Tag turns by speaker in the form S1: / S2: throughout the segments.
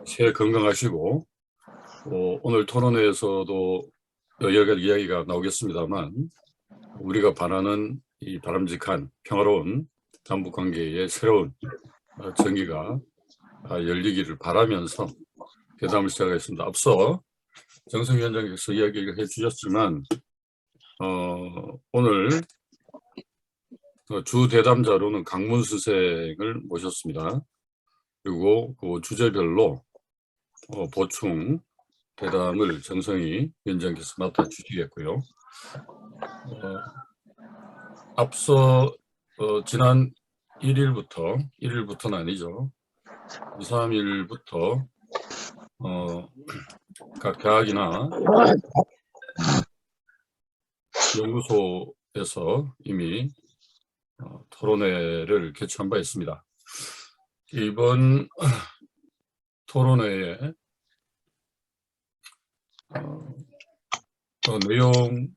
S1: 새해 건강하시고, 오늘 토론회에서도 여러 가지 이야기가 나오겠습니다만, 우리가 바라는 이 바람직한 평화로운 남북관계의 새로운 전기가 열리기를 바라면서 회담을 시작하겠습니다. 앞서 정성 위원장께서 이야기를 해주셨지만, 오늘 주 대담자로는 강문수 선생을 모셨습니다. 그리고 그 주제별로 보충 대담을 정성희 위원장께서 맡아주시겠고요. 앞서 지난 1일부터는 아니죠. 2, 3일부터 각 대학이나 연구소에서 이미 토론회를 개최한 바 있습니다. 이번 토론회에 내용을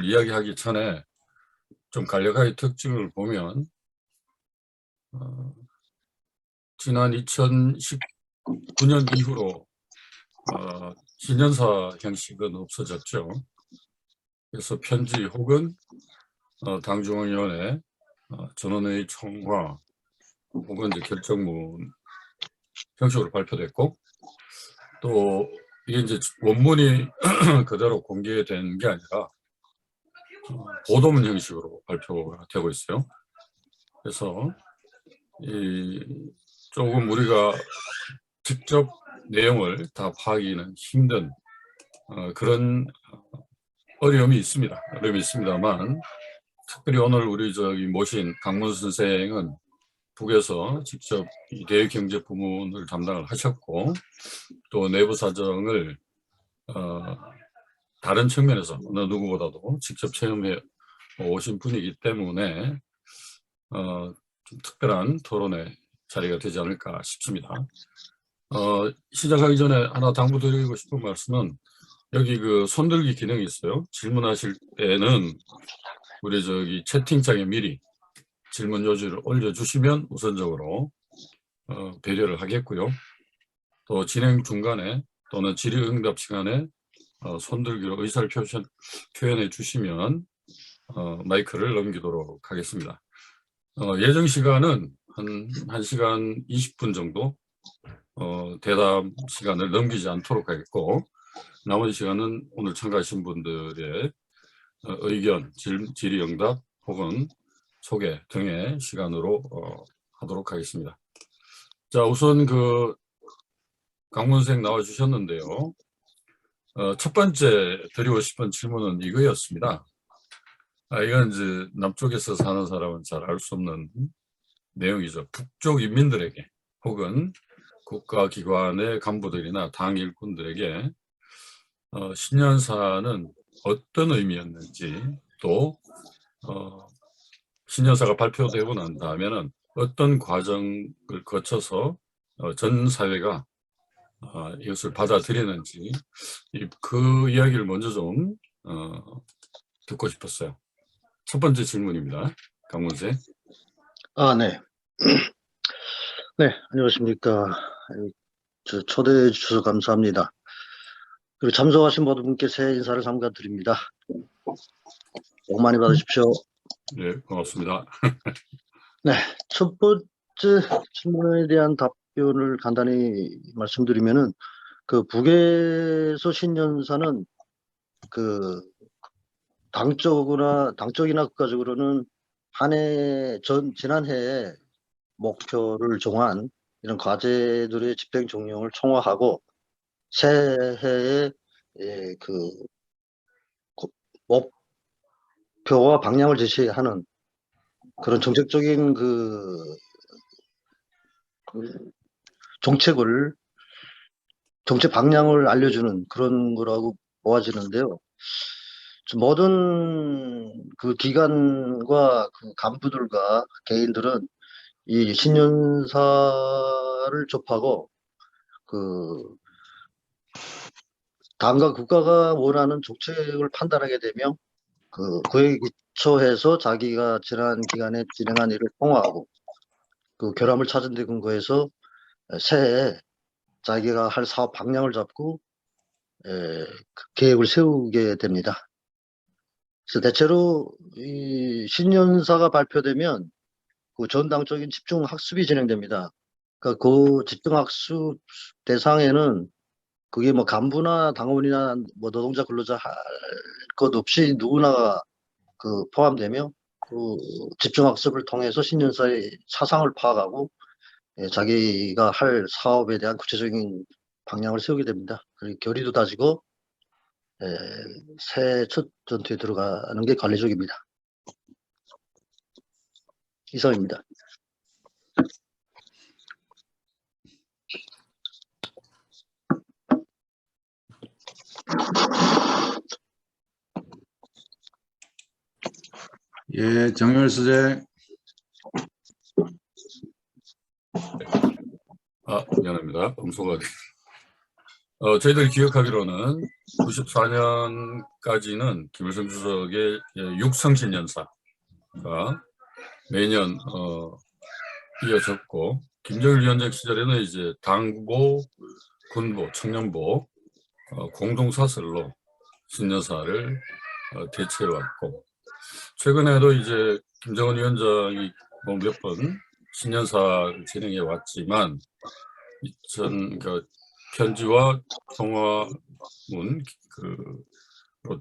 S1: 이야기하기 전에 좀 간략하게 특징을 보면 지난 2019년 이후로 신년사 형식은 없어졌죠. 그래서 편지 혹은 당중앙위원회 전원회의 총화 혹은 이제 결정문 형식으로 발표됐고, 또 이게 이제 원문이 그대로 공개된 게 아니라 보도문 형식으로 발표가 되고 있어요. 그래서 조금 우리가 직접 내용을 다 파악하기는 힘든 그런 어려움이 있습니다만, 특별히 오늘 우리 모신 강문수 선생은 북에서 직접 이 대외경제 부문을 담당을 하셨고, 또 내부 사정을 다른 측면에서 어느 누구보다도 직접 체험해 오신 분이기 때문에 좀 특별한 토론의 자리가 되지 않을까 싶습니다. 시작하기 전에 하나 당부드리고 싶은 말씀은, 여기 그 손들기 기능이 있어요. 질문하실 때는 우리 채팅창에 미리 질문 요지를 올려주시면 우선적으로 배려를 하겠고요. 또 진행 중간에 또는 질의응답 시간에 손들기로 의사를 표현해 주시면 마이크를 넘기도록 하겠습니다. 예정 시간은 한 1시간 20분 정도 대답 시간을 넘기지 않도록 하겠고, 나머지 시간은 오늘 참가하신 분들의 의견, 질의응답 혹은 소개 등의 시간으로 하도록 하겠습니다. 자, 우선 강문 선생 나와주셨는데요. 첫 번째 드리고 싶은 질문은 이거였습니다. 이건 이제 남쪽에서 사는 사람은 잘 알 수 없는 내용이죠. 북쪽 인민들에게 혹은 국가기관의 간부들이나 당 일꾼들에게 신년사는 어떤 의미였는지, 또 신년사가 발표되고 난 다음에는 어떤 과정을 거쳐서 전 사회가 이것을 받아들이는지, 그 이야기를 먼저 좀 듣고 싶었어요. 첫 번째 질문입니다. 강문세.
S2: 네. 네, 안녕하십니까. 초대해 주셔서 감사합니다. 그리고 참석하신 모든 분께 새해 인사를 삼가 드립니다. 복 많이 받으십시오.
S1: 네, 고맙습니다.
S2: 네, 첫 번째 질문에 대한 답변을 간단히 말씀드리면은, 북에서 신년사는 당적이나 국가적으로는 지난 해에 목표를 정한 이런 과제들의 집행 종령을 총화하고 새해에 목표와 방향을 제시하는 그런 정책적인 정책 방향을 알려주는 그런 거라고 보아지는데요. 모든 기관과 간부들과 개인들은 이 신년사를 접하고 당과 국가가 원하는 정책을 판단하게 되면 그에 기초해서 자기가 지난 기간에 진행한 일을 통화하고 결함을 찾은 데 근거해서 새해 자기가 할 사업 방향을 잡고 그 계획을 세우게 됩니다. 그래서 대체로 이 신년사가 발표되면 그 전당적인 집중 학습이 진행됩니다. 그러니까 그 집중 학습 대상에는 그게 뭐 간부나 당원이나 뭐 노동자 근로자 할 것 없이 누구나 그 포함되며 그 집중 학습을 통해서 신년사의 사상을 파악하고 자기가 할 사업에 대한 구체적인 방향을 세우게 됩니다. 그리고 결의도 다지고 새해 첫 전투에 들어가는 게 관례적입니다. 이상입니다.
S3: 예, 정열수재.
S1: 미안합니다. 음소거. 저희들이 기억하기로는 94년까지는 김일성 주석의 육성신년사가 매년 이어졌고, 김정일 위원장 시절에는 이제 당부, 군부, 청년부 공동사설로 신년사를 대체해왔고, 최근에도 이제 김정은 위원장이 몇 번 신년사를 진행해 왔지만, 편지와 통화문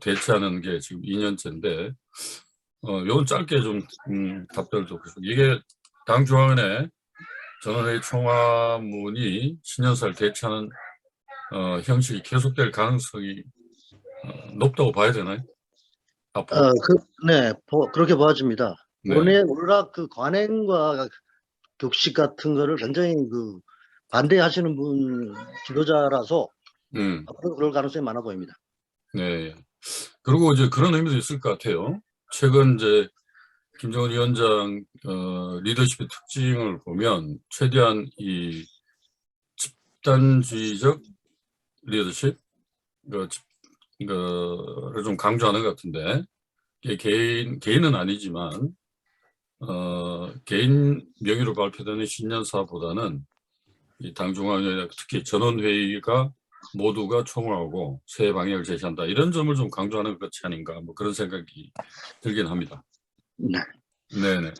S1: 대체하는 게 지금 2년째인데, 요건 짧게 좀 답변을 듣고 싶어요. 이게 당 중앙은의 전원회의 청화문이 신년사를 대체하는 형식이 계속될 가능성이 높다고 봐야 되나요? 앞으로?
S2: 네, 그렇게 보아집니다.
S1: 네.
S2: 워낙 그 관행과 격식 같은 거를 굉장히 그 반대하시는 분 지도자라서 앞으로 그럴 가능성이 많아 보입니다.
S1: 네. 그리고 이제 그런 의미도 있을 것 같아요. 최근 이제 김정은 위원장 리더십의 특징을 보면 최대한 이 집단주의적 리더십 를 좀 강조하는 것 같은데, 개인은 아니지만 개인 명의로 발표되는 신년사보다는 이 당중앙회 특히 전원회의가 모두가 총괄하고 새 방향을 제시한다, 이런 점을 좀 강조하는 것이 아닌가, 뭐 그런 생각이 들긴 합니다.
S2: 네.
S1: 네네.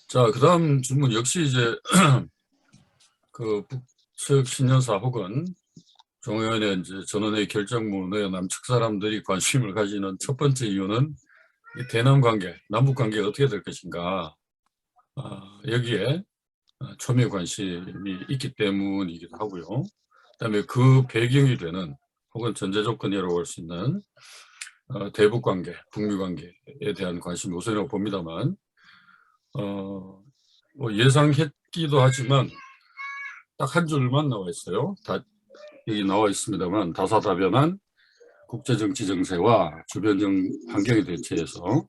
S1: 자, 그다음 질문 역시 이제 그 북측 신년사 혹은 종회원의 이제 전원회의 결정문에 남측 사람들이 관심을 가지는 첫 번째 이유는 이 대남 관계, 남북 관계가 어떻게 될 것인가, 여기에 초미의 관심이 있기 때문이기도 하고요. 그다음에 그 배경이 되는 혹은 전제 조건이라고 할 수 있는 대북 관계, 북미 관계에 대한 관심이 우선이라고 봅니다만, 뭐 예상했기도 하지만 딱 한 줄만 나와 있어요. 여기 나와 있습니다만, 다사다변한 국제정치 정세와 주변 환경에 대처해서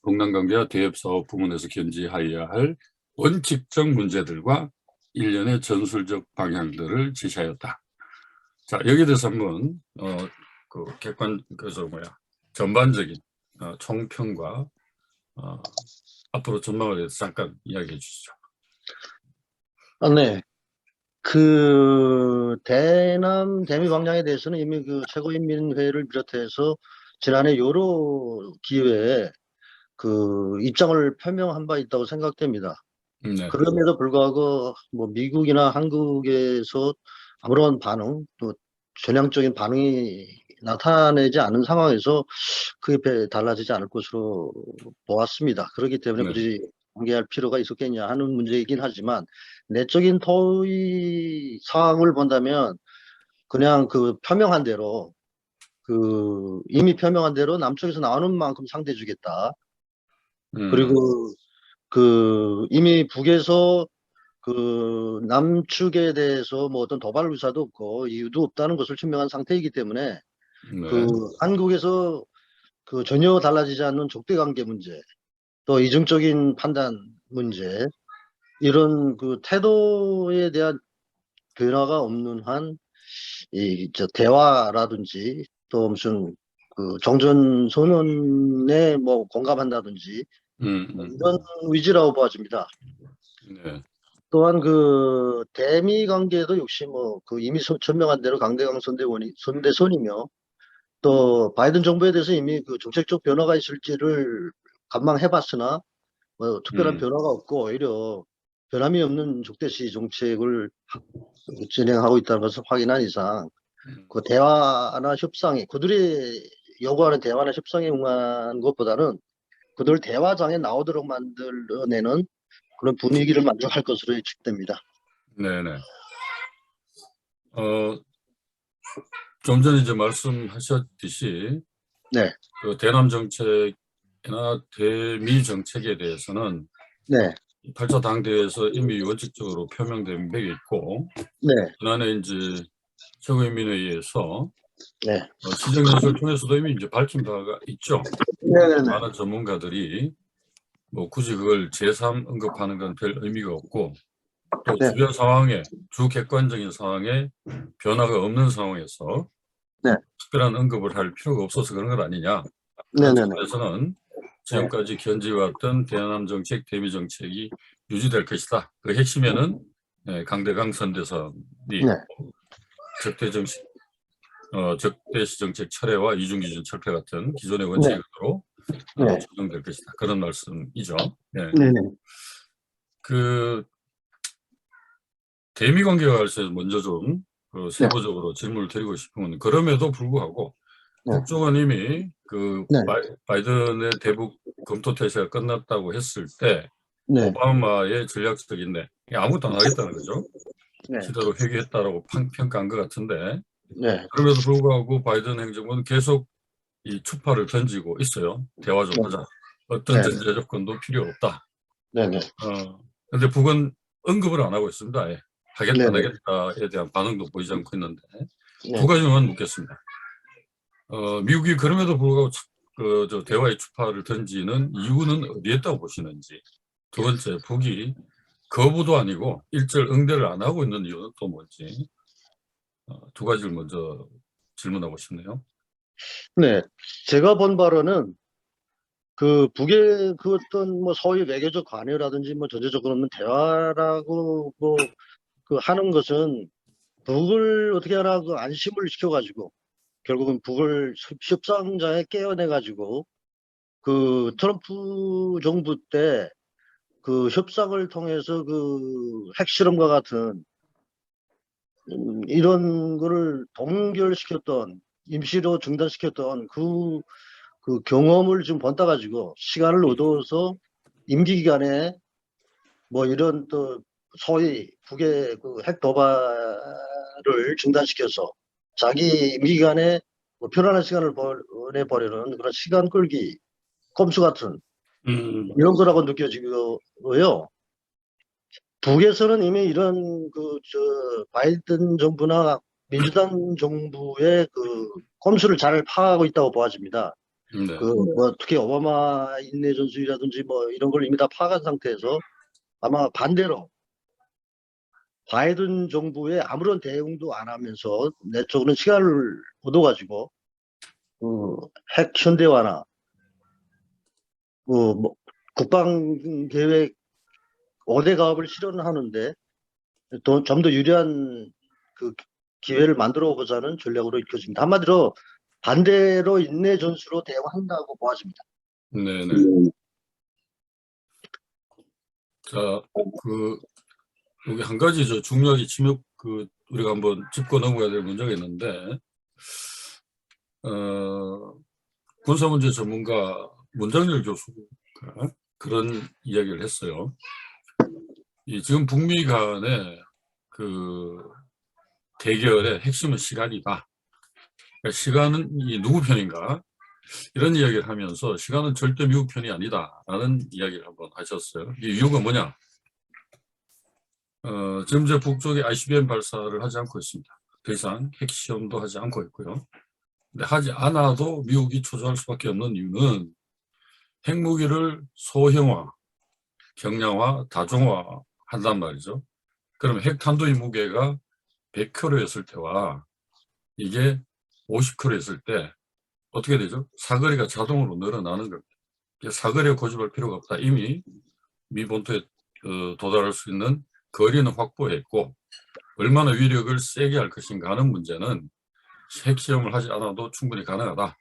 S1: 동남관계와 대협사업 부문에서 견지하여야 할 원칙적 문제들과 일련의 전술적 방향들을 제시하였다. 자, 여기에 대해서 한번 전반적인 총평과 앞으로 전망에 대해서 잠깐 이야기해 주시죠.
S2: 네. 그 대남 대미 방향에 대해서는 이미 그 최고인민회의를 비롯해서 지난해 여러 기회에 그 입장을 표명한 바 있다고 생각됩니다.
S1: 네.
S2: 그럼에도 불구하고 뭐 미국이나 한국에서 아무런 반응, 또 전향적인 반응이 나타내지 않은 상황에서 그게 달라지지 않을 것으로 보았습니다. 그렇기 때문에
S1: 네.
S2: 굳이 공개할 필요가 있었겠냐 하는 문제이긴 하지만, 내적인 토의 사항을 본다면 그냥 그 표명한 대로, 그 이미 표명한 대로 남쪽에서 나오는 만큼 상대 주겠다. 그리고 그 이미 북에서 그 남측에 대해서 뭐 어떤 도발 의사도 없고 이유도 없다는 것을 증명한 상태이기 때문에
S1: 네.
S2: 그 한국에서 그 전혀 달라지지 않는 적대 관계 문제, 또 이중적인 판단 문제, 이런 그 태도에 대한 변화가 없는 한 저 대화라든지 또 무슨 그 종전 선언에 뭐 공감한다든지
S1: 음.
S2: 이런 위주라고 보아집니다.
S1: 네.
S2: 또한 그 대미 관계도 역시 뭐 그 이미 천명한 대로 강대강 선대손이며 또 바이든 정부에 대해서 이미 그 정책적 변화가 있을지를 관망해봤으나 뭐 특별한 변화가 없고 오히려 변함이 없는 적대시 정책을 진행하고 있다는 것을 확인한 이상 그 대화나 협상이 그들이 요구하는 대화나 협상에 응한 것보다는 그들 대화장에 나오도록 만들어내는 그런 분위기를 만들어갈 것으로 예측됩니다.
S1: 네네. 좀 전에 이제 말씀하셨듯이
S2: 네,
S1: 그 대남 정책이나 대미 정책에 대해서는
S2: 네,
S1: 8차 당대회에서 이미 원칙적으로 표명된 바가 있고,
S2: 네,
S1: 지난해 이제 최고인민회의에서
S2: 네,
S1: 시정연설 통해서도 이미 이제 밝힌 바가 있죠.
S2: 네, 네, 네,
S1: 많은 전문가들이 뭐 굳이 그걸 제3 언급하는 건 별 의미가 없고, 또
S2: 네,
S1: 주변 상황에, 주 객관적인 상황에 변화가 없는 상황에서
S2: 네,
S1: 특별한 언급을 할 필요가 없어서 그런 것 아니냐.
S2: 네,
S1: 그런
S2: 네, 네,
S1: 측면에서는 지금까지 견지해왔던 대남 정책, 대미 정책이 유지될 것이다. 그 핵심에는 강대강 선대선이
S2: 네,
S1: 있고, 적대시 정책 철회와 이중기준 철폐 같은 기존의
S2: 네,
S1: 원칙으로
S2: 네,
S1: 적용될 것이다. 그런 말씀이죠. 네.
S2: 네, 네,
S1: 그 대미 관계와 관련해서 먼저 좀
S2: 네,
S1: 세부적으로 질문을 드리고 싶은 건, 그럼에도 불구하고
S2: 네,
S1: 북쪽은 이미 그
S2: 네,
S1: 바이든의 대북 검토 태세가 끝났다고 했을 때
S2: 네,
S1: 오바마의 전략적 인내, 아무것도 안 하겠다는 거죠.
S2: 네,
S1: 시대로 회귀했다라고 평가한 것 같은데,
S2: 네,
S1: 그럼에도 불구하고 바이든 행정부는 계속 이 추파를 던지고 있어요. 대화 좀 하자. 어떤
S2: 네,
S1: 전제 조건도 필요 없다.
S2: 네, 네,
S1: 근데 북은 언급을 안 하고 있습니다. 하겠다,
S2: 네,
S1: 안
S2: 네,
S1: 하겠다에 대한 반응도 보이지 않고 있는데, 두
S2: 네.
S1: 가지만 묻겠습니다. 미국이 그럼에도 불구하고 저 대화의 추파를 던지는 이유는 어디에 있다고 보시는지. 두 번째, 북이 거부도 아니고 일절 응대를 안 하고 있는 이유는 또 뭔지. 두 가지를 먼저 질문하고 싶네요.
S2: 네. 제가 본 바로는 그 북의 그 어떤 뭐 소위 외교적 관여라든지 뭐 전제적으로는 대화라고 뭐 그 하는 것은 북을 어떻게 하나 그 안심을 시켜가지고 결국은 북을 협상장에 깨어내가지고 그 트럼프 정부 때 그 협상을 통해서 그 핵실험과 같은 이런 거를 동결시켰던 임시로 중단시켰던 그 경험을 좀 번따 가지고 시간을 얻어서 임기 기간에 뭐 이런 또 소위 북의 그 핵 도발을 중단시켜서 자기 임기 기간에 뭐 편안한 시간을 보내버리는 그런 시간 끌기 꼼수 같은 이런 거라고 느껴지고요. 북에서는 이미 이런 그 저 바이든 정부나 민주당 정부의 그 꼼수를 잘 파악하고 있다고 보아집니다.
S1: 네.
S2: 그 뭐 특히 오바마 인내 전술이라든지 뭐 이런 걸 이미 다 파악한 상태에서 아마 반대로 바이든 정부에 아무런 대응도 안 하면서 내 쪽으로는 시간을 얻어가지고 그 핵 현대화나 그 뭐 국방 계획 5대 가업을 실현하는데 좀 더 유리한 그 기회를 만들어 보자는 전략으로 읽혀집니다. 한마디로 반대로 인내 전술로 대응한다고 보아집니다.
S1: 네네. 자, 여기 한 가지 중요하게 우리가 한번 짚고 넘어가야 될 문제가 있는데, 군사문제 전문가 문장열 교수가 그런 이야기를 했어요. 지금 북미 간의 그 대결의 핵심은 시간이다. 그러니까 시간은 누구 편인가? 이런 이야기를 하면서 시간은 절대 미국 편이 아니다라는 이야기를 한번 하셨어요. 이 이유가 뭐냐? 지금 제 북쪽에 ICBM 발사를 하지 않고 있습니다. 더 이상 핵시험도 하지 않고 있고요. 근데 하지 않아도 미국이 초조할 수밖에 없는 이유는 핵무기를 소형화, 경량화, 다중화 한단 말이죠. 그러면 핵탄두의 무게가 100kg였을 때와 이게 50kg였을 때 어떻게 되죠? 사거리가 자동으로 늘어나는 겁니다. 사거리에 고집할 필요가 없다. 이미 미 본토에 도달할 수 있는 거리는 확보했고 얼마나 위력을 세게 할 것인가 하는 문제는 핵시험을 하지 않아도 충분히 가능하다.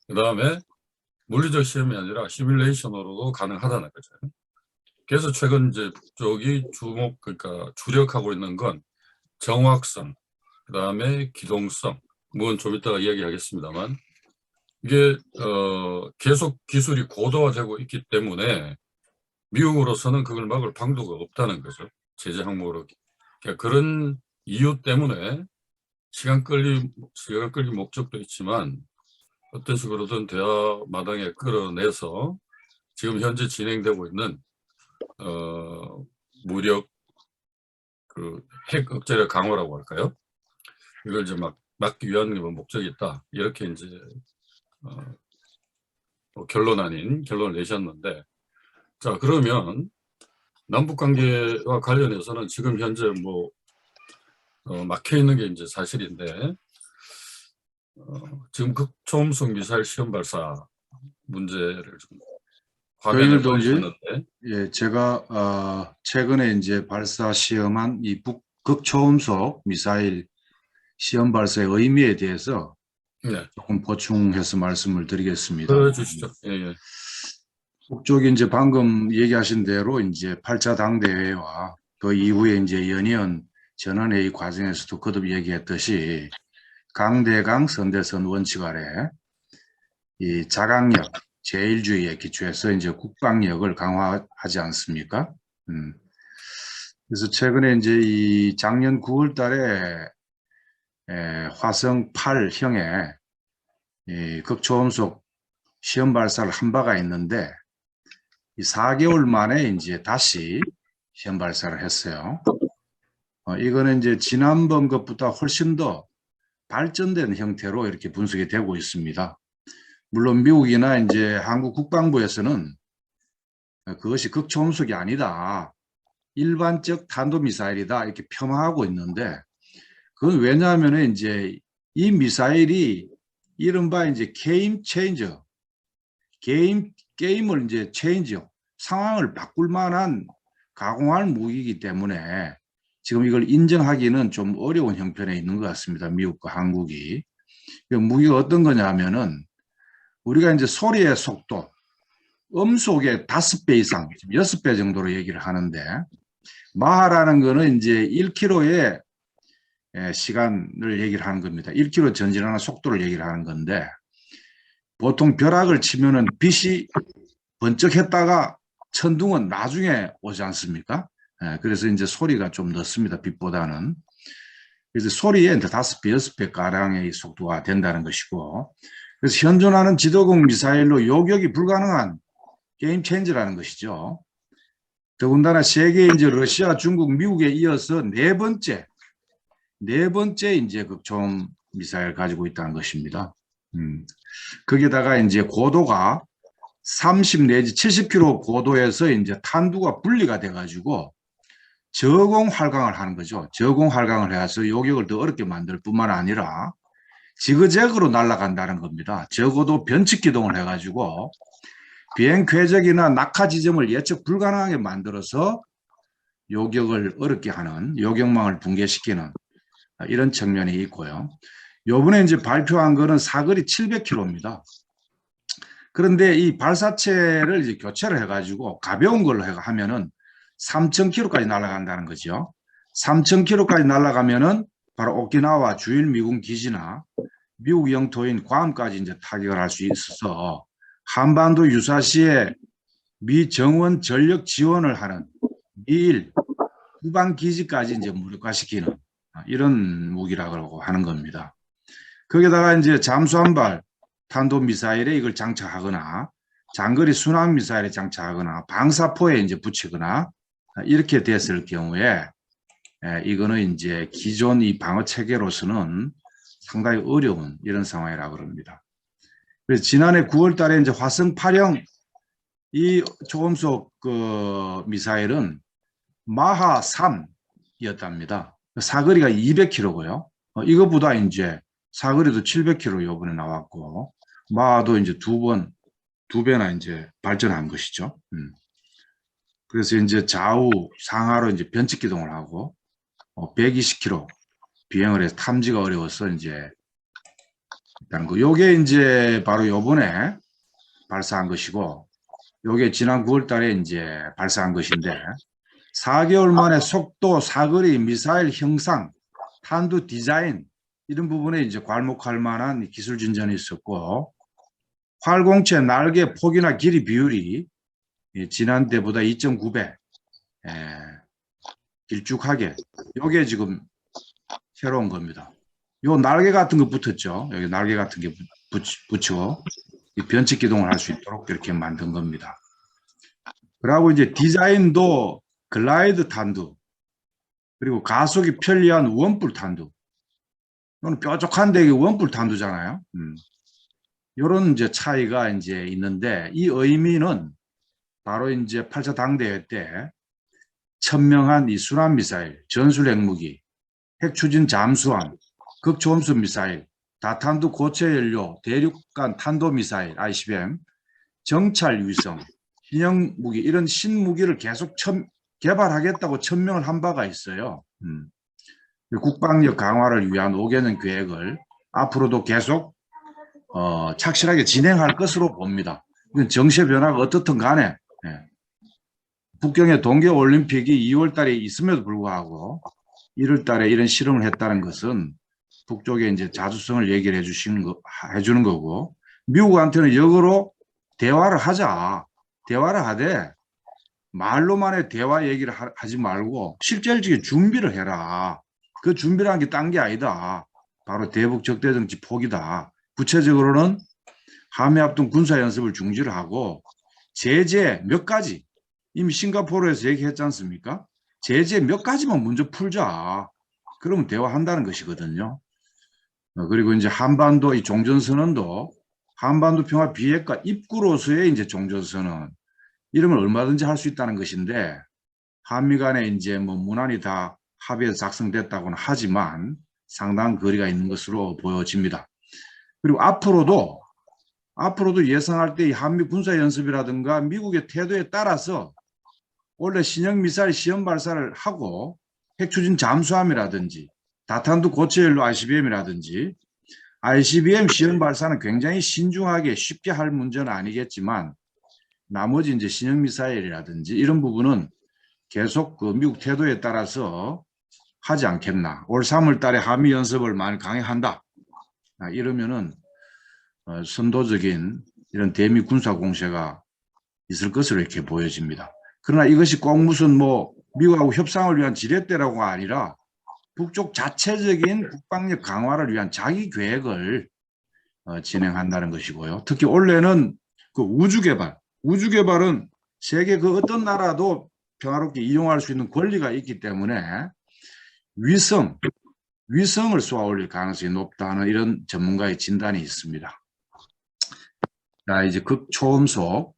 S1: 그 다음에 물리적 시험이 아니라 시뮬레이션으로도 가능하다는 거죠. 그래서 최근 이제 북쪽이 그러니까 주력하고 있는 건 정확성, 그 다음에 기동성, 뭐는 좀 이따가 이야기하겠습니다만 이게 계속 기술이 고도화되고 있기 때문에 미국으로서는 그걸 막을 방도가 없다는 거죠. 제재 항목으로. 그러니까 그런 이유 때문에 시간 끌기 목적도 있지만 어떤 식으로든 대화 마당에 끌어내서 지금 현재 진행되고 있는 무력 핵 억제력 강화라고 할까요? 이걸 이제 막 막기 위한 목적이 있다. 이렇게 이제 결론 아닌 결론을 내셨는데, 자 그러면 남북 관계와 관련해서는 지금 현재 뭐 막혀 있는 게 이제 사실인데, 지금 극초음속 미사일 시험 발사 문제를 좀 화면에
S3: 정영일 동지,
S1: 보이셨는데,
S3: 예, 제가 최근에 이제 발사 시험한 이 극초음속 미사일 시험 발사의 의미에 대해서
S1: 네,
S3: 조금 보충해서 말씀을 드리겠습니다.
S1: 보여주시죠. 예, 예.
S3: 북쪽이 이제 방금 얘기하신 대로 이제 8차 당대회와 그 이후에 이제 연이은 전원회의 과정에서도 거듭 얘기했듯이 강대강 선대선 원칙 아래 이 자강력, 제일주의에 기초해서 이제 국방력을 강화하지 않습니까? 그래서 최근에 이제 이 작년 9월 달에 화성 8형의 이 극초음속 시험 발사를 한 바가 있는데 이 4개월 만에 이제 다시 시험 발사를 했어요. 이거는 이제 지난번 것보다 훨씬 더 발전된 형태로 이렇게 분석이 되고 있습니다. 물론 미국이나 이제 한국 국방부에서는 그것이 극초음속이 아니다, 일반적 탄도미사일이다 이렇게 폄하하고 있는데, 그건 왜냐하면 이제 이 미사일이 이른바 이제 게임 체인저, 게임을 이제 체인저, 상황을 바꿀 만한 가공할 무기이기 때문에 지금 이걸 인정하기는 좀 어려운 형편에 있는 것 같습니다. 미국과 한국이. 무기가 어떤 거냐 하면은 우리가 이제 소리의 속도, 음속의 5배 이상, 6배 정도로 얘기를 하는데, 마하라는 거는 이제 1km의 시간을 얘기를 하는 겁니다. 1km 전진하는 속도를 얘기를 하는 건데, 보통 벼락을 치면은 빛이 번쩍했다가 천둥은 나중에 오지 않습니까? 그래서 이제 소리가 좀 늦습니다. 빛보다는. 그래서 소리에 이제 5배, 6배 가량의 속도가 된다는 것이고, 그래서 현존하는 지도공 미사일로 요격이 불가능한 게임 체인저라는 것이죠. 더군다나 세계 이제 러시아, 중국, 미국에 이어서 네 번째 이제 극초음 미사일 가지고 있다는 것입니다. 거기다가 이제 고도가 30 내지 70km 고도에서 이제 탄두가 분리가 돼가지고 저공 활강을 하는 거죠. 저공 활강을 해서 요격을 더 어렵게 만들 뿐만 아니라 지그재그로 날아간다는 겁니다. 적어도 변칙 기동을 해가지고 비행 궤적이나 낙하 지점을 예측 불가능하게 만들어서 요격을 어렵게 하는, 요격망을 붕괴시키는 이런 측면이 있고요. 요번에 이제 발표한 거는 사거리 700km입니다. 그런데 이 발사체를 이제 교체를 해가지고 가벼운 걸로 하면은 3,000km까지 날아간다는 거죠. 3,000km까지 날아가면은 바로 오키나와 주일 미군 기지나 미국 영토인 괌까지 이제 타격을 할 수 있어서 한반도 유사시에 미 정원 전력 지원을 하는 미일 후방 기지까지 이제 무력화시키는 이런 무기라고 하는 겁니다. 거기다가 이제 잠수함발 탄도미사일에 이걸 장착하거나 장거리 순항미사일에 장착하거나 방사포에 이제 붙이거나 이렇게 됐을 경우에 이거는 이제 기존 이 방어 체계로서는 상당히 어려운 이런 상황이라고 합니다. 그래서 지난해 9월 달에 이제 화성 8형 이 초음속 그 미사일은 마하 3이었답니다. 사거리가 200km고요. 이것보다 이제 사거리도 700km 요번에 나왔고, 마하도 이제 두 배나 이제 발전한 것이죠. 그래서 이제 좌우 상하로 이제 변측 기동을 하고 120km 비행을 해서 탐지가 어려워서 이제 일단 요게 이제 바로 요번에 발사한 것이고, 요게 지난 9월 달에 이제 발사한 것인데 4개월 만에 속도, 사거리, 미사일 형상, 탄두 디자인 이런 부분에 이제 괄목할 만한 기술 진전이 있었고, 활공체 날개 폭이나 길이 비율이 지난 때보다 2.9배 길쭉하게, 요게 지금 새로운 겁니다. 요 날개 같은 거 붙었죠. 여기 날개 같은 게 붙여 변측 기동을 할 수 있도록 이렇게 만든 겁니다. 그리고 이제 디자인도 글라이드 탄두, 그리고 가속이 편리한 원뿔 탄두. 이거는 뾰족한데 이게 원뿔 탄두잖아요. 이런 이제 차이가 이제 있는데, 이 의미는 바로 이제 8차 당대회 때 천명한 이 순환 미사일, 전술 핵무기, 핵추진 잠수함, 극초음속 미사일, 다탄두 고체 연료, 대륙간 탄도 미사일 ICBM, 정찰 위성, 신형 무기, 이런 신무기를 계속 개발하겠다고 천명을 한 바가 있어요. 국방력 강화를 위한 5개년 계획을 앞으로도 계속 착실하게 진행할 것으로 봅니다. 정세 변화가 어떻든 간에 북경의 동계올림픽이 2월 달에 있음에도 불구하고 1월 달에 이런 실험을 했다는 것은 북쪽에 이제 자주성을 얘기를 해주는 거고, 미국한테는 역으로 대화를 하자. 대화를 하되 말로만의 대화 얘기를 하지 말고 실질적인 준비를 해라. 그 준비라는 게 딴 게 아니다. 바로 대북 적대정치 포기다. 구체적으로는 한미합동 군사연습을 중지를 하고 제재 몇 가지, 이미 싱가포르에서 얘기했지 않습니까? 제재 몇 가지만 먼저 풀자. 그러면 대화한다는 것이거든요. 그리고 이제 한반도 이 종전선언도 한반도 평화 비핵화 입구로서의 이제 종전선언, 이러면 얼마든지 할 수 있다는 것인데, 한미 간에 이제 뭐 무난히 다 합의해서 작성됐다고는 하지만 상당한 거리가 있는 것으로 보여집니다. 그리고 앞으로도 예상할 때 이 한미 군사 연습이라든가 미국의 태도에 따라서 원래 신형 미사일 시험 발사를 하고 핵추진 잠수함이라든지 다탄두 고체 연료 ICBM이라든지, ICBM 시험 발사는 굉장히 신중하게 쉽게 할 문제는 아니겠지만 나머지 이제 신형 미사일이라든지 이런 부분은 계속 그 미국 태도에 따라서 하지 않겠나. 올 3월 달에 한미 연습을 많이 강행한다. 이러면은 선도적인 이런 대미 군사 공세가 있을 것으로 이렇게 보여집니다. 그러나 이것이 꼭 무슨 뭐 미국하고 협상을 위한 지렛대라고가 아니라 북쪽 자체적인 국방력 강화를 위한 자기 계획을 진행한다는 것이고요. 특히 올해는 그 우주 개발은 세계 그 어떤 나라도 평화롭게 이용할 수 있는 권리가 있기 때문에 위성을 쏘아 올릴 가능성이 높다는 이런 전문가의 진단이 있습니다. 자, 이제 극초음속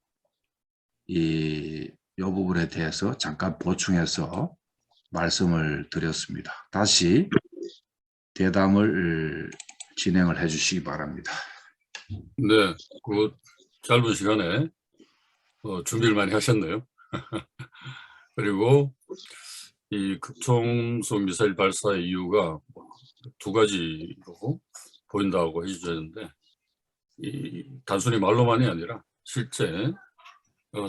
S3: 이 부분에 대해서 잠깐 보충해서 말씀을 드렸습니다. 다시 대담을 진행을 해 주시기 바랍니다.
S1: 네, 그 짧은 시간에 준비를 많이 하셨네요. 그리고 이 극초음속 미사일 발사의 이유가 두 가지로 보인다고 해주셨는데, 단순히 말로만이 아니라 실제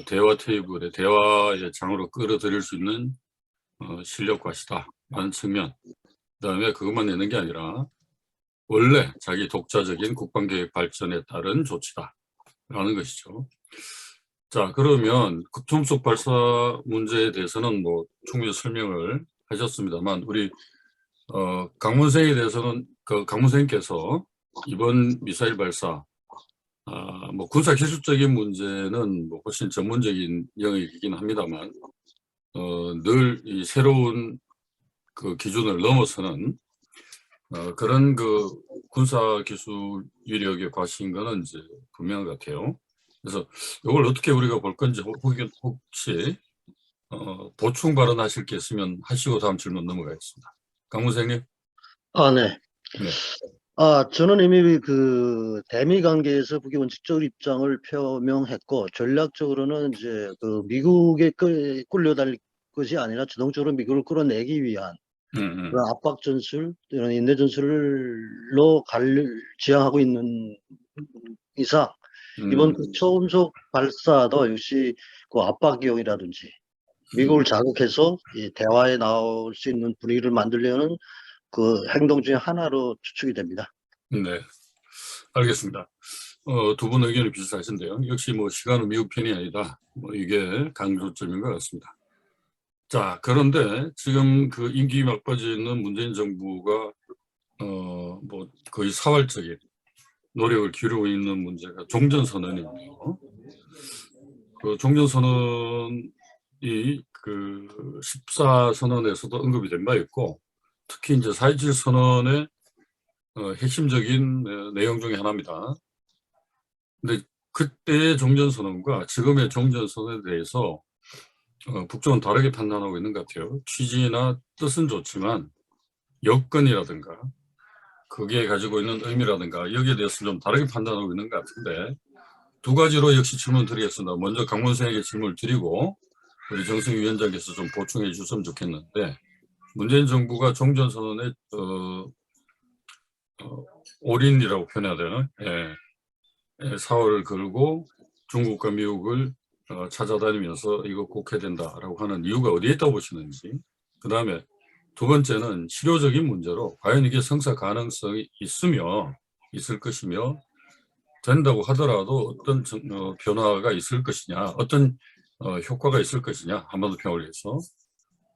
S1: 대화 테이블에 대화의 장으로 끌어들일 수 있는 실력과시다라는 측면, 그다음에 그것만 내는 게 아니라 원래 자기 독자적인 국방계획 발전에 따른 조치다라는 것이죠. 자, 그러면 극초음속 발사 문제에 대해서는 뭐 충분히 설명을 하셨습니다만, 우리 강문생에 대해서는 강문생께서 이번 미사일 발사 뭐 군사 기술적인 문제는 뭐 훨씬 전문적인 영역이긴 합니다만, 늘 이 새로운 그 기준을 넘어서는 그런 그 군사 기술 위력에 과신 거는 이제 분명한 것 같아요. 그래서 이걸 어떻게 우리가 볼 건지 혹시 보충 발언하실 게 있으면 하시고 다음 질문 넘어가겠습니다. 강문생님.
S2: 네.
S1: 네.
S2: 저는 이미 그 대미 관계에서 북이 원칙적으로 입장을 표명했고, 전략적으로는 이제 그 미국에 끌려다닐 것이 아니라 주동적으로 미국을 끌어내기 위한 그런 압박 전술, 이런 인내 전술로 지향하고 있는 이상, 이번 그 초음속 발사도 역시 그 압박용이라든지 미국을 자극해서 이 대화에 나올 수 있는 분위기를 만들려는 그 행동 중에 하나로 추측이 됩니다.
S1: 네, 알겠습니다. 두 분 의견이 비슷하신데요. 역시 뭐 시간은 미국 편이 아니다. 뭐 이게 강조점인 것 같습니다. 자, 그런데 지금 그 임기 막바지에 있는 문재인 정부가 뭐 거의 사활적인 노력을 기울이고 있는 문제가 종전선언인데요. 그 종전선언이 그 14선언에서도 언급이 된 바 있고, 특히 이제 4.27 선언의 핵심적인 내용 중에 하나입니다. 근데 그때의 종전선언과 지금의 종전선언에 대해서 북쪽은 다르게 판단하고 있는 것 같아요. 취지나 뜻은 좋지만 여건이라든가 그게 가지고 있는 의미라든가 여기에 대해서 좀 다르게 판단하고 있는 것 같은데, 두 가지로 역시 질문 드리겠습니다. 먼저 강문생에게 질문을 드리고 우리 정승희 위원장께서 좀 보충해 주셨으면 좋겠는데, 문재인 정부가 종전선언에 올인이라고 표현해야 되나? 사활을 걸고 중국과 미국을 찾아다니면서 이거 꼭 해야 된다라고 하는 이유가 어디에 있다고 보시는지, 그 다음에 두 번째는 실효적인 문제로 과연 이게 성사 가능성이 있을 것이며 된다고 하더라도 어떤 변화가 있을 것이냐, 어떤 효과가 있을 것이냐, 한반도 평화를 위해서.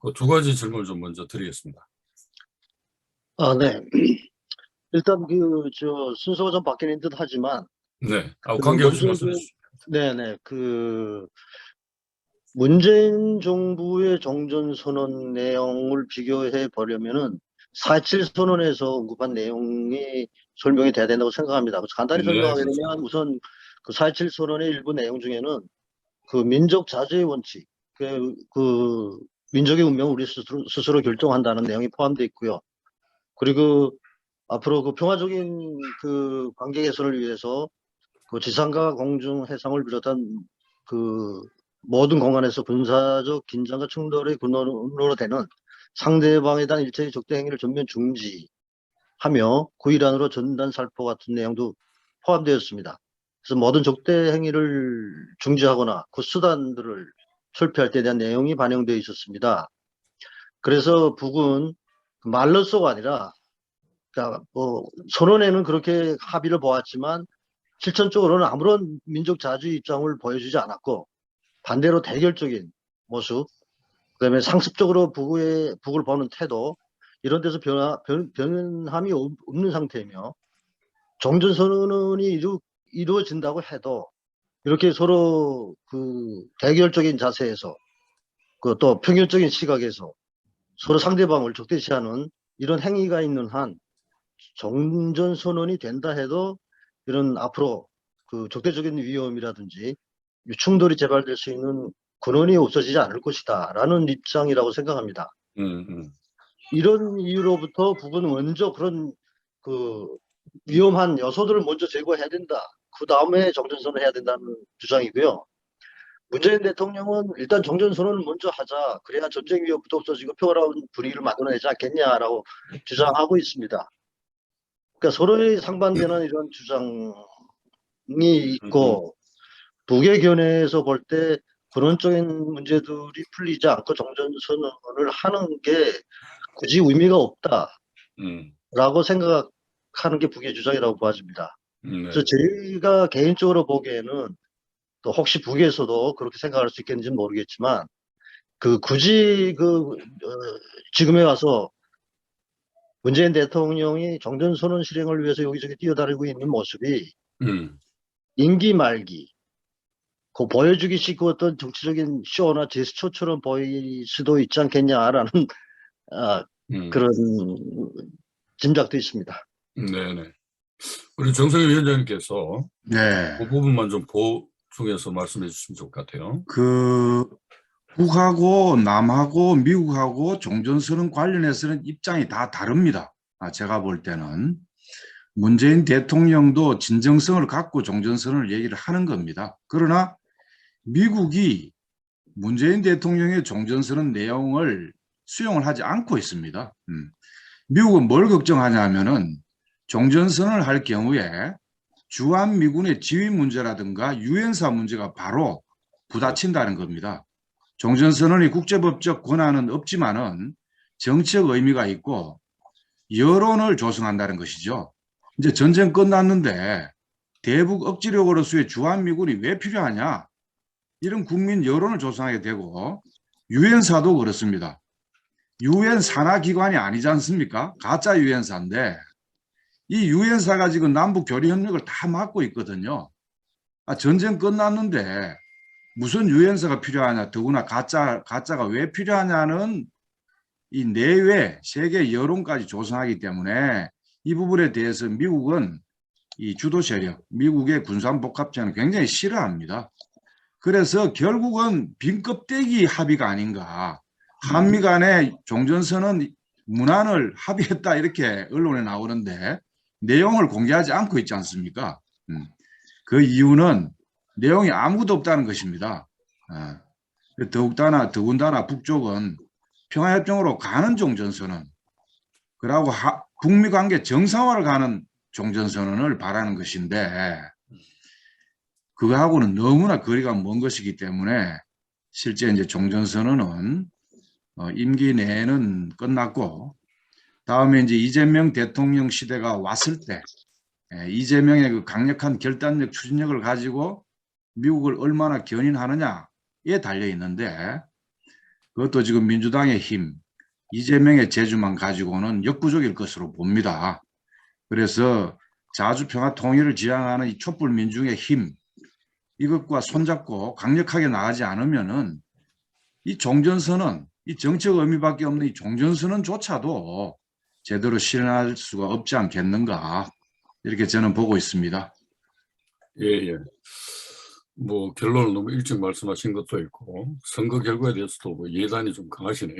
S1: 그 두 가지 질문을 좀 먼저 드리겠습니다.
S2: 네. 일단 순서가 좀 바뀌는 듯 하지만,
S1: 네, 관계없이 말씀해 주시죠.
S2: 네네, 문재인 정부의 종전선언 내용을 비교해 보려면은 4.27 선언에서 언급한 내용이 설명이 돼야 된다고 생각합니다. 그래서 간단히
S1: 네,
S2: 설명하게
S1: 그렇죠.
S2: 되면, 우선 그 4.27 선언의 일부 내용 중에는 그 민족 자주의 원칙, 그 민족의 운명을 우리 스스로 결정한다는 내용이 포함되어 있고요. 그리고 앞으로 그 평화적인 그 관계 개선을 위해서 그 지상과 공중, 해상을 비롯한 그 모든 공간에서 군사적 긴장과 충돌의 근원으로 되는 상대방에 대한 일체의 적대 행위를 전면 중지하며 그 일환으로 전단 살포 같은 내용도 포함되었습니다. 그래서 모든 적대 행위를 중지하거나 그 수단들을 철폐할 때에 대한 내용이 반영되어 있었습니다. 그래서 북은 말로서가 아니라, 그러니까 뭐 선언에는 그렇게 합의를 보았지만 실천적으로는 아무런 민족 자주의 입장을 보여주지 않았고, 반대로 대결적인 모습, 그다음에 상습적으로 북을 보는 태도, 이런 데서 변함이 없는 상태이며, 종전선언이 이루어진다고 해도 이렇게 서로 그 대결적인 자세에서 그 또 평균적인 시각에서 서로 상대방을 적대시하는 이런 행위가 있는 한 종전선언이 된다 해도 이런 앞으로 그 적대적인 위험이라든지 충돌이 재발될 수 있는 근원이 없어지지 않을 것이다 라는 입장이라고 생각합니다. 이런 이유로부터 북은 먼저 그런 그 위험한 요소들을 먼저 제거해야 된다. 그 다음에 종전선언을 해야 된다는 주장이고요. 문재인 대통령은 일단 종전선언을 먼저 하자. 그래야 전쟁 위협도 없어지고 평화로운 분위기를 만들어내지 않겠냐라고 주장하고 있습니다. 그러니까 서로의 상반되는 이런 주장이 있고, 북의 견해에서 볼 때 근원적인 문제들이 풀리지 않고 종전선언을 하는 게 굳이 의미가 없다라고 생각하는 게 북의 주장이라고 보아집니다. 그래서 제가 개인적으로 보기에는, 또 혹시 북에서도 그렇게 생각할 수 있겠는지는 모르겠지만, 굳이 지금에 와서 문재인 대통령이 종전선언 실행을 위해서 여기저기 뛰어다니고 있는 모습이 임기 말기, 그 보여주기식 그 어떤 정치적인 쇼나 제스처처럼 보일 수도 있지 않겠냐라는 그런 짐작도 있습니다.
S1: 네네. 우리 정성희 위원장님께서
S3: 네.
S1: 그 부분만 좀 보충해서 말씀해 주시면 좋을 것 같아요.
S3: 북하고 남하고 미국하고 종전선언 관련해서는 입장이 다 다릅니다. 제가 볼 때는. 문재인 대통령도 진정성을 갖고 종전선언을 얘기를 하는 겁니다. 그러나 미국이 문재인 대통령의 종전선언 내용을 수용을 하지 않고 있습니다. 미국은 뭘 걱정하냐면은 종전선언을 할 경우에 주한미군의 지휘 문제라든가 유엔사 문제가 바로 부딪힌다는 겁니다. 종전선언이 국제법적 권한은 없지만은 정치적 의미가 있고 여론을 조성한다는 것이죠. 이제 전쟁 끝났는데 대북 억지력으로서의 주한미군이 왜 필요하냐? 이런 국민 여론을 조성하게 되고 유엔사도 그렇습니다. 유엔 산하 기관이 아니지 않습니까? 가짜 유엔사인데 이 유엔사가 지금 남북 교류 협력을 다 막고 있거든요. 전쟁 끝났는데 무슨 유엔사가 필요하냐? 더구나 가짜가 왜 필요하냐는 이 내외 세계 여론까지 조성하기 때문에 이 부분에 대해서 미국은 이 주도 세력, 미국의 군산복합체는 굉장히 싫어합니다. 그래서 결국은 빈 껍데기 합의가 아닌가. 한미 간의 종전선언 문안을 합의했다 이렇게 언론에 나오는데 내용을 공개하지 않고 있지 않습니까? 그 이유는 내용이 아무것도 없다는 것입니다. 더군다나 북쪽은 평화협정으로 가는 종전선언, 그러고 북미 관계 정상화를 가는 종전선언을 바라는 것인데 그거하고는 너무나 거리가 먼 것이기 때문에 실제 이제 종전선언은 임기 내에는 끝났고 다음에 이제 이재명 대통령 시대가 왔을 때 이재명의 그 강력한 결단력, 추진력을 가지고 미국을 얼마나 견인하느냐에 달려 있는데 그것도 지금 민주당의 힘, 이재명의 재주만 가지고는 역부족일 것으로 봅니다. 그래서 자주평화 통일을 지향하는 이 촛불 민중의 힘, 이것과 손잡고 강력하게 나가지 않으면은 이 종전선언, 이 정책 의미밖에 없는 이 종전선언조차도 제대로 실현할 수가 없지 않겠는가 이렇게 저는 보고 있습니다.
S1: 예. 뭐 결론을 너무 일찍 말씀하신 것도 있고 선거 결과에 대해서도 뭐 예단이 좀 강하시네요.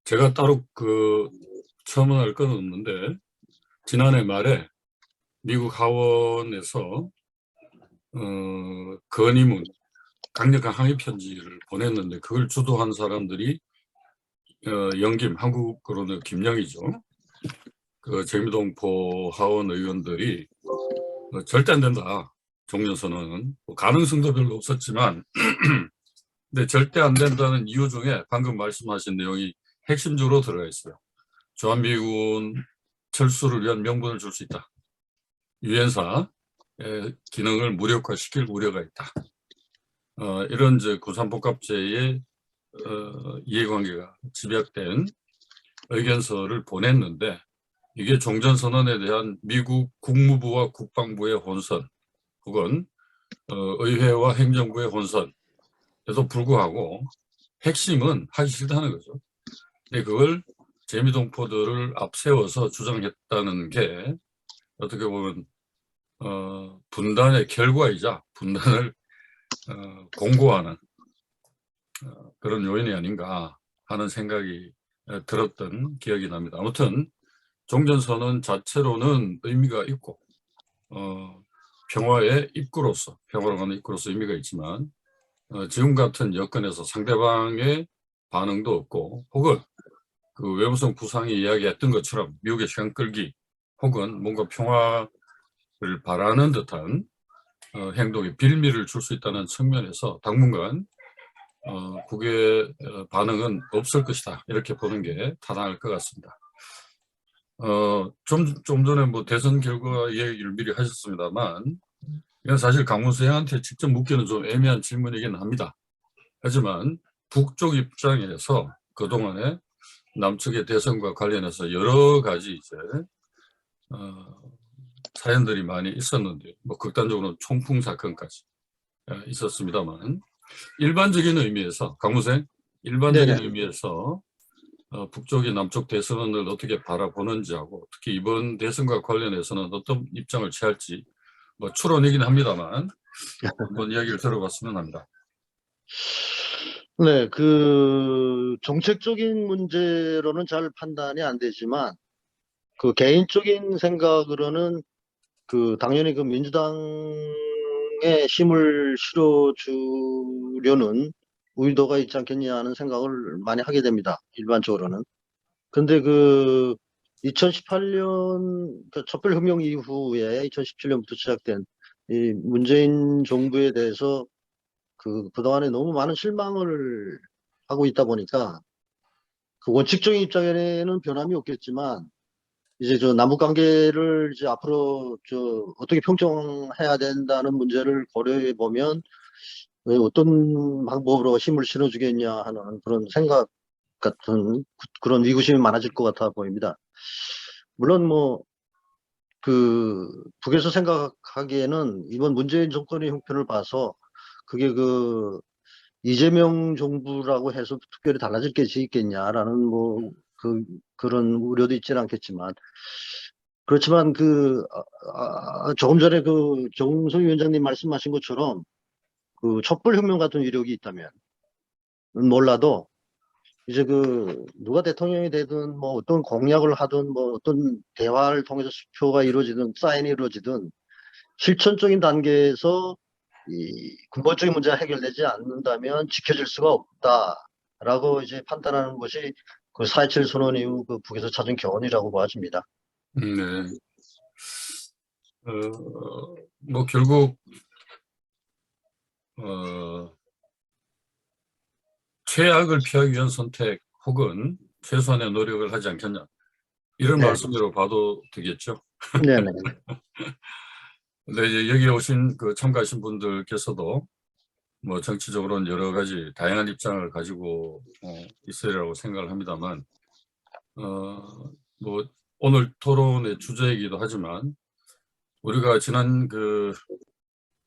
S1: 제가 따로 첨언할 건 없는데 지난해 말에 미국 하원에서 건의문, 강력한 항의 편지를 보냈는데 그걸 주도한 사람들이 영김, 한국으로는 김영이죠. 그 재미동포 하원 의원들이 절대 안 된다. 종전선언은 뭐 가능성도 별로 없었지만 근데 절대 안 된다는 이유 중에 방금 말씀하신 내용이 핵심적으로 들어가 있어요. 주한미군 철수를 위한 명분을 줄 수 있다. 유엔사의 기능을 무력화시킬 우려가 있다. 이런 이제 군산복합체의 이해관계가 집약된 의견서를 보냈는데 이게 종전선언에 대한 미국 국무부와 국방부의 혼선 혹은 의회와 행정부의 혼선에도 불구하고 핵심은 하기 싫다는 거죠. 근데 그걸 재미동포들을 앞세워서 주장했다는 게 어떻게 보면 분단의 결과이자 분단을 공고하는 그런 요인이 아닌가 하는 생각이 들었던 기억이 납니다. 아무튼 종전선언 자체로는 의미가 있고 평화의 입구로서, 평화로 가는 입구로서 의미가 있지만 지금 같은 여건에서 상대방의 반응도 없고 혹은 그 외무성 부상이 이야기했던 것처럼 미국의 시간 끌기 혹은 뭔가 평화를 바라는 듯한 행동에 빌미를 줄 수 있다는 측면에서 당분간 북의 반응은 없을 것이다 이렇게 보는 게 타당할 것 같습니다. 좀 전에 뭐 대선 결과 얘기를 미리 하셨습니다만 이건 사실 강문수행한테 직접 묻기는 좀 애매한 질문이긴 합니다. 하지만 북쪽 입장에서 그동안에 남측의 대선과 관련해서 여러 가지 이제 사연들이 많이 있었는데 뭐 극단적으로 총풍 사건까지 있었습니다만 일반적인 의미에서 강무생 일반적인
S2: 네네.
S1: 의미에서 북쪽이 남쪽 대선을 어떻게 바라보는지하고 특히 이번 대선과 관련해서는 어떤 입장을 취할지 뭐 추론이긴 합니다만 한번 이야기를 들어봤으면 합니다.
S2: 네, 그 정책적인 문제로는 잘 판단이 안 되지만 그 개인적인 생각으로는 그 당연히 그 민주당에 힘을 실어주려는 의도가 있지 않겠냐 하는 생각을 많이 하게 됩니다. 일반적으로는. 근데 그 2018년 그 촛불혁명 이후에 2017년부터 시작된 이 문재인 정부에 대해서 그동안에 너무 많은 실망을 하고 있다 보니까 그 원칙적인 입장에는 변함이 없겠지만 이제 저 남북 관계를 이제 앞으로 저 어떻게 평정해야 된다는 문제를 고려해 보면 왜 어떤 방법으로 힘을 실어주겠냐 하는 그런 생각 같은 그런 의구심이 많아질 것 같아 보입니다. 물론 뭐 그 북에서 생각하기에는 이번 문재인 정권의 형편을 봐서 그게 그 이재명 정부라고 해서 특별히 달라질 게 있겠냐라는 뭐 그런 우려도 있지는 않겠지만 그렇지만 조금 전에 그 정성희 위원장님 말씀하신 것처럼 그 촛불혁명 같은 이력이 있다면 몰라도 이제 그 누가 대통령이 되든 뭐 어떤 공약을 하든 뭐 어떤 대화를 통해서 수표가 이루어지든 사인이 이루어지든 실천적인 단계에서 이 근본적인 문제가 해결되지 않는다면 지켜질 수가 없다라고 이제 판단하는 것이 그 4.27 선언 이후 그 북에서 찾은 교훈이라고 보아집니다.
S1: 네. 뭐 결국 최악을 피하기 위한 선택 혹은 최소한의 노력을 하지 않겠냐 이런
S2: 네,
S1: 말씀으로 봐도 되겠죠.
S2: 네네.
S1: 근데 이제 여기 오신 그 참가하신 분들께서도 뭐 정치적으로는 여러 가지 다양한 입장을 가지고 있으리라고 생각을 합니다만 뭐 오늘 토론의 주제이기도 하지만 우리가 지난 그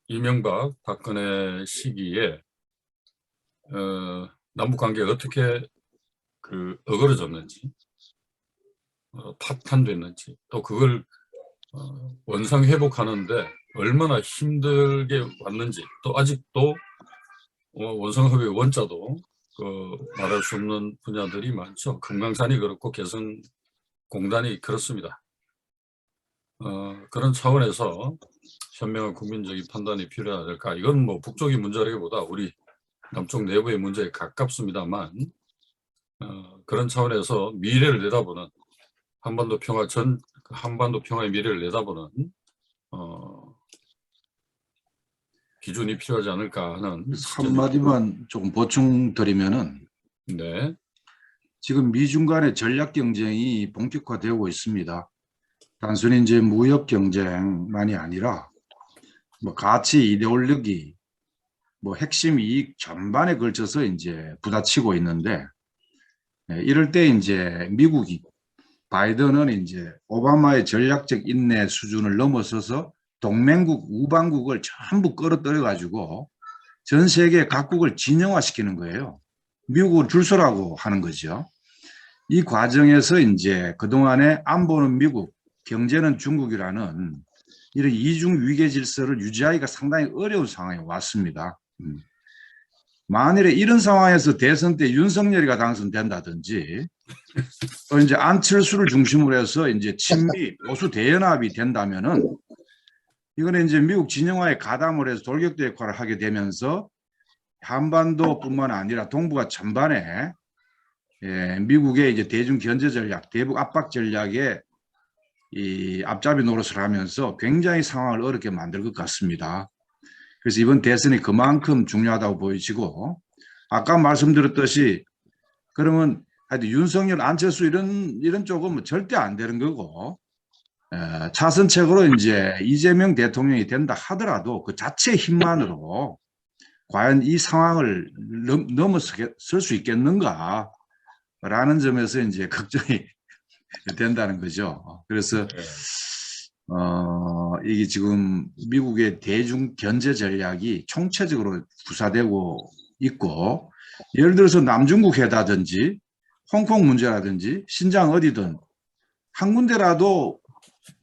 S1: 이명박 박근혜 시기에 남북 관계가 어떻게 그 어그러졌는지 파탄됐는지 또 그걸 원상 회복하는데 얼마나 힘들게 왔는지 또 아직도 원상 회복의 원자도 말할 수 없는 분야들이 많죠. 금강산이 그렇고 개성공단이 그렇습니다. 그런 차원에서 현명한 국민적인 판단이 필요하지 않을까. 이건 뭐 북쪽의 문제라기보다 우리 남쪽 내부의 문제에 가깝습니다만 그런 차원에서 미래를 내다보는 한반도 평화의 미래를 내다보는 기준이 필요하지 않을까 하는
S3: 한마디만 조금 보충드리면은
S1: 네.
S3: 지금 미중 간의 전략 경쟁이 본격화되고 있습니다. 단순히 이제 무역 경쟁만이 아니라 뭐 가치, 이데올로기, 뭐 핵심 이익 전반에 걸쳐서 이제 부딪히고 있는데 이럴 때 이제 미국이 바이든은 이제 오바마의 전략적 인내 수준을 넘어서서 동맹국, 우방국을 전부 끌어들여 가지고 전 세계 각국을 진영화시키는 거예요. 미국을 줄서라고 하는 거죠. 이 과정에서 이제 그동안에 안보는 미국, 경제는 중국이라는 이런 이중 위계 질서를 유지하기가 상당히 어려운 상황에 왔습니다. 만일에 이런 상황에서 대선 때 윤석열이가 당선된다든지 또 이제 안철수를 중심으로 해서 이제 친미 보수 대연합이 된다면은 이거는 이제 미국 진영화에 가담을 해서 돌격대 역할을 하게 되면서 한반도뿐만 아니라 동북아 전반에 미국의 이제 대중 견제 전략, 대북 압박 전략에 이 앞잡이 노릇을 하면서 굉장히 상황을 어렵게 만들 것 같습니다. 그래서 이번 대선이 그만큼 중요하다고 보여지고 아까 말씀드렸듯이 그러면 하여튼 윤석열, 안철수 이런 쪽은 뭐 절대 안 되는 거고 차선책으로 이제 이재명 대통령이 된다 하더라도 그 자체 힘만으로 과연 이 상황을 넘어설 수 있겠는가 라는 점에서 이제 걱정이 된다는 거죠. 그래서 이게 지금 미국의 대중 견제 전략이 총체적으로 구사되고 있고 예를 들어서 남중국 해다든지 홍콩 문제라든지 신장 어디든 한 군데라도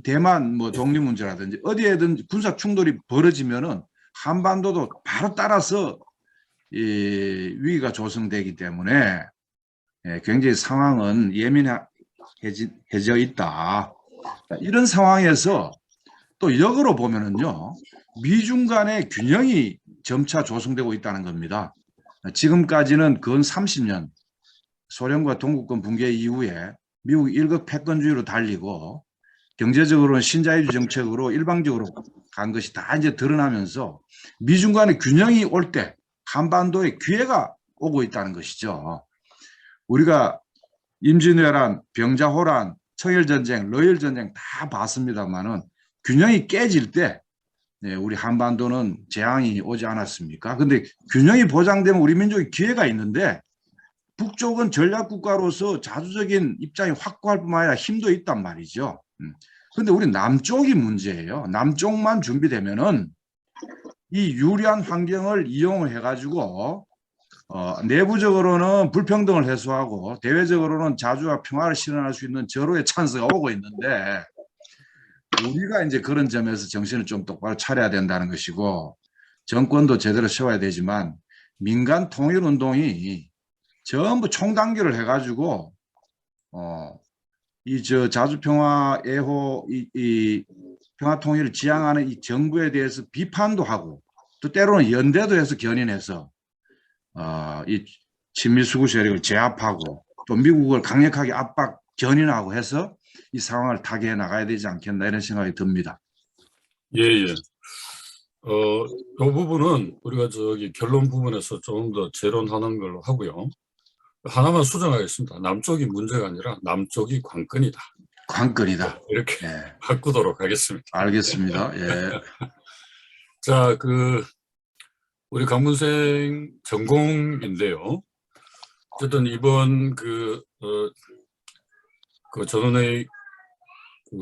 S3: 대만 뭐 독립 문제라든지 어디에든 군사 충돌이 벌어지면은 한반도도 바로 따라서 이 위기가 조성되기 때문에 굉장히 상황은 예민해져 있다. 이런 상황에서 또 역으로 보면은요, 미중 간의 균형이 점차 조성되고 있다는 겁니다. 지금까지는 근 30년 소련과 동구권 붕괴 이후에 미국이 일극 패권주의로 달리고 경제적으로는 신자유주의 정책으로 일방적으로 간 것이 다 이제 드러나면서 미중 간의 균형이 올 때 한반도에 기회가 오고 있다는 것이죠. 우리가 임진왜란, 병자호란, 청일전쟁, 러일전쟁 다 봤습니다만은 균형이 깨질 때 우리 한반도는 재앙이 오지 않았습니까? 근데 균형이 보장되면 우리 민족이 기회가 있는데 북쪽은 전략국가로서 자주적인 입장이 확고할 뿐만 아니라 힘도 있단 말이죠. 근데 우리 남쪽이 문제예요. 남쪽만 준비되면은 이 유리한 환경을 이용을 해가지고 내부적으로는 불평등을 해소하고 대외적으로는 자주와 평화를 실현할 수 있는 절호의 찬스가 오고 있는데 우리가 이제 그런 점에서 정신을 좀 똑바로 차려야 된다는 것이고 정권도 제대로 세워야 되지만 민간 통일 운동이 전부 총단결을 해가지고 이 자주평화 애호 이 평화 통일을 지향하는 이 정부에 대해서 비판도 하고 또 때로는 연대도 해서 견인해서 이 친미 수구 세력을 제압하고 또 미국을 강력하게 압박 견인하고 해서 이 상황을 타개해 나가야 되지 않겠나 이런 생각이 듭니다.
S1: 예, 예. 이 부분은 우리가 결론 부분에서 조금 더 재론하는 걸로 하고요. 하나만 수정하겠습니다. 남쪽이 문제가 아니라 남쪽이 관건이다.
S3: 관건이다.
S1: 이렇게
S3: 예.
S1: 바꾸도록 하겠습니다.
S3: 알겠습니다. 예.
S1: 자, 우리 강문생 전공인데요. 어쨌든 이번 전원의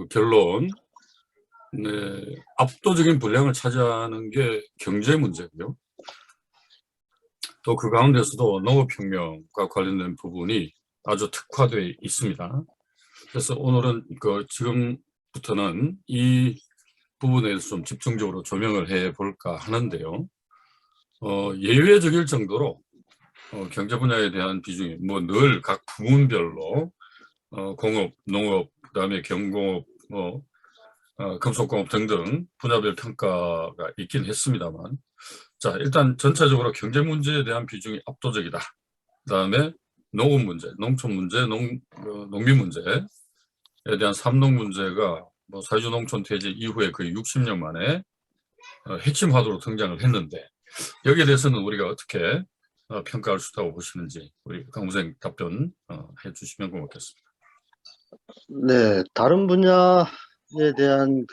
S1: 결론, 압도적인 분량을 차지하는 게 경제 문제고요. 또 그 가운데서도 농업혁명과 관련된 부분이 아주 특화되어 있습니다. 그래서 오늘은 지금부터는 이 부분에 대해서 좀 집중적으로 조명을 해볼까 하는데요. 예외적일 정도로 경제 분야에 대한 비중이 늘 각 부문별로 공업, 농업, 그다음에 경공업, 금속공업 등등 분야별 평가가 있긴 했습니다만, 자, 일단 전체적으로 경제 문제에 대한 비중이 압도적이다. 그다음에 농업 문제, 농촌 문제, 농민 문제에 대한 삼농 문제가 사회주의 농촌 퇴지 이후에 거의 60년 만에 핵심 화두로 등장을 했는데, 여기에 대해서는 우리가 어떻게 평가할 수 있다고 보시는지 우리 강무생 답변 해주시면 고맙겠습니다.
S2: 네, 다른 분야에 대한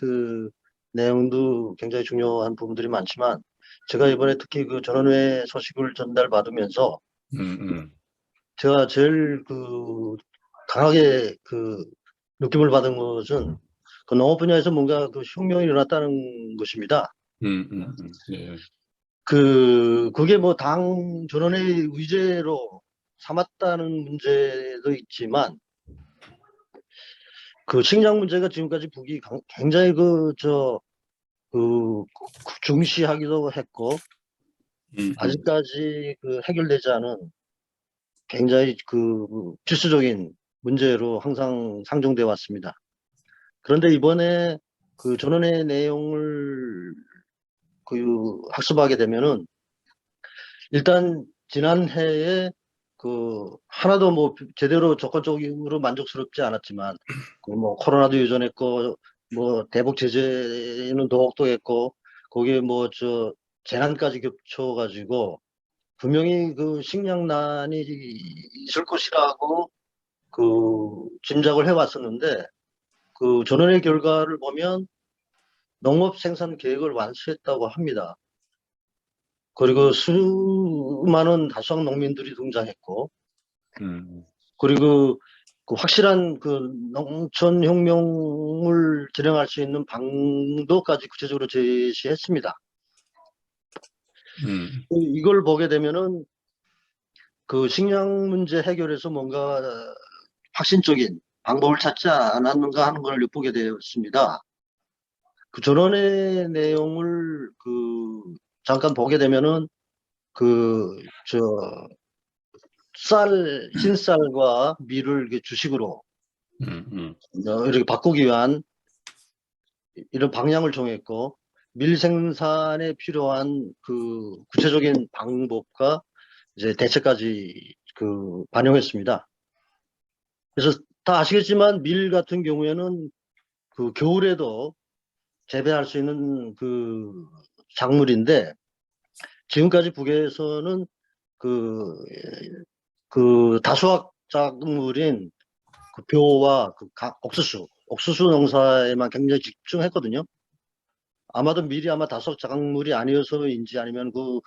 S2: 내용도 굉장히 중요한 부분들이 많지만 제가 이번에 특히 전원회 소식을 전달받으면서 제가 제일 강하게 느낌을 받은 것은 농업 분야에서 뭔가 혁명이 일어났다는 것입니다.
S1: 예.
S2: 그게 당 전원의 의제로 삼았다는 문제도 있지만 식량 문제가 지금까지 북이 굉장히 중시하기도 했고 아직까지 해결되지 않은 굉장히 필수적인 문제로 항상 상정돼 왔습니다. 그런데 이번에 전원의 내용을 학습하게 되면은 일단 지난해에 하나도 제대로 조건적으로 만족스럽지 않았지만 코로나도 여전했고 대북 제재는 더욱더 했고 거기에 재난까지 겹쳐가지고 분명히 식량난이 있을 것이라고 짐작을 해왔었는데 전원의 결과를 보면 농업 생산 계획을 완수했다고 합니다. 그리고 수많은 다수학 농민들이 등장했고 그리고 확실한 농촌 혁명을 진행할 수 있는 방도까지 구체적으로 제시했습니다. 이걸 보게 되면은 식량 문제 해결에서 뭔가 확신적인 방법을 찾지 않았는가 하는 걸 엿보게 되었습니다. 전원의 내용을 잠깐 보게 되면은 흰쌀과 밀을 이렇게 주식으로
S1: 음.
S2: 이렇게 바꾸기 위한 이런 방향을 정했고, 밀 생산에 필요한 그 구체적인 방법과 이제 대책까지 반영했습니다. 그래서 다 아시겠지만 밀 같은 경우에는 그 겨울에도 재배할 수 있는 그 작물인데, 지금까지 북에서는 그 다수학 작물인 그 벼와 옥수수 농사에만 굉장히 집중했거든요. 아마도 밀이 아마 다수학 작물이 아니어서인지 아니면 그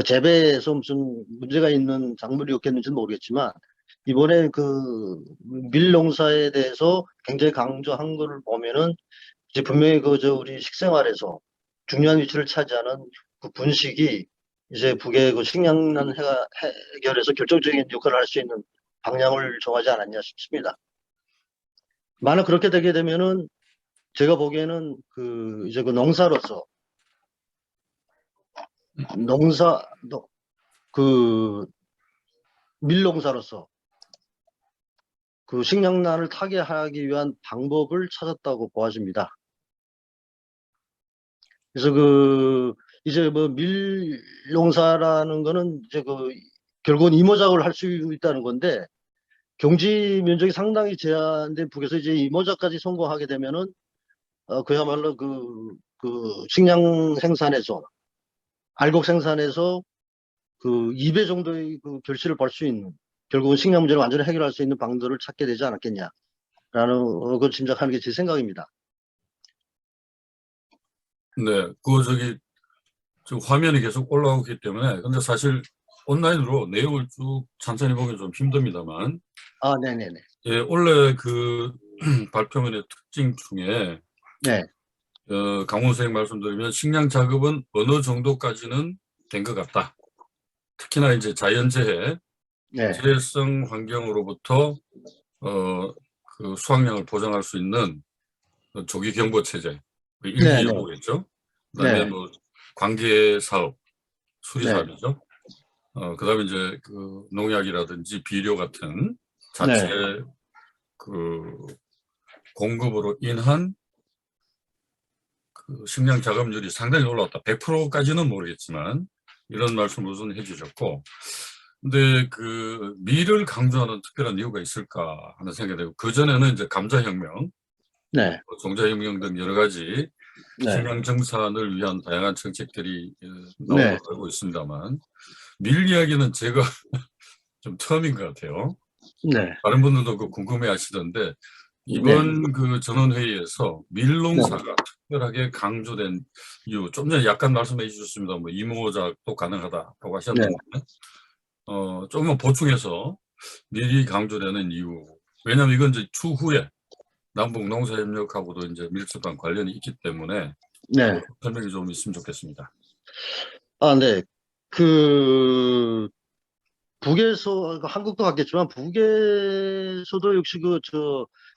S2: 재배에서 무슨 문제가 있는 작물이었겠는지는 모르겠지만, 이번에 그 밀 농사에 대해서 굉장히 강조한 거를 보면은 이제 분명히 우리 식생활에서 중요한 위치를 차지하는 그 분식이 이제 북의 그 식량난 해결에서 결정적인 역할을 할 수 있는 방향을 정하지 않았냐 싶습니다. 만약 그렇게 되게 되면은 제가 보기에는 이제 농사로서 밀농사로서 그 식량난을 타개하기 위한 방법을 찾았다고 보아집니다. 그래서 이제 뭐 밀농사라는 거는 이제 결국은 이모작을 할 수 있다는 건데, 경지 면적이 상당히 제한된 북에서 이제 이모작까지 성공하게 되면은 그야말로 식량 생산에서, 알곡 생산에서 2배 정도의 결실을 볼 수 있는, 결국은 식량 문제를 완전히 해결할 수 있는 방도를 찾게 되지 않았겠냐라는 걸 짐작하는 게 제 생각입니다.
S1: 네, 저 화면이 계속 올라오기 때문에, 근데 사실 온라인으로 내용을 쭉 천천히 보면 좀 힘듭니다만,
S2: 네네네.
S1: 예, 원래 발표문의 특징 중에,
S2: 네.
S1: 강원 선생님 말씀드리면 식량 작업은 어느 정도까지는 된 것 같다. 특히나 이제 자연재해,
S2: 네.
S1: 재해성 환경으로부터 그 수확량을 보장할 수 있는 조기 경보 체제, 일기
S2: 네.
S1: 예보겠죠. 그다음에
S2: 네.
S1: 뭐 관계 사업, 수리
S2: 네.
S1: 사업이죠. 그다음에 이제 농약이라든지 비료 같은 자체
S2: 네.
S1: 공급으로 인한 식량 작업률이 상당히 올라왔다. 100%까지는 모르겠지만 이런 말씀을 우선 해주셨고, 근데 밀을 강조하는 특별한 이유가 있을까 하는 생각이 들고, 그 전에는 이제 감자혁명,
S2: 네.
S1: 종자혁명 등 여러 가지
S2: 네.
S1: 식량 정산을 위한 다양한 정책들이 나온
S2: 네.
S1: 걸로 알고 있습니다만, 밀 이야기는 제가 좀 처음인 것 같아요.
S2: 네.
S1: 다른 분들도 궁금해 하시던데, 이번 전원회의에서 밀농사가 특별하게 강조된 이유, 좀 전에 약간 말씀해 주셨습니다. 뭐 이모작도 가능하다고 하셨는데, 조금만 보충해서 밀이 강조되는 이유. 왜냐하면 이건 이제 추후에 남북 농사협력하고도 이제 밀접한 관련이 있기 때문에
S2: 네.
S1: 설명이 좀 있으면 좋겠습니다.
S2: 네. 북에서, 한국도 같겠지만, 북에서도 역시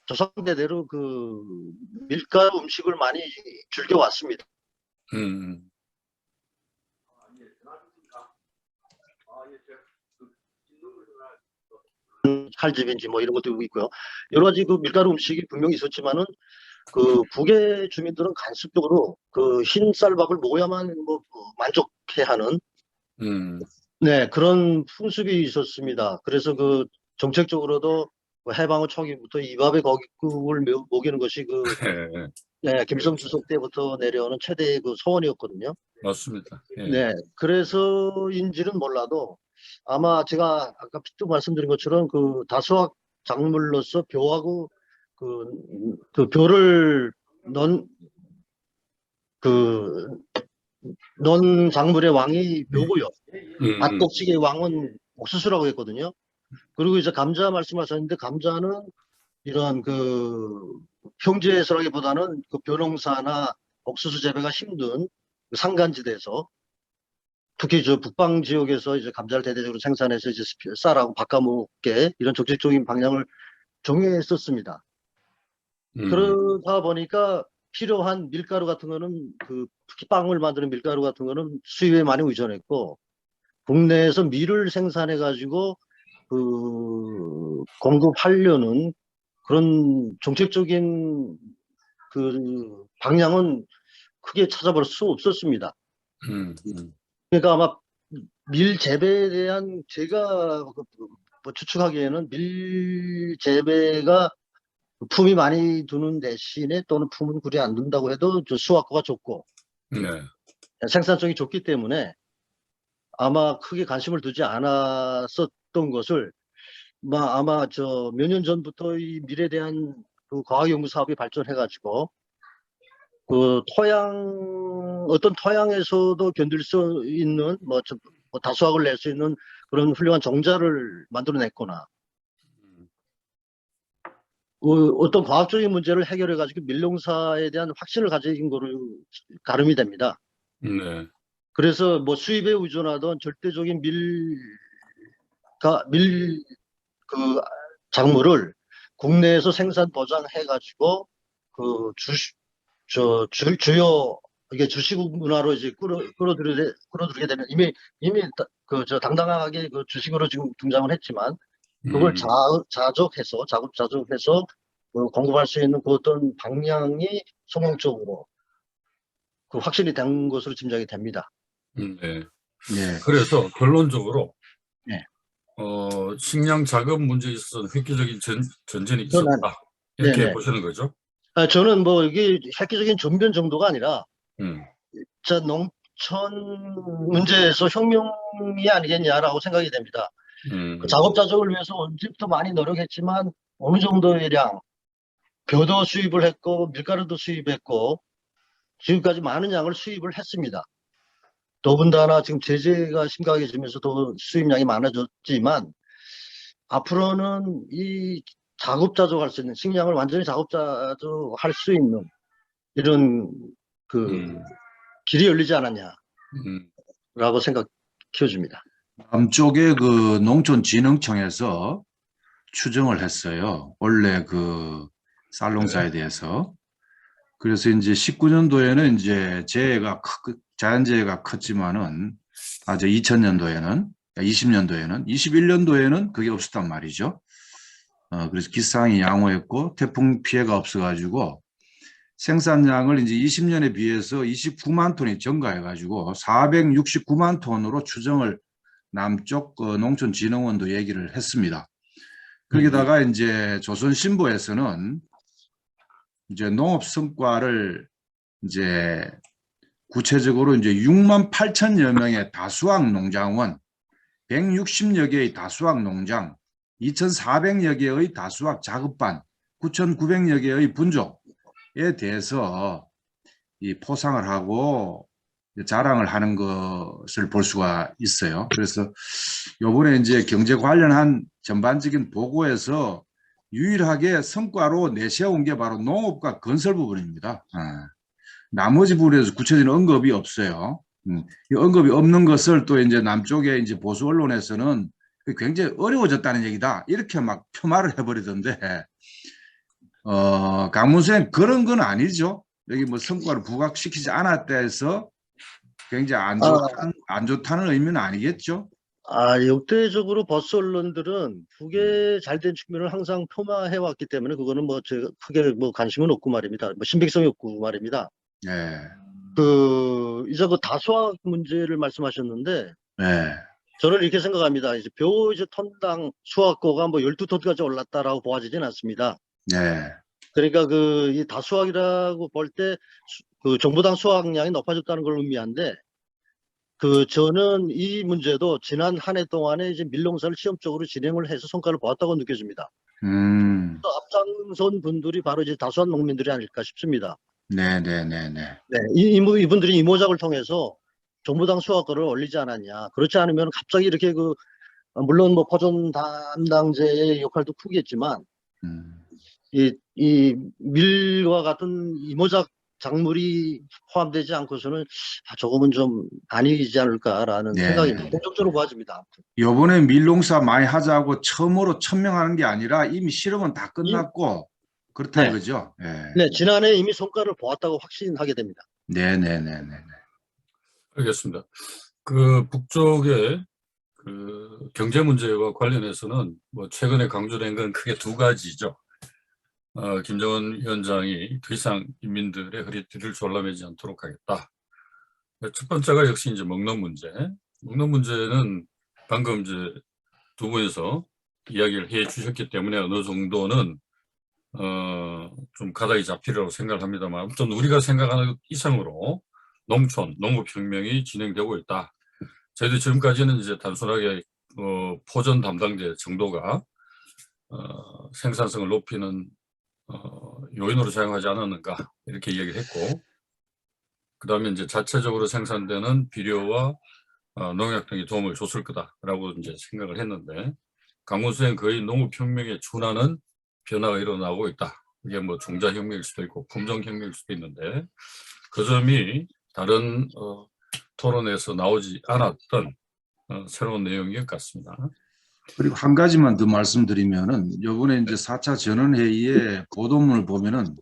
S2: 조상대대로 밀가루 음식을 많이 즐겨왔습니다.
S1: 음,
S2: 칼집인지 뭐 이런 것도 있고요. 여러 가지 밀가루 음식이 분명히 있었지만은, 북의 주민들은 간습적으로 흰 쌀밥을 먹어야만 만족해하는, 네, 그런 풍습이 있었습니다. 그래서 정책적으로도 해방 후 초기부터 이 밥에 거기국을 먹이는 것이 네, 김일성 주석 때부터 내려오는 최대의 소원이었거든요.
S1: 맞습니다. 예.
S2: 네, 그래서인지는 몰라도 아마 제가 아까 또 말씀드린 것처럼 다수학 작물로서 벼하고 벼를 넣은 작물의 왕이 벼고요. 밭곡식의 왕은 옥수수라고 했거든요. 그리고 이제 감자 말씀하셨는데, 감자는 이런 평지에서라기보다는 벼농사나 옥수수 재배가 힘든 산간지대에서, 특히 북방 지역에서 이제 감자를 대대적으로 생산해서 이제 쌀하고 바꿔먹게 이런 정책적인 방향을 정했었습니다. 그러다 보니까 필요한 밀가루 같은 거는 특히 빵을 만드는 밀가루 같은 거는 수입에 많이 의존했고 국내에서 밀을 생산해 가지고 공급하려는 그런 정책적인 방향은 크게 찾아볼 수 없었습니다. 그러니까 아마 밀 재배에 대한 제가 뭐 추측하기에는 밀 재배가 품이 많이 드는 대신에 또는 품은 그리 안 든다고 해도 수확고가 좋고
S1: 네.
S2: 생산성이 좋기 때문에 아마 크게 관심을 두지 않았었던 것을 아마 몇 년 전부터 이 밀에 대한 과학연구 사업이 발전해가지고 어떤 토양에서도 견딜 수 있는 다수확을 낼 수 있는 그런 훌륭한 정자를 만들어냈거나 어떤 과학적인 문제를 해결해가지고 밀농사에 대한 확신을 가진 거를 가름이 됩니다.
S1: 네.
S2: 그래서 뭐 수입에 의존하던 절대적인 밀 작물을 국내에서 생산 보장해가지고 주요 이게 주식 문화로 이제 끌어들이게 되면 이미 당당하게 주식으로 지금 등장을 했지만 그걸 자급자족해서 공급할 수 있는 어떤 방향이 성공적으로 확신이 된 것으로 짐작이 됩니다.
S1: 네.
S3: 네.
S1: 그래서 결론적으로
S2: 네.
S1: 식량 자급 문제에 있어서 획기적인 전진이 있었다. 이렇게
S2: 네네.
S1: 보시는 거죠?
S2: 저는 이게 획기적인 전변 정도가 아니라
S1: 음.
S2: 농촌 문제에서 혁명이 아니겠냐라고 생각이 됩니다. 자급자족을 위해서 언제부터 많이 노력했지만 어느 정도의 량, 벼도 수입을 했고 밀가루도 수입했고 지금까지 많은 양을 수입을 했습니다. 더군다나 지금 제재가 심각해지면서 더 수입량이 많아졌지만 앞으로는 이 자급자족할 수 있는 식량을 완전히 자급자족할 수 있는 이런 길이 열리지 않았냐라고 키워줍니다.
S3: 남쪽에 농촌진흥청에서 추정을 했어요. 원래 쌀농사에 대해서. 그래서 이제 19년도에는 이제 자연재해가 컸지만은, 2000년도에는, 20년도에는, 21년도에는 그게 없었단 말이죠. 그래서 기상이 양호했고, 태풍 피해가 없어가지고, 생산량을 이제 20년에 비해서 29만 톤이 증가해가지고, 469만 톤으로 추정을 남쪽 농촌진흥원도 얘기를 했습니다. 거기다가 이제 조선신보에서는 이제 농업 성과를 이제 구체적으로 이제 6만 8천여 명의 다수학 농장원, 160여 개의 다수학 농장, 2,400여 개의 다수학 작업반, 9,900여 개의 분족에 대해서 이 포상을 하고 자랑을 하는 것을 볼 수가 있어요. 그래서 요번에 이제 경제 관련한 전반적인 보고에서 유일하게 성과로 내세운 게 바로 농업과 건설 부분입니다. 나머지 부분에서 구체적인 언급이 없어요. 이 언급이 없는 것을 또 이제 남쪽의 이제 보수 언론에서는 굉장히 어려워졌다는 얘기다. 이렇게 막 폄하를 해버리던데, 강문수님 그런 건 아니죠. 여기 뭐 성과를 부각시키지 않았다 해서 굉장히 안 좋다는 의미는 아니겠죠?
S2: 역대적으로 보수 언론들은 그게 잘된 측면을 항상 폄하해 왔기 때문에 그거는 제가 크게 관심은 없고 말입니다. 신빙성이 없고 말입니다.
S3: 네.
S2: 이제 다수학 문제를 말씀하셨는데,
S3: 네.
S2: 저는 이렇게 생각합니다. 이제 톤당 수확고가 12톤까지 올랐다라고 보아지진 않습니다.
S3: 네.
S2: 그러니까 이 다수학이라고 볼 때 정부당 수확량이 높아졌다는 걸 의미한데, 저는 이 문제도 지난 한 해 동안에 이제 밀농사를 시험적으로 진행을 해서 성과를 보았다고 느껴집니다. 앞장선 분들이 바로 이제 다수한 농민들이 아닐까 싶습니다.
S3: 네.
S2: 이분들이 이모작을 통해서 정부당 수확거를 올리지 않았냐. 그렇지 않으면 갑자기 이렇게 물론 포존 담당제의 역할도 크겠지만 이 밀과 같은 이모작 작물이 포함되지 않고서는 조금은 좀 아니지 않을까라는 생각입니다. 본격적으로 보아집니다.
S3: 이번에 밀농사 많이 하자고 처음으로 천명하는 게 아니라 이미 실험은 다 끝났고 그렇다
S2: 네.
S3: 이거죠. 예.
S2: 네, 지난해 이미 성과를 보았다고 확신하게 됩니다.
S3: 네네네네.
S1: 알겠습니다. 그 북쪽의 그 경제 문제와 관련해서는 뭐 최근에 강조된 건 크게 두 가지죠. 김정은 위원장이 더 이상 인민들의 허리띠를 졸라매지 않도록 하겠다. 첫 번째가 역시 이제 먹는 문제. 먹는 문제는 방금 이제 두 분이서 이야기를 해 주셨기 때문에 어느 정도는 좀 가닥이 잡히리라고 생각을 합니다만, 아무튼 우리가 생각하는 이상으로 농촌, 농업혁명이 진행되고 있다. 저희도 지금까지는 이제 단순하게 포전 담당자 정도가 생산성을 높이는 요인으로 사용하지 않았는가 이렇게 이야기를 했고, 그 다음에 이제 자체적으로 생산되는 비료와 농약 등이 도움을 줬을 거다라고 이제 생각을 했는데, 강원수엔 거의 농업혁명에 준하는 변화가 일어나고 있다. 이게 뭐 종자혁명일 수도 있고 품종혁명일 수도 있는데, 그 점이 다른 토론에서 나오지 않았던 새로운 내용인 것 같습니다.
S3: 그리고 한 가지만 더 말씀드리면은 요번에 이제 4차 전원회의의 보도문을 보면은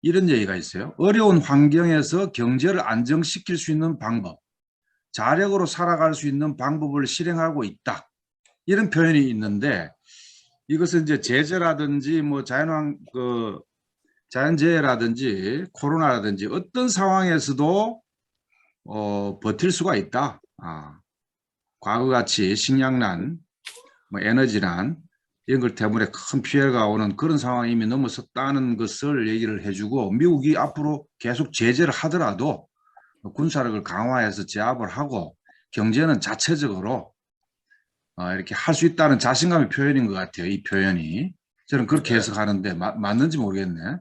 S3: 이런 얘기가 있어요. 어려운 환경에서 경제를 안정시킬 수 있는 방법, 자력으로 살아갈 수 있는 방법을 실행하고 있다. 이런 표현이 있는데, 이것은 이제 제재라든지 뭐 자연재해라든지 코로나라든지 어떤 상황에서도 버틸 수가 있다. 과거같이 식량난, 뭐 에너지난 이런 것 때문에 큰 피해가 오는 그런 상황이 이미 넘어섰다는 것을 얘기를 해주고, 미국이 앞으로 계속 제재를 하더라도 군사력을 강화해서 제압을 하고 경제는 자체적으로 이렇게 할 수 있다는 자신감의 표현인 것 같아요. 이 표현이. 저는 그렇게 해석하는데 맞는지 모르겠네.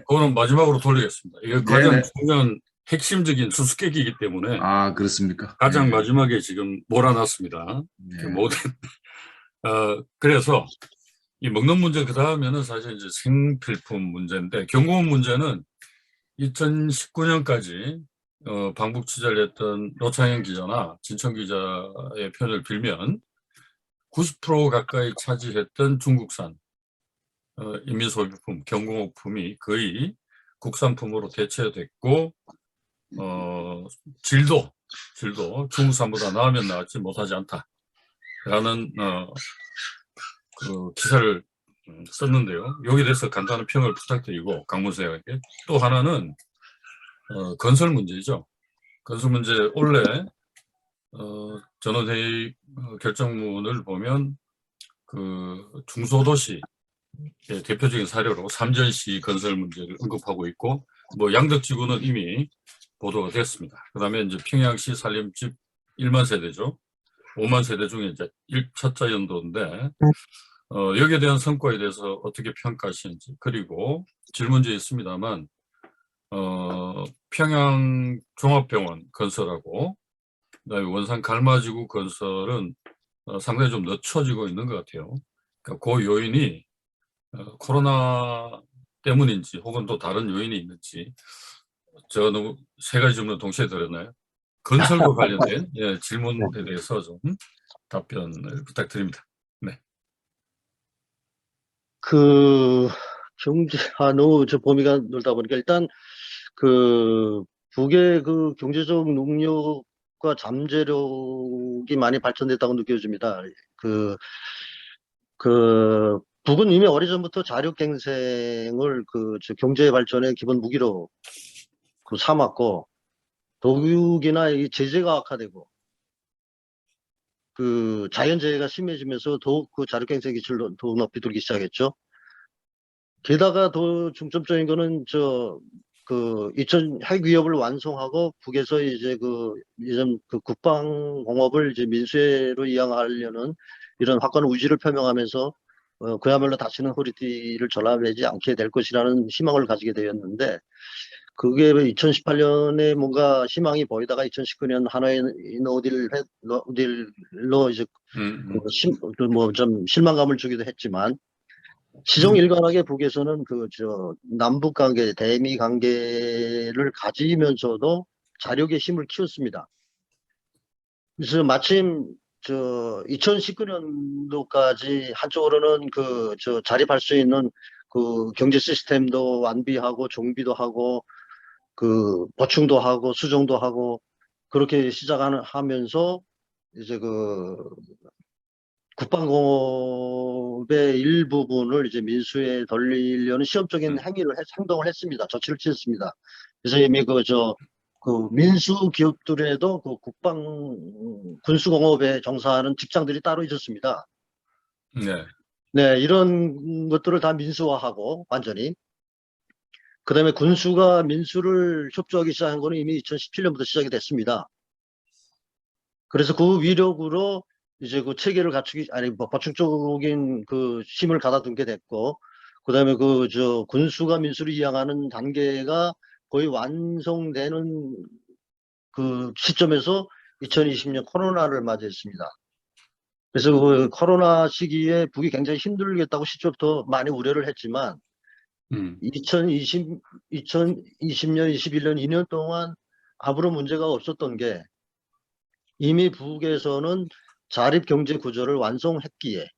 S1: 그거는 마지막으로 돌리겠습니다. 이게 가장
S3: 네네.
S1: 중요한 핵심적인 수수께끼이기 때문에
S3: 그렇습니까?
S1: 가장
S3: 네.
S1: 마지막에 지금 몰아놨습니다.
S3: 네.
S1: 모든 그래서 이 먹는 문제, 그 다음에는 사실 이제 생필품 문제인데, 경고문 문제는 2019년까지 방북 취재를 했던 노창현 기자나 진청 기자의 편을 빌면 90% 가까이 차지했던 중국산 인민소비품, 경공업품이 거의 국산품으로 대체됐고, 질도 중국산보다 나으면 나았지 못하지 않다라는 그 기사를 썼는데요. 여기에 대해서 간단한 평을 부탁드리고, 강문수에게. 또 하나는 건설 문제죠. 건설 문제 원래 전원회의 결정문을 보면 그 중소도시 대표적인 사례로 삼전시 건설 문제를 언급하고 있고, 뭐 양덕지구는 이미 보도가 됐습니다. 그다음에 이제 평양시 살림집 1만 세대죠. 5만 세대 중에 이제 첫째 연도인데, 여기에 대한 성과에 대해서 어떻게 평가하시는지, 그리고 질문지에 있습니다만 평양 종합병원 건설하고 그다음에 원산 갈마지구 건설은 상당히 좀 늦춰지고 있는 것 같아요. 그러니까 그 요인이 코로나 때문인지 혹은 또 다른 요인이 있는지, 제가 너무 세 가지 질문을 동시에 드렸나요? 건설과 관련된 질문에 대해서 좀 답변을 부탁드립니다. 네.
S2: 그 너무 저 범위가 넓다 보니까 일단 그 북의 그 경제적 능력과 잠재력이 많이 발전됐다고 느껴집니다. 북은 이미 오래전부터 자력갱생을 저 경제 발전의 기본 무기로 삼았고, 도국이나 이 제재가 악화되고 그 자연재해가 심해지면서 더욱 그 자력갱생 기술을 더 높이 들기 시작했죠. 게다가 더 중점적인 거는 핵 위협을 완성하고 북에서 이제 예전 국방공업을 이제 민수회로 이양하려는 이런 확고한 의지를 표명하면서 그야말로 다시는 허리띠를 졸라매지 않게 될 것이라는 희망을 가지게 되었는데, 그게 2018년에 뭔가 희망이 보이다가 2019년 하노이 노딜로 이제 좀 실망감을 주기도 했지만, 시종일관하게 북에서는 남북 관계, 대미 관계를 가지면서도 자력의 힘을 키웠습니다. 그래서 마침 2019년도까지 한쪽으로는 자립할 수 있는 그 경제 시스템도 완비하고 정비도 하고 그 보충도 하고 수정도 하고 그렇게 하면서 이제 그 국방공업의 일부분을 이제 민수에 돌리려는 시험적인 행동을 했습니다. 조치를 취했습니다. 그래서 이미 그 민수 기업들에도 그 군수공업에 종사하는 직장들이 따로 있었습니다.
S1: 네.
S2: 네, 이런 것들을 다 민수화하고 완전히. 그다음에 군수가 민수를 협조하기 시작한 거는 이미 2017년부터 시작이 됐습니다. 그래서 그 위력으로 이제 그 체계를 갖추기, 아니, 뭐, 보충적인 그 힘을 가다둔 게 됐고, 그 다음에 군수가 민수를 이양하는 단계가 거의 완성되는 그 시점에서 2020년 코로나를 맞이했습니다. 그래서 그 코로나 시기에 북이 굉장히 힘들겠다고 시초부터 많이 우려를 했지만, 2020년, 21년, 2년 동안 아무런 문제가 없었던 게 이미 북에서는 자립 경제 구조를 완성했기에,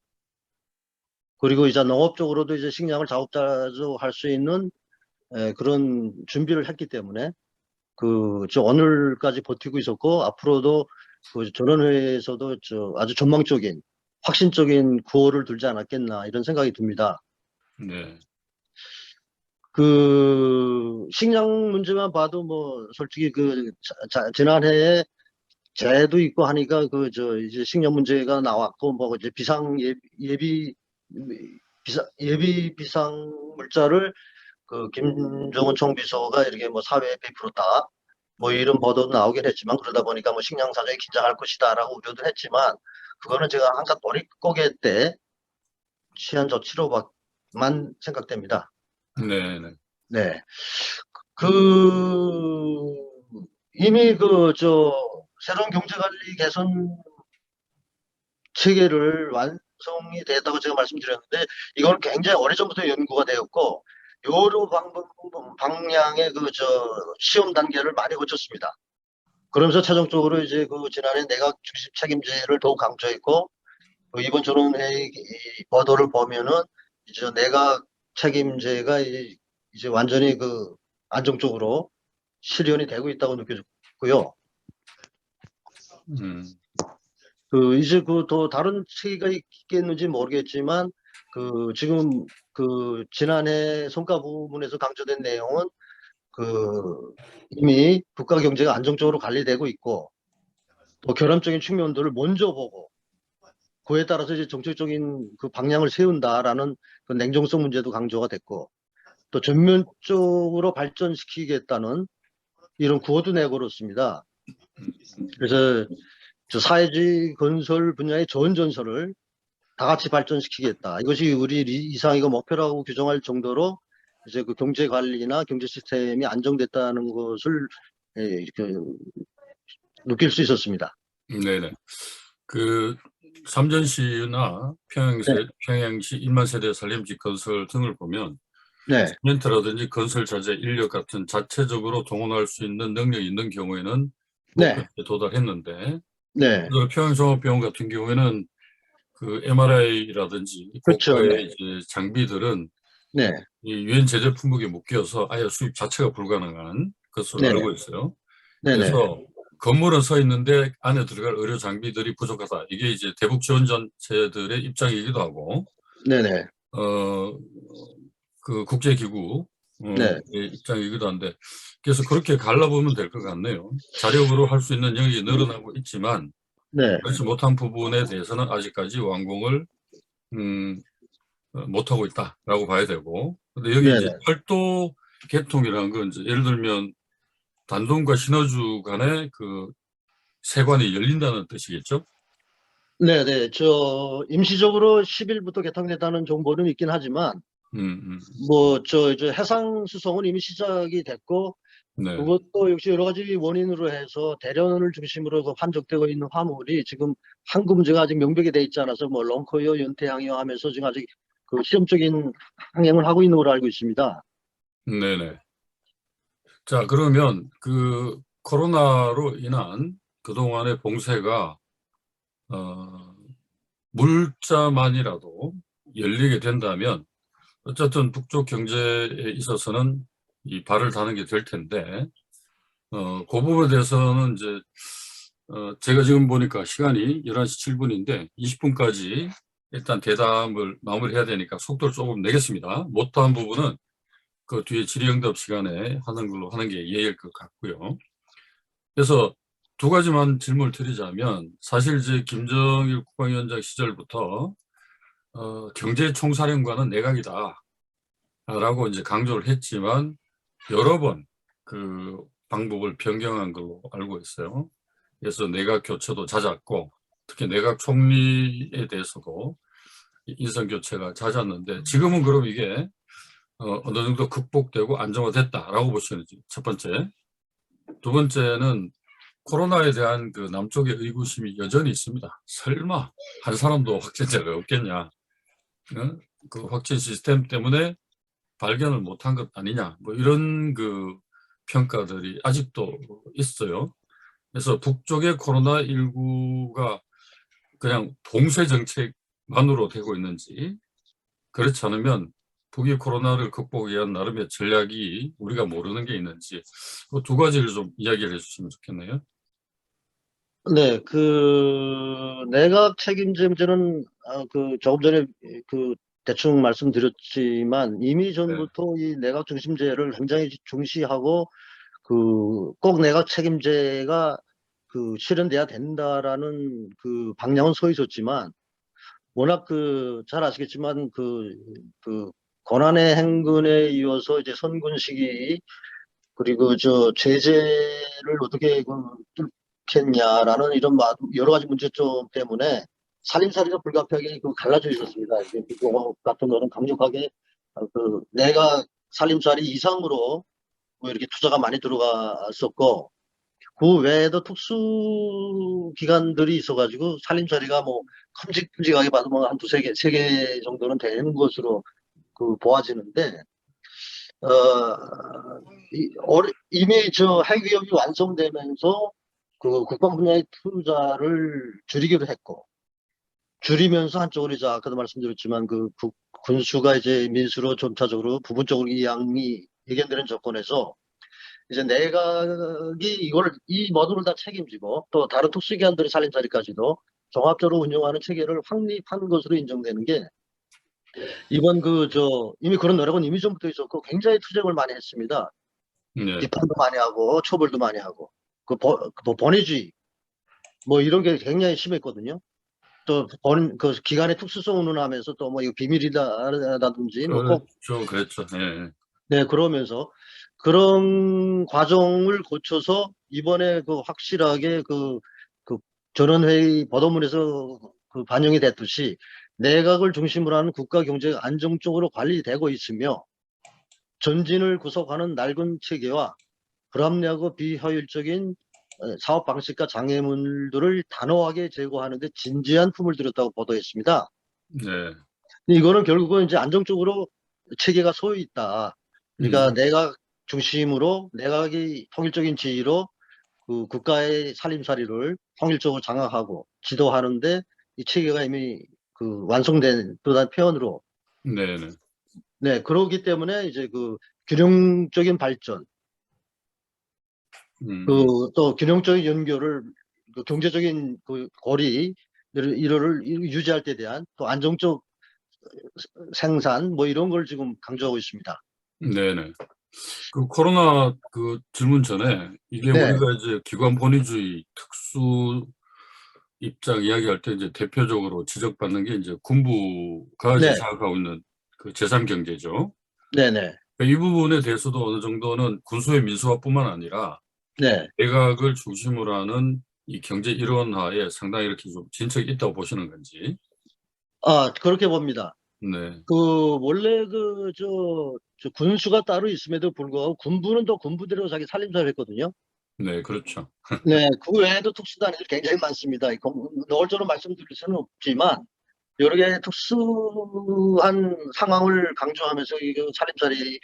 S2: 그리고 이제 농업적으로도 이제 식량을 자급자족 할 수 있는 그런 준비를 했기 때문에 오늘까지 버티고 있었고, 앞으로도 그 전원회에서도 아주 전망적인 확신적인 구호를 들지 않았겠나 이런 생각이 듭니다.
S1: 네.
S2: 그 식량 문제만 봐도 뭐 솔직히 지난해에 재해도 있고 하니까 이제 식량 문제가 나왔고 뭐 이제 예비 비상 물자를 그 김정은 총비서가 이렇게 뭐 사회에 베풀었다 뭐 이런 보도도 나오긴 했지만, 그러다 보니까 뭐 식량 사정이 긴장할 것이다라고 우려도 했지만, 그거는 제가 항상 보릿고개 때 취한 조치로만 생각됩니다.
S1: 네. 네.
S2: 네. 이미 새로운 경제관리 개선 체계를 완성이 됐다고 제가 말씀드렸는데, 이건 굉장히 오래전부터 연구가 되었고, 여러 방향의 시험 단계를 많이 거쳤습니다. 그러면서 최종적으로 이제 지난해 내각 중심 책임제를 더욱 강조했고, 이번 전원회의 보도를 보면은 이제 내각 책임제가 이제 완전히 안정적으로 실현이 되고 있다고 느껴졌고요. 이제 더 다른 체계가 있겠는지 모르겠지만, 지금 지난해 성과 부분에서 강조된 내용은 이미 국가 경제가 안정적으로 관리되고 있고, 또 결함적인 측면들을 먼저 보고, 그에 따라서 이제 정책적인 그 방향을 세운다라는 그 냉정성 문제도 강조가 됐고, 또 전면적으로 발전시키겠다는 이런 구호도 내걸었습니다. 그래서 사회주의 건설 분야의 좋은 전설을 다 같이 발전시키겠다. 이것이 우리 이상이고 목표라고 규정할 정도로 이제 그 경제 관리나 경제 시스템이 안정됐다는 것을 느낄 수 있었습니다.
S1: 네네. 그 삼전시나 평양시 1만 세대 살림집 건설 등을 보면
S2: 네.
S1: 시멘트라든지 건설 자재, 인력 같은 자체적으로 동원할 수 있는 능력이 있는 경우에는
S2: 네.
S1: 목표에 도달했는데,
S2: 네.
S1: 평양종합병원 같은 경우에는 그 MRI라든지
S2: 그렇죠.
S1: 고가의
S2: 네.
S1: 이제 장비들은
S2: 네.
S1: 이 유엔 제재 품목에 묶여서 아예 수입 자체가 불가능한 것으로
S2: 네네.
S1: 알고 있어요.
S2: 네네.
S1: 그래서 건물은 서 있는데 안에 들어갈 의료 장비들이 부족하다. 이게 이제 대북 지원 단체들의 입장이기도 하고,
S2: 네네.
S1: 그 국제기구
S2: 네.
S1: 의 입장이기도 한데, 그래서 그렇게 갈라보면 될 것 같네요. 자력으로 할 수 있는 영역이 늘어나고 있지만
S2: 네.
S1: 그렇지 못한 부분에 대해서는 아직까지 완공을 못하고 있다라고 봐야 되고, 근데 여기 이제
S2: 네네.
S1: 철도 개통이라는 건 이제 예를 들면 단동과 신호주 간의 그 세관이 열린다는 뜻이겠죠?
S2: 네네. 임시적으로 10일부터 개통됐다는 정보는 있긴 하지만, 이제 해상 수송은 이미 시작이 됐고,
S1: 네.
S2: 그것도 역시 여러 가지 원인으로 해서 대련을 중심으로 환적되고 있는 화물이 지금 항구 문제가 아직 명백히 돼 있지 않아서 뭐 런커요, 연태항이요 하면서 지금 아직 그 시험적인 항행을 하고 있는 걸로 알고 있습니다.
S1: 네네. 자, 그러면 그 코로나로 인한 그동안의 봉쇄가 물자만이라도 열리게 된다면 어쨌든 북쪽 경제에 있어서는 이 발을 다는 게 될 텐데, 그 부분에 대해서는 이제, 제가 지금 보니까 시간이 11시 7분인데 20분까지 일단 대담을 마무리해야 되니까 속도를 조금 내겠습니다. 못한 부분은 그 뒤에 질의응답 시간에 하는 걸로 하는 게 예의일 것 같고요. 그래서 두 가지만 질문을 드리자면, 사실 이제 김정일 국방위원장 시절부터 경제총사령관은 내각이다 라고 이제 강조를 했지만 여러 번 그 방법을 변경한 걸로 알고 있어요. 그래서 내각 교체도 잦았고, 특히 내각 총리에 대해서도 인선 교체가 잦았는데, 지금은 그럼 이게 어느 정도 극복되고 안정화됐다라고 보시는지, 첫 번째. 두 번째는 코로나에 대한 그 남쪽의 의구심이 여전히 있습니다. 설마 한 사람도 확진자가 없겠냐? 그 확진 시스템 때문에 발견을 못한 것 아니냐? 뭐 이런 그 평가들이 아직도 있어요. 그래서 북쪽의 코로나19가 그냥 봉쇄 정책만으로 되고 있는지, 그렇지 않으면 북이 코로나를 극복하기 위한 나름의 전략이 우리가 모르는 게 있는지, 그 두 가지를 좀 이야기를 해주시면 좋겠네요.
S2: 네, 내각 책임제 문제는 그 조금 전에 그 대충 말씀드렸지만 이미
S1: 네,
S2: 전부터 이 내각 중심제를 굉장히 중시하고 꼭 내각 책임제가 실현돼야 된다라는 방향은 서 있었지만 워낙 잘 아시겠지만 권한의 행군에 이어서 이제 선군 시기 그리고 제재를 어떻게 뚫겠냐라는 이런 여러 가지 문제점 때문에 살림살이가 불가피하게 갈라져 있었습니다. 이게 그거 같은 거는 강력하게 내가 살림살이 이상으로 뭐 이렇게 투자가 많이 들어갔었고 그 외에도 특수 기관들이 있어가지고 살림살이가 뭐 큼직큼직하게 봐도 뭐 한 두세 개, 세 개 정도는 되는 것으로 보아지는데 어, 이미 핵 위협이 완성되면서 국방 분야의 투자를 줄이기로 했고 줄이면서 한쪽으로 이제 아까도 말씀드렸지만 군수가 이제 민수로 점차적으로 부분적으로 이 양이 예견되는 조건에서 이제 내각이 이 모든 걸 다 책임지고 또 다른 특수기관들의 살림살이까지도 종합적으로 운영하는 체계를 확립한 것으로 인정되는 게 이번 이미 그런 노력은 이미 전부터 있었고 굉장히 투쟁을 많이 했습니다.
S1: 네,
S2: 비판도 많이 하고 처벌도 많이 하고 번외주의 뭐 이런 게 굉장히 심했거든요. 또 기관의 특수성 운운하면서 또 뭐 이거 비밀이다라든지 뭐 꼭
S1: 그랬죠. 네,
S2: 네, 그러면서 그런 과정을 거쳐서 이번에 확실하게 전원회의 보도문에서 반영이 됐듯이 내각을 중심으로 하는 국가 경제가 안정적으로 관리되고 있으며 전진을 구속하는 낡은 체계와 불합리하고 비효율적인 사업 방식과 장애물들을 단호하게 제거하는 데 진지한 품을 들였다고 보도했습니다.
S1: 네,
S2: 이거는 결국은 이제 안정적으로 체계가 서 있다. 그러니까
S1: 네,
S2: 내각 중심으로 내각이 통일적인 지위로 국가의 살림살이를 통일적으로 장악하고 지도하는데 이 체계가 이미 완성된 또 다른 표현으로
S1: 네, 네.
S2: 네 그러기 때문에 이제 균형적인 발전
S1: 음,
S2: 또 균형적인 연결을 경제적인 고리 이를 유지할 때 대한 또 안정적 생산 뭐 이런 걸 지금 강조하고 있습니다.
S1: 네, 네. 그 코로나 그 질문 전에 이게
S2: 네,
S1: 우리가 이제 기관 본위주의 특수 입장 이야기할 때 이제 대표적으로 지적받는 게 이제 군부가 이제
S2: 네,
S1: 장악하고 있는 그 제3경제죠.
S2: 네, 네,
S1: 이 부분에 대해서도 어느 정도는 군수의 민수화뿐만 아니라
S2: 네.
S1: 내각을 중심으로 하는 이 경제 일원화에 상당히 이렇게 좀 진척이 있다고 보시는 건지.
S2: 그렇게 봅니다.
S1: 네,
S2: 원래 저 군수가 따로 있음에도 불구하고 군부는 또 군부대로 자기 살림살이를 했거든요.
S1: 네, 그렇죠.
S2: 네, 그 외에도 특수단이 굉장히 많습니다. 노골적으로 말씀드릴 수는 없지만 여러 개의 특수한 상황을 강조하면서 이 살림살이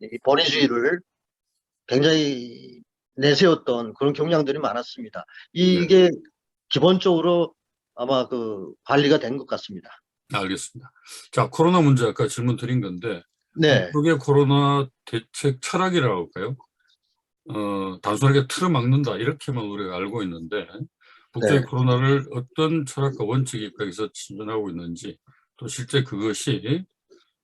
S2: 이 본위주의를 굉장히 내세웠던 그런 경향들이 많았습니다.
S1: 네,
S2: 이게 기본적으로 아마 관리가 된 것 같습니다.
S1: 알겠습니다. 자, 코로나 문제 아까 질문 드린 건데,
S2: 네,
S1: 북쪽의 코로나 대책 철학이라고 할까요? 단순하게 틀어막는다 이렇게만 우리가 알고 있는데 북쪽의
S2: 네.
S1: 코로나를 어떤 철학과 원칙에 입각해서 진전하고 있는지 또 실제 그것이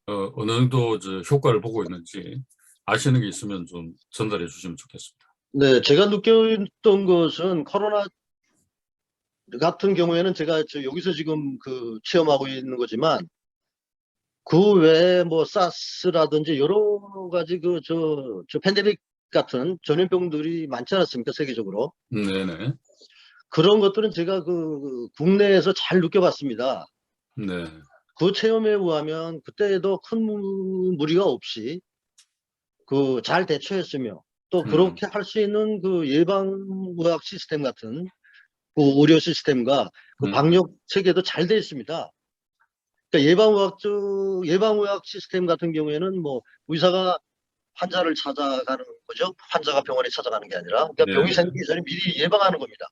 S1: 어느 정도 효과를 보고 있는지 아시는 게 있으면 좀 전달해 주시면 좋겠습니다.
S2: 네, 제가 느꼈던 것은 코로나 같은 경우에는 제가 여기서 지금 체험하고 있는 거지만 그 외에 뭐 사스라든지 여러 가지 저 팬데믹 같은 전염병들이 많지 않았습니까? 세계적으로.
S1: 네네.
S2: 그런 것들은 제가 국내에서 잘 느껴봤습니다.
S1: 네.
S2: 그 체험에 의하면 그때에도 큰 무리가 없이 잘 대처했으며 또 그렇게 할 수 있는 예방의학 시스템 같은 의료 시스템과 방역 체계도 잘 돼 있습니다. 그러니까 예방의학 시스템 같은 경우에는 뭐 의사가 환자를 찾아가는 거죠. 환자가 병원에 찾아가는 게 아니라 그러니까 병이
S1: 네네.
S2: 생기기 전에 미리 예방하는 겁니다.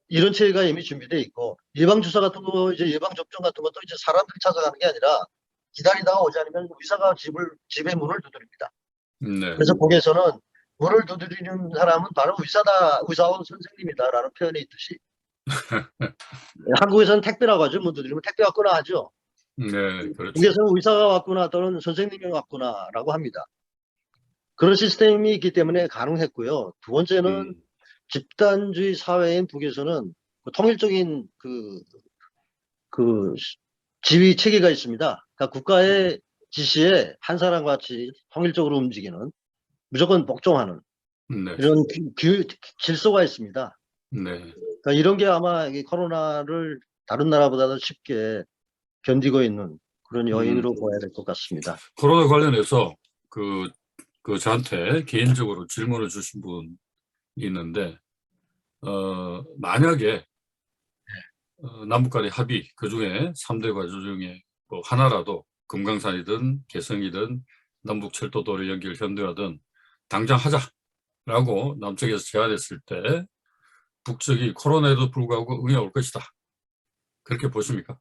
S2: 이런 체계가 이미 준비되어 있고 예방주사 같은 거 이제 예방접종 같은 것도 이제 사람들이 찾아가는 게 아니라 기다리다가 오지 않으면 의사가 집에 문을 두드립니다.
S1: 네.
S2: 그래서 거기에서는 문을 두드리는 사람은 바로 의사원 선생님이다라는 표현이 있듯이 한국에서는 택배라고 하죠. 문 두드리면 택배 왔구나 하죠.
S1: 네, 그렇죠.
S2: 미국에서는 의사가 왔구나 또는 선생님이 왔구나라고 합니다. 그런 시스템이 있기 때문에 가능했고요. 두 번째는 집단주의 사회인 북에서는 통일적인 지휘 체계가 있습니다. 그러니까 국가의 지시에 한 사람과 같이 통일적으로 움직이는 무조건 복종하는
S1: 네.
S2: 이런 질서가 있습니다.
S1: 네.
S2: 그러니까 이런 게 아마 이 코로나를 다른 나라보다도 쉽게 견디고 있는 그런 요인으로 보아야 될 것 같습니다.
S1: 코로나 관련해서 저한테 개인적으로 질문을 주신 분이 있는데, 만약에 남북 간의 합의, 그 중에 3대 과제 중에 뭐 하나라도 금강산이든 개성이든 남북 철도도로 연결 현대화든 당장 하자라고 남쪽에서 제안했을 때 북측이 코로나에도 불구하고 응해올 것이다. 그렇게 보십니까?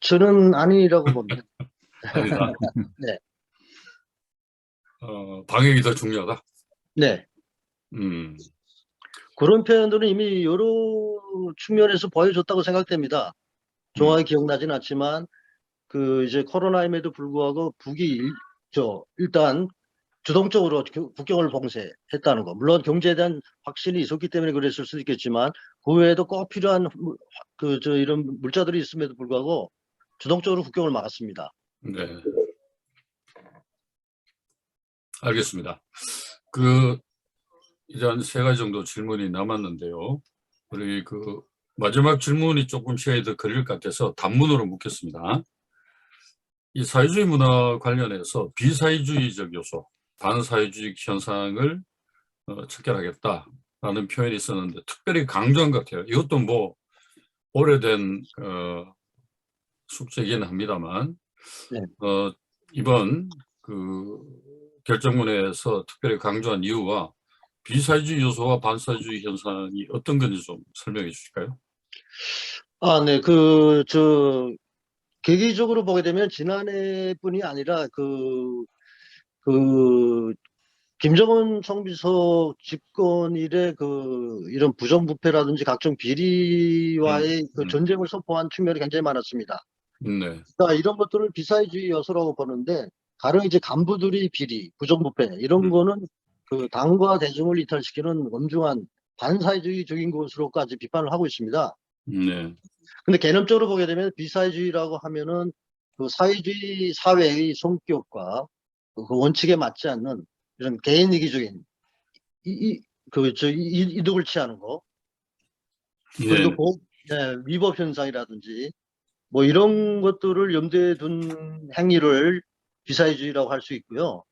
S2: 저는 아니라고 봅니다.
S1: 아니다.
S2: 네.
S1: 방역이 더 중요하다.
S2: 네.
S1: 음,
S2: 그런 표현들은 이미 여러 측면에서 보여줬다고 생각됩니다. 정확히 기억나진 않지만 이제 코로나임에도 불구하고 북이 일단 주동적으로 국경을 봉쇄했다는 거. 물론 경제에 대한 확신이 있었기 때문에 그랬을 수도 있겠지만 그 외에도 꼭 필요한 이런 물자들이 있음에도 불구하고 주동적으로 국경을 막았습니다.
S1: 네. 알겠습니다. 이제 한 3가지 정도 질문이 남았는데요. 우리 마지막 질문이 조금 시간이 더 걸릴 것 같아서 단문으로 묻겠습니다. 이 사회주의 문화 관련해서 비사회주의적 요소, 반사회주의 현상을 척결하겠다라는 표현이 있었는데 특별히 강조한 것 같아요. 이것도 뭐 오래된 숙제이긴 합니다만
S2: 네.
S1: 이번 결정문에서 특별히 강조한 이유와 비사회주의 요소와 반사회주의 현상이 어떤 건지 좀 설명해 주실까요?
S2: 네. 계기적으로 보게 되면 지난해뿐이 아니라 김정은 총비서 집권 이래 이런 부정부패라든지 각종 비리와의 전쟁을 선포한 측면이 굉장히 많았습니다.
S1: 네.
S2: 그러니까 이런 것들을 비사회주의 요소라고 보는데 가령 이제 간부들이 비리, 부정부패 이런 거는 당과 대중을 이탈시키는 엄중한 반사회주의적인 것으로까지 비판을 하고 있습니다.
S1: 네.
S2: 근데 개념적으로 보게 되면 비사회주의라고 하면은 사회주의 사회의 성격과 그 원칙에 맞지 않는 이런 개인이기적인 이득을 취하는 거 그리고 위법 현상이라든지 뭐 이런 것들을 염두에 둔 행위를 비사회주의라고 할 수 있고요.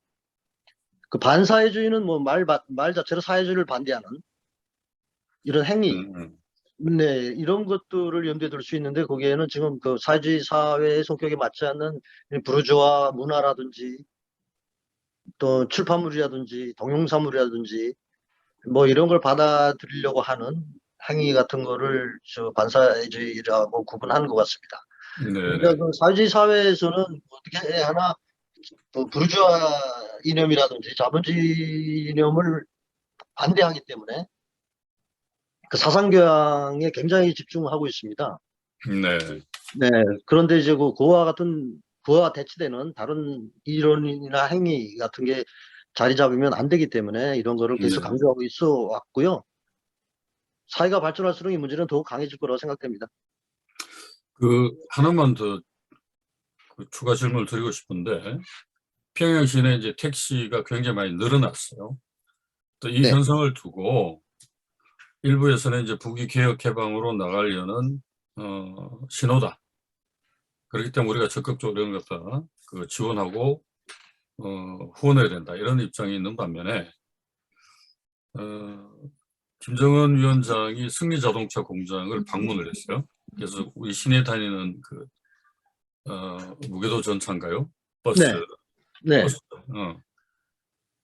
S2: 반사회주의는 뭐 말 자체로 사회주의를 반대하는 이런 행위, 네, 이런 것들을 염두에 둘 수 있는데 거기에는 지금 사회주의 사회의 성격에 맞지 않는 부르주아 문화라든지 또 출판물이라든지 동영상물이라든지 뭐 이런 걸 받아들이려고 하는 행위 같은 거를 저 반사회주의라고 구분하는 것 같습니다. 그러니까
S1: 네네.
S2: 그 사회주의 사회에서는 어떻게 하나 그 부르주아 이념이라든지 자본주의 이념을 반대하기 때문에 그 사상 교양에 굉장히 집중하고 있습니다.
S1: 네.
S2: 네. 그런데 이제 그와 대치되는 다른 이론이나 행위 같은 게 자리 잡으면 안 되기 때문에 이런 거를 계속
S1: 네.
S2: 강조하고 있어 왔고요. 사회가 발전할수록 이 문제는 더욱 강해질 거라고 생각됩니다.
S1: 하나만 더 추가 질문을 드리고 싶은데, 평양 시내 이제 택시가 굉장히 많이 늘어났어요. 또 이
S2: 네.
S1: 현상을 두고 일부에서는 이제 북위 개혁 해방으로 나가려는 신호다. 그렇기 때문에 우리가 적극적으로 이런 것들 지원하고 후원해야 된다. 이런 입장이 있는 반면에 어, 김정은 위원장이 승리자동차 공장을 방문을 했어요. 그래서 우리 시내 다니는 무게도 전차인가요? 버스,
S2: 네. 네.
S1: 버스,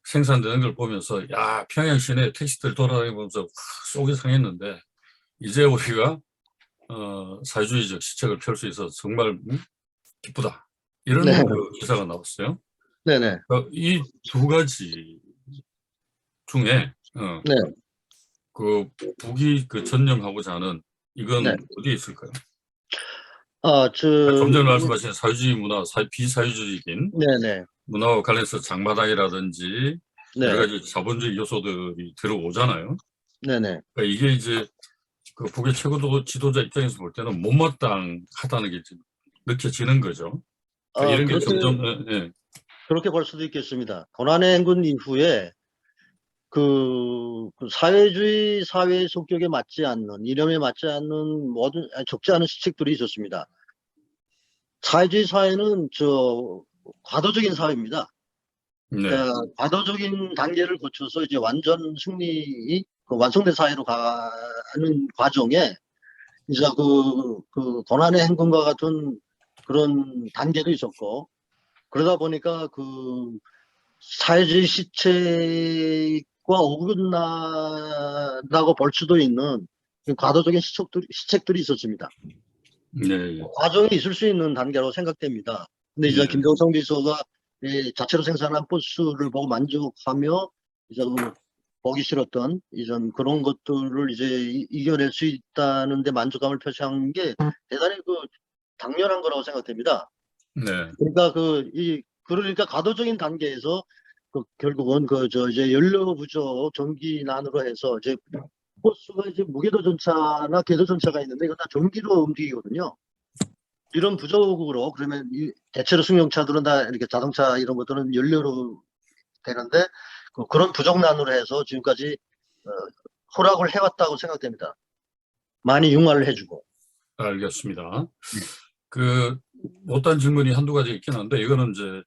S1: 생산되는 걸 보면서 야, 평양 시내 택시들 돌아다니면서 속이 상했는데 이제 우리가 사회주의적 시책을 펼 수 있어서 정말 기쁘다.
S2: 네.
S1: 이런 기사가 나왔어요.
S2: 네네.
S1: 이 두 가지 중에
S2: 네.
S1: 북이 전념하고자 하는
S2: 네.
S1: 이건 어디에 있을까요?
S2: 아,
S1: 좀 전에 말씀하신 사회주의 문화, 비사회주의적인
S2: 네네.
S1: 문화와 관련해서 장마당이라든지 여러
S2: 네.
S1: 가지 자본주의 요소들이 들어오잖아요.
S2: 네네.
S1: 그러니까 이게 이제 북의 최고 지도자 입장에서 볼 때는 못마땅하다는 게 지금 느껴지는 거죠. 그러니까
S2: 아,
S1: 이런 게 점점 예.
S2: 그렇게 볼 수도 있겠습니다. 고난의 행군 이후에 그 사회주의 사회의 성격에 맞지 않는, 이념에 맞지 않는 적지 않은 시책들이 있었습니다. 사회주의 사회는 과도적인 사회입니다.
S1: 네.
S2: 과도적인 단계를 거쳐서 이제 완전 승리, 완성된 사회로 가는 과정에 이제 고난의 행군과 같은 그런 단계도 있었고, 그러다 보니까 사회주의 시책과 어긋나다고 볼 수도 있는 과도적인 시책들이 있었습니다.
S1: 네.
S2: 과정이 있을 수 있는 단계로 생각됩니다. 근데 이제
S1: 네.
S2: 김정성 비서가 자체로 생산한 버스를 보고 만족하며 이제 보기 싫었던 이전 그런 것들을 이제 이겨낼 수 있다는데 만족감을 표시한 게 대단히 당연한 거라고 생각됩니다.
S1: 네.
S2: 그러니까 그러니까 가도적인 단계에서 결국은 이제 연료 부족 전기난으로 해서 이제 버스가 이제 무게도 전차나 궤도 전차가 있는데 이건 다 전기로 움직이거든요. 이런 부족으로 그러면 대체로 승용차들은 다 이렇게 자동차 이런 것들은 연료로 되는데 그런 부족난으로 해서 지금까지 어, 호락을 해왔다고 생각됩니다. 많이 융화를 해주고.
S1: 알겠습니다. 못한 질문이 한두 가지 있긴 한데 이거는 이제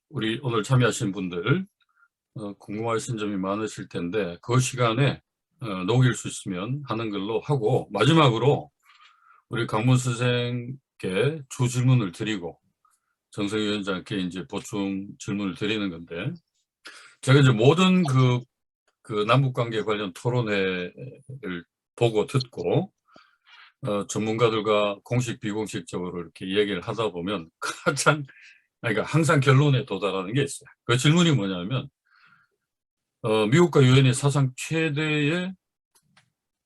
S1: 우리 오늘 참여하신 분들 궁금하신 점이 많으실 텐데 그 시간에 녹일 수 있으면 하는 걸로 하고 마지막으로 우리 강문 선생께 주 질문을 드리고 정성 위원장께 이제 보충 질문을 드리는 건데 제가 이제 모든 남북 관계 관련 토론회를 보고 듣고 전문가들과 공식 비공식적으로 이렇게 이야기를 하다 보면 그러니까 항상 결론에 도달하는 게 있어요. 그 질문이 뭐냐면 미국과 유엔이 사상 최대의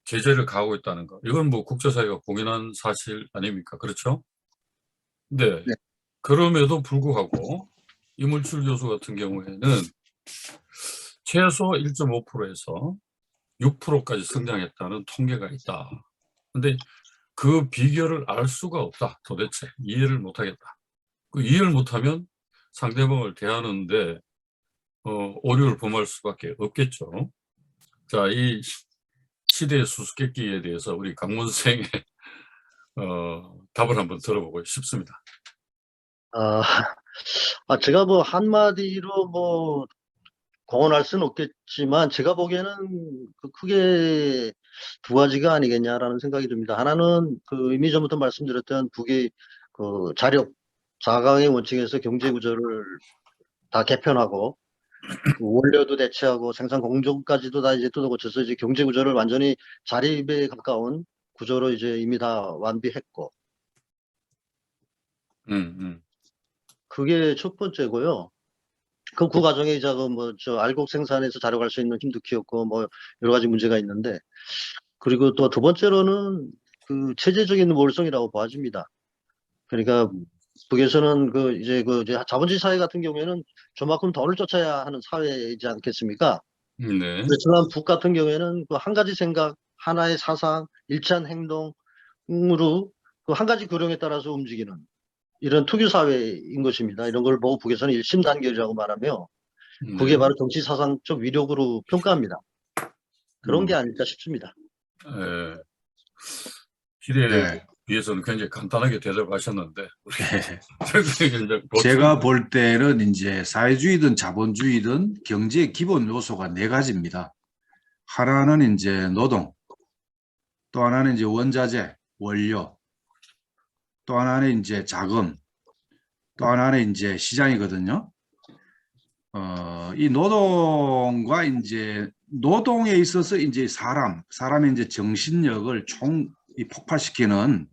S1: 제재를 가하고 있다는 거. 이건 뭐 국제사회가 공인한 사실 아닙니까? 그렇죠? 네.
S2: 네.
S1: 그럼에도 불구하고 이물질 요소 같은 경우에는 최소 1.5%에서 6%까지 성장했다는 통계가 있다. 근데 그 비결을 알 수가 없다. 도대체 이해를 못하겠다. 이해를 못하면 상대방을 대하는데 오류를 범할 수밖에 없겠죠. 자, 이 시대의 수수께끼에 대해서 우리 강문 선생의 답을 한번 들어보고 싶습니다.
S2: 제가 한마디로 공언할 수는 없겠지만 제가 보기에는 크게 두 가지가 아니겠냐라는 생각이 듭니다. 하나는 이미 전부터 말씀드렸던 북의 자력, 4강의 원칙에서 경제 구조를 다 개편하고 원료도 대체하고 생산 공정까지도 다 이제 뜯어고쳐서 이제 경제 구조를 완전히 자립에 가까운 구조로 이제 이미 다 완비했고,
S1: 음.
S2: 그게 첫 번째고요. 그 과정에 이제 저 알곡 생산에서 자료할 수 있는 힘도 키웠고 뭐 여러 가지 문제가 있는데, 그리고 또 두 번째로는 그 체제적인 모성이라고 봐집니다. 그러니까 북에서는 이제 자본주의 사회 같은 경우에는 저만큼 돈을 쫓아야 하는 사회이지 않겠습니까?
S1: 네.
S2: 그렇지만 북 같은 경우에는 그 한 가지 생각, 하나의 사상, 일치한 행동으로 그 한 가지 교령에 따라서 움직이는 이런 특유 사회인 것입니다. 이런 걸 보고 북에서는 일심단결이라고 말하며, 그게
S1: 네.
S2: 바로 정치 사상적 위력으로 평가합니다. 그런 게 아닐까 싶습니다.
S1: 예. 기대에
S3: 네.
S1: 비해서는 굉장히 간단하게 대답하셨는데 우리
S3: 네.
S1: 최근에 이제
S3: 제가 볼 때는 이제 사회주의든 자본주의든 경제의 기본 요소가 네 가지입니다. 하나는 이제 노동, 또 하나는 이제 원자재, 원료, 또 하나는 이제 자금, 또 하나는 이제 시장이거든요. 이 노동과 이제 노동에 있어서 이제 사람의 이제 정신력을 폭발시키는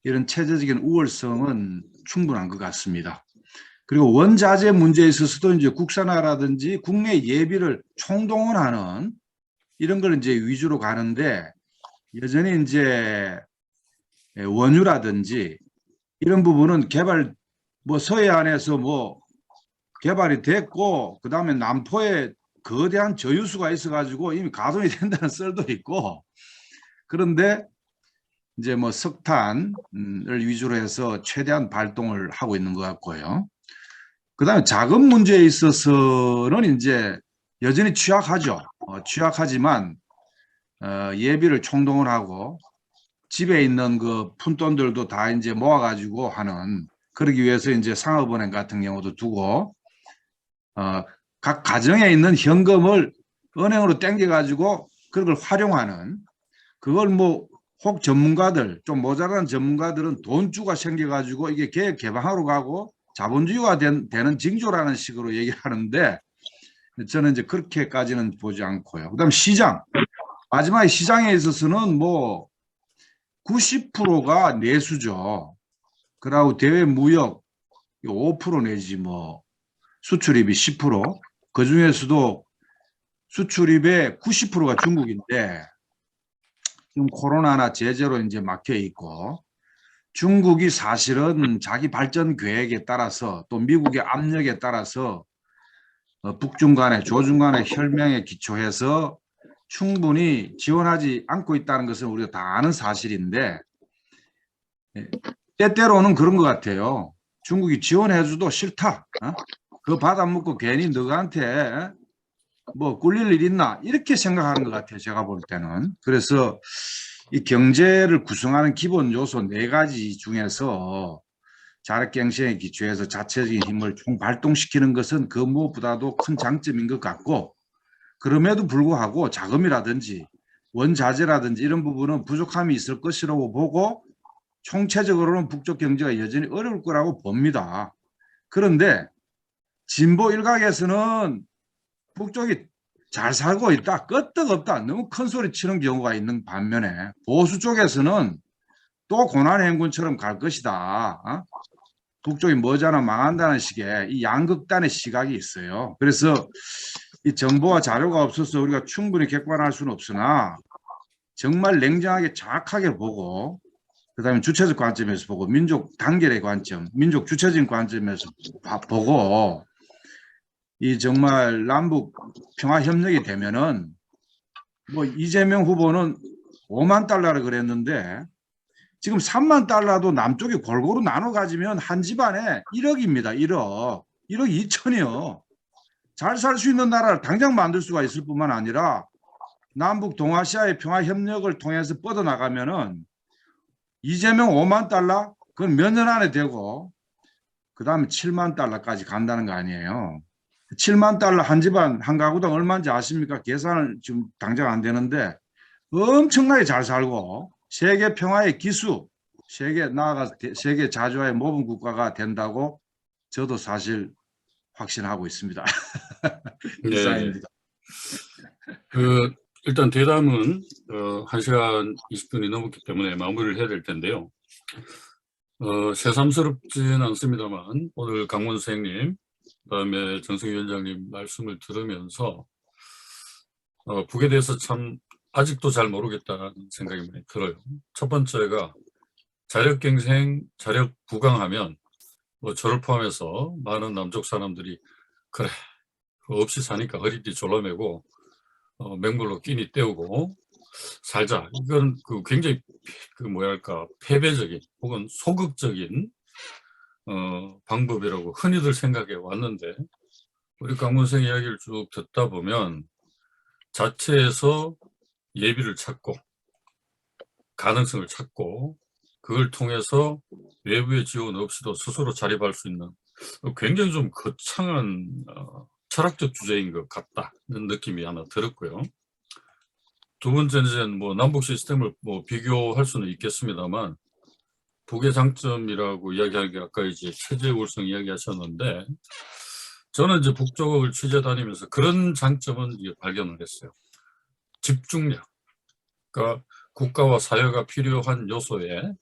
S3: 이런 체제적인 우월성은 충분한 것 같습니다. 그리고 원자재 문제에 있어서도 이제 국산화라든지 국내 예비를 총동원하는 이런 걸 이제 위주로 가는데, 여전히 이제 원유라든지 이런 부분은 서해안에서 개발이 됐고, 그 다음에 남포에 거대한 저유수가 있어가지고 이미 가동이 된다는 썰도 있고, 그런데 이제 석탄을 위주로 해서 최대한 발동을 하고 있는 것 같고요. 그 다음에 자금 문제에 있어서는 이제 여전히 취약하죠. 취약하지만 예비를 총동원하고 집에 있는 그 푼돈들도 다 이제 모아가지고 하는, 그러기 위해서 이제 상업은행 같은 경우도 두고 각 가정에 있는 현금을 은행으로 땡겨가지고 그걸 활용하는, 그걸 혹 전문가들, 좀 모자란 전문가들은 돈주가 생겨가지고 이게 계획 개방하러 가고 자본주의가 되는 징조라는 식으로 얘기하는데, 저는 이제 그렇게까지는 보지 않고요. 그다음 시장, 마지막에 시장에 있어서는 90%가 내수죠. 그리고 대외 무역 5% 내지 수출입이 10%, 그 중에서도 수출입의 90%가 중국인데, 지금 코로나나 제재로 이제 막혀 있고, 중국이 사실은 자기 발전 계획에 따라서 또 미국의 압력에 따라서 북중 간의 조중 간의 혈맹에 기초해서 충분히 지원하지 않고 있다는 것은 우리가 다 아는 사실인데, 때때로는 그런 것 같아요. 중국이 지원해줘도 싫다. 그거 받아먹고 괜히 너한테 꿀릴 일 있나, 이렇게 생각하는 것 같아요. 제가 볼 때는. 그래서 이 경제를 구성하는 기본 요소 네 가지 중에서 자력갱생에 기초해서 자체적인 힘을 총발동시키는 것은 그 무엇보다도 큰 장점인 것 같고, 그럼에도 불구하고 자금이라든지 원자재라든지 이런 부분은 부족함이 있을 것이라고 보고, 총체적으로는 북쪽 경제가 여전히 어려울 거라고 봅니다. 그런데 진보 일각에서는 북쪽이 잘 살고 있다, 끄떡없다, 너무 큰 소리 치는 경우가 있는 반면에, 보수 쪽에서는 또 고난의 행군처럼 갈 것이다, 북쪽이 머지않아 망한다는 식의 이 양극단의 시각이 있어요. 그래서 이 정보와 자료가 없어서 우리가 충분히 객관할 수는 없으나, 정말 냉정하게 정확하게 보고, 그다음에 주체적 관점에서 보고, 민족 단결의 관점, 민족 주체적인 관점에서 보고, 이 정말 남북 평화 협력이 되면은 이재명 후보는 5만 달러를 그랬는데, 지금 3만 달러도 남쪽이 골고루 나눠 가지면 한 집안에 1억입니다. 1억 2천이요. 잘 살 수 있는 나라를 당장 만들 수가 있을 뿐만 아니라, 남북 동아시아의 평화 협력을 통해서 뻗어나가면은 이재명 5만 달러, 그건 몇 년 안에 되고, 그 다음에 7만 달러까지 간다는 거 아니에요. 7만 달러 한 집안, 한 가구당 얼마인지 아십니까? 계산을 지금 당장 안 되는데, 엄청나게 잘 살고, 세계 평화의 기수, 세계 나아가서 세계 자주화의 모범 국가가 된다고 저도 사실 확신하고 있습니다.
S1: 네.
S3: 이상입니다.
S1: 일단 대담은 1시간 20분이 넘었기 때문에 마무리를 해야 될 텐데요. 새삼스럽지는 않습니다만 오늘 강원 선생님, 그다음에 정승 위원장님 말씀을 들으면서 북에 대해서 참 아직도 잘 모르겠다는 생각이 많이 들어요. 첫 번째가 자력갱생, 자력부강하면 뭐 저를 포함해서 많은 남쪽 사람들이 그래, 그거 없이 사니까 허리띠 졸라매고 맹물로 끼니 때우고 살자. 이건 굉장히 뭐랄까 패배적인 혹은 소극적인 방법이라고 흔히들 생각해 왔는데 우리 강문생 이야기를 쭉 듣다 보면 자체에서 예비를 찾고 가능성을 찾고 그걸 통해서 외부의 지원 없이도 스스로 자립할 수 있는 굉장히 좀 거창한 철학적 주제인 것 같다는 느낌이 하나 들었고요. 두 번째는 뭐 남북 시스템을 뭐 비교할 수는 있겠습니다만 북의 장점이라고 이야기하기 아까 이제 체제 우월성 이야기하셨는데 저는 이제 북쪽을 취재 다니면서 그런 장점은 발견을 했어요. 집중력. 그러니까 국가와 사회가 필요한 요소에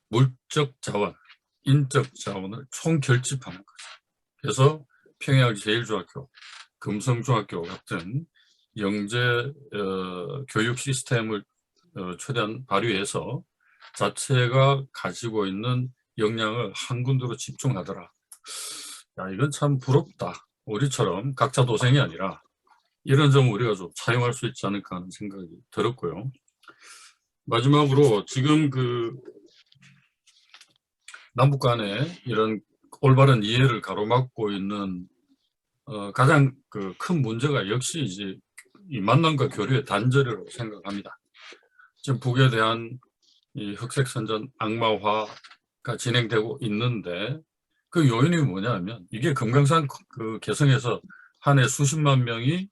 S1: 물적 자원, 인적 자원을 총결집하는 거죠. 그래서 평양제일중학교, 금성중학교 같은 영재 교육 시스템을 최대한 발휘해서 자체가 가지고 있는 역량을 한 군데로 집중하더라. 야, 이건 참 부럽다. 우리처럼 각자 도생이 아니라 이런 점을 우리가 좀 차용할 수 있지 않을까 하는 생각이 들었고요. 마지막으로 지금 남북 간에 이런 올바른 이해를 가로막고 있는 가장 큰 문제가 역시 이제 이 만남과 교류의 단절이라고 생각합니다. 지금 북에 대한 이 흑색선전 악마화가 진행되고 있는데 그 요인이 뭐냐면 이게 금강산 개성에서 한 해 수십만 명이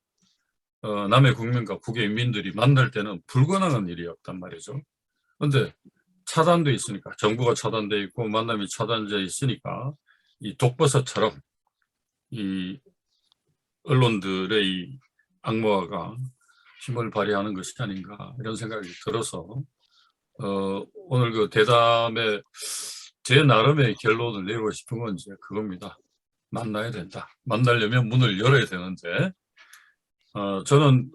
S1: 남의 국민과 북의 인민들이 만날 때는 불가능한 일이었단 말이죠. 그런데 차단돼 있으니까 정부가 차단돼 있고 만남이 차단돼 있으니까 이 독버섯처럼 이 언론들의 이 악마화가 힘을 발휘하는 것이 아닌가 이런 생각이 들어서 오늘 그 대담에 제 나름의 결론을 내리고 싶은 건 이제 그겁니다. 만나야 된다. 만나려면 문을 열어야 되는데 저는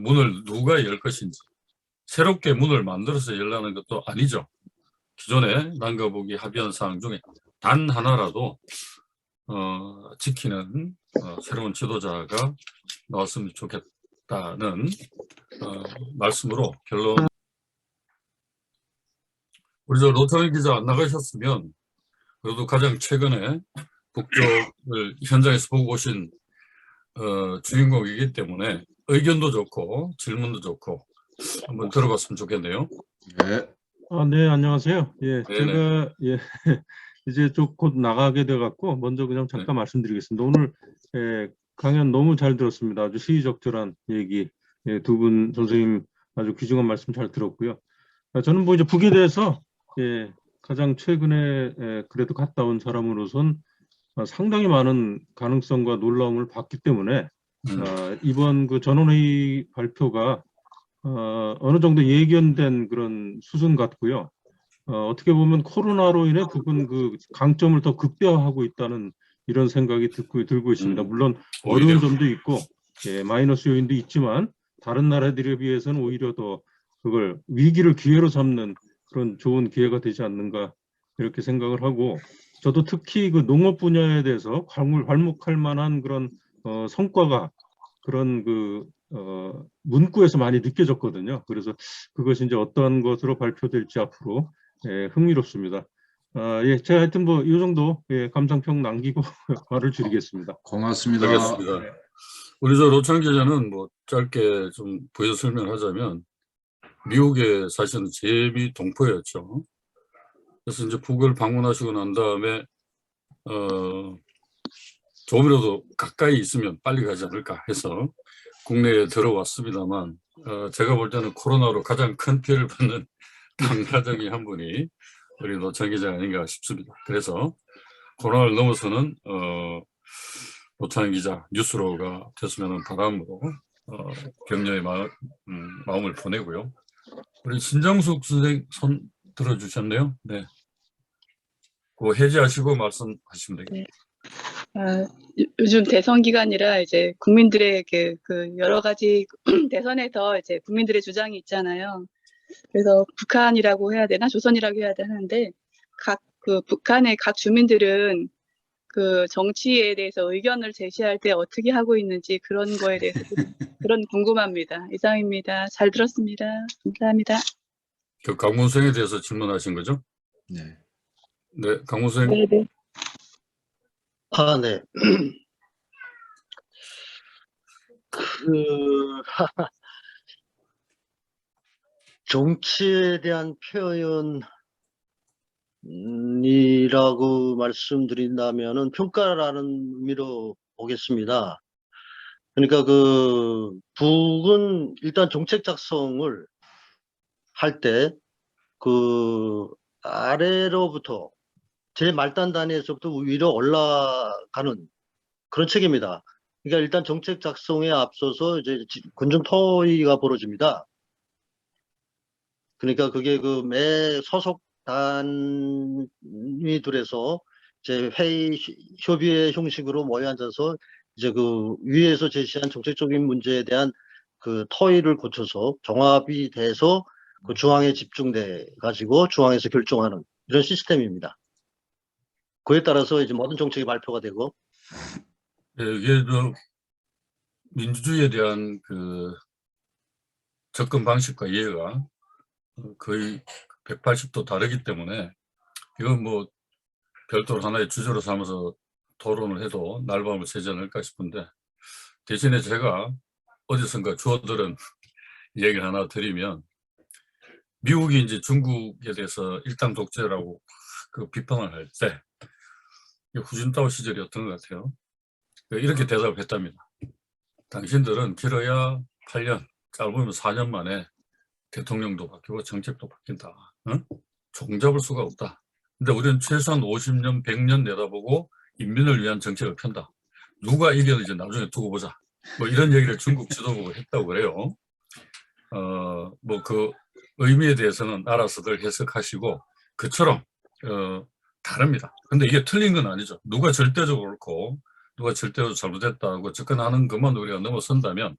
S1: 문을 누가 열 것인지 새롭게 문을 만들어서 열라는 것도 아니죠. 기존에 남과북이 합의한 사항 중에 단 하나라도 지키는 새로운 지도자가 나왔으면 좋겠다는 말씀으로 결론. 우리 저 노태우 기자 안 나가셨으면 그래도 가장 최근에 북쪽을 현장에서 보고 오신 주인공이기 때문에 의견도 좋고 질문도 좋고 한번 들어봤으면 좋겠네요.
S3: 네.
S4: 네, 안녕하세요. 예,
S1: 네네.
S4: 제가 이제 곧 나가게 돼 갖고 먼저 그냥 잠깐 말씀드리겠습니다. 오늘 강연 너무 잘 들었습니다. 아주 시의적절한 얘기, 두 분 선생님 아주 귀중한 말씀 잘 들었고요. 저는 뭐 이제 북에 대해서 가장 최근에 그래도 갔다 온 사람으로선 상당히 많은 가능성과 놀라움을 봤기 때문에 이번 그 전원회의 발표가 어느 정도 예견된 그런 수준 같고요. 어떻게 보면 코로나로 인해 북은 그 강점을 더 극대화하고 있다는 이런 생각이 들고 있습니다. 물론 어려운 점도 있고 마이너스 요인도 있지만 다른 나라들에 비해서는 오히려 더 그걸 위기를 기회로 삼는 그런 좋은 기회가 되지 않는가 이렇게 생각을 하고 저도 특히 그 농업 분야에 대해서 괄목할 만한 그런 성과가 그런 문구에서 많이 느껴졌거든요. 그래서 그것이 이제 어떤 것으로 발표될지 앞으로 흥미롭습니다. 제가 하여튼 뭐 이 정도 감상평 남기고 말을 줄이겠습니다.
S3: 고맙습니다.
S1: 알겠습니다. 우리 저 로창 기자는 뭐 짧게 좀 부연 설명하자면 미국에 사실은 제비 동포였죠. 그래서 이제 북을 방문하시고 난 다음에 조금이라도 가까이 있으면 빨리 가지 않을까 해서 국내에 들어왔습니다만 제가 볼 때는 코로나로 가장 큰 피해를 받는 당사자의 한 분이 우리 노창 기자 아닌가 싶습니다. 그래서 코로나를 넘어서는 노창희 기자 뉴스로가 됐으면 하는 바람으로 격려의 마음을 보내고요. 우리 신정숙 선생 손 들어주셨네요. 네. 그거 해제하시고 말씀하시면 되겠습니다.
S5: 요즘 대선 기간이라 이제 국민들의 그 여러 가지 대선에서 이제 국민들의 주장이 있잖아요. 그래서 북한이라고 해야 되나 조선이라고 해야 되는데 그 북한의 각 주민들은 그 정치에 대해서 의견을 제시할 때 어떻게 하고 있는지 그런 거에 대해서 그런 궁금합니다. 이상입니다. 잘 들었습니다. 감사합니다.
S1: 그 강문수에 대해서 질문하신 거죠?
S3: 네.
S1: 네, 강문수
S5: 네네.
S2: 네. 정치에 대한 표현이라고 말씀드린다면은 평가라는 의미로 보겠습니다. 그러니까 북은 일단 정책 작성을 할 때 아래로부터 제 말단 단위에서부터 위로 올라가는 그런 책입니다. 그러니까 일단 정책 작성에 앞서서 이제 군중 토의가 벌어집니다. 그러니까 그게 매 소속 단위들에서 이제 회의 협의회 형식으로 모여 앉아서 이제 위에서 제시한 정책적인 문제에 대한 토의를 거쳐서 종합이 돼서 중앙에 집중돼 가지고 중앙에서 결정하는 이런 시스템입니다. 그에 따라서 이제 모든 정책이 발표가 되고.
S1: 이게 민주주의에 대한 접근 방식과 이해가 거의 180도 다르기 때문에 이건 뭐 별도로 하나의 주제로 삼아서 토론을 해도 날밤을 새지 않을까 싶은데, 대신에 제가 어디선가 주워들은 얘기를 하나 드리면, 미국이 이제 중국에 대해서 일당 독재라고 비판을 할 때 후진타오 시절이었던 것 같아요. 이렇게 대답을 했답니다. 당신들은 길어야 8년, 짧으면 4년 만에 대통령도 바뀌고 정책도 바뀐다. 종잡을 수가 없다. 근데 우리는 최소한 50년, 100년 내다보고 인민을 위한 정책을 편다. 누가 이겨도 이제 나중에 두고 보자. 뭐 이런 얘기를 중국 지도부가 했다고 그래요. 뭐 의미에 대해서는 알아서들 해석하시고, 그처럼 다릅니다. 근데 이게 틀린 건 아니죠. 누가 절대적으로 옳고 누가 절대적으로 잘못했다고 접근하는 것만 우리가 넘어선다면,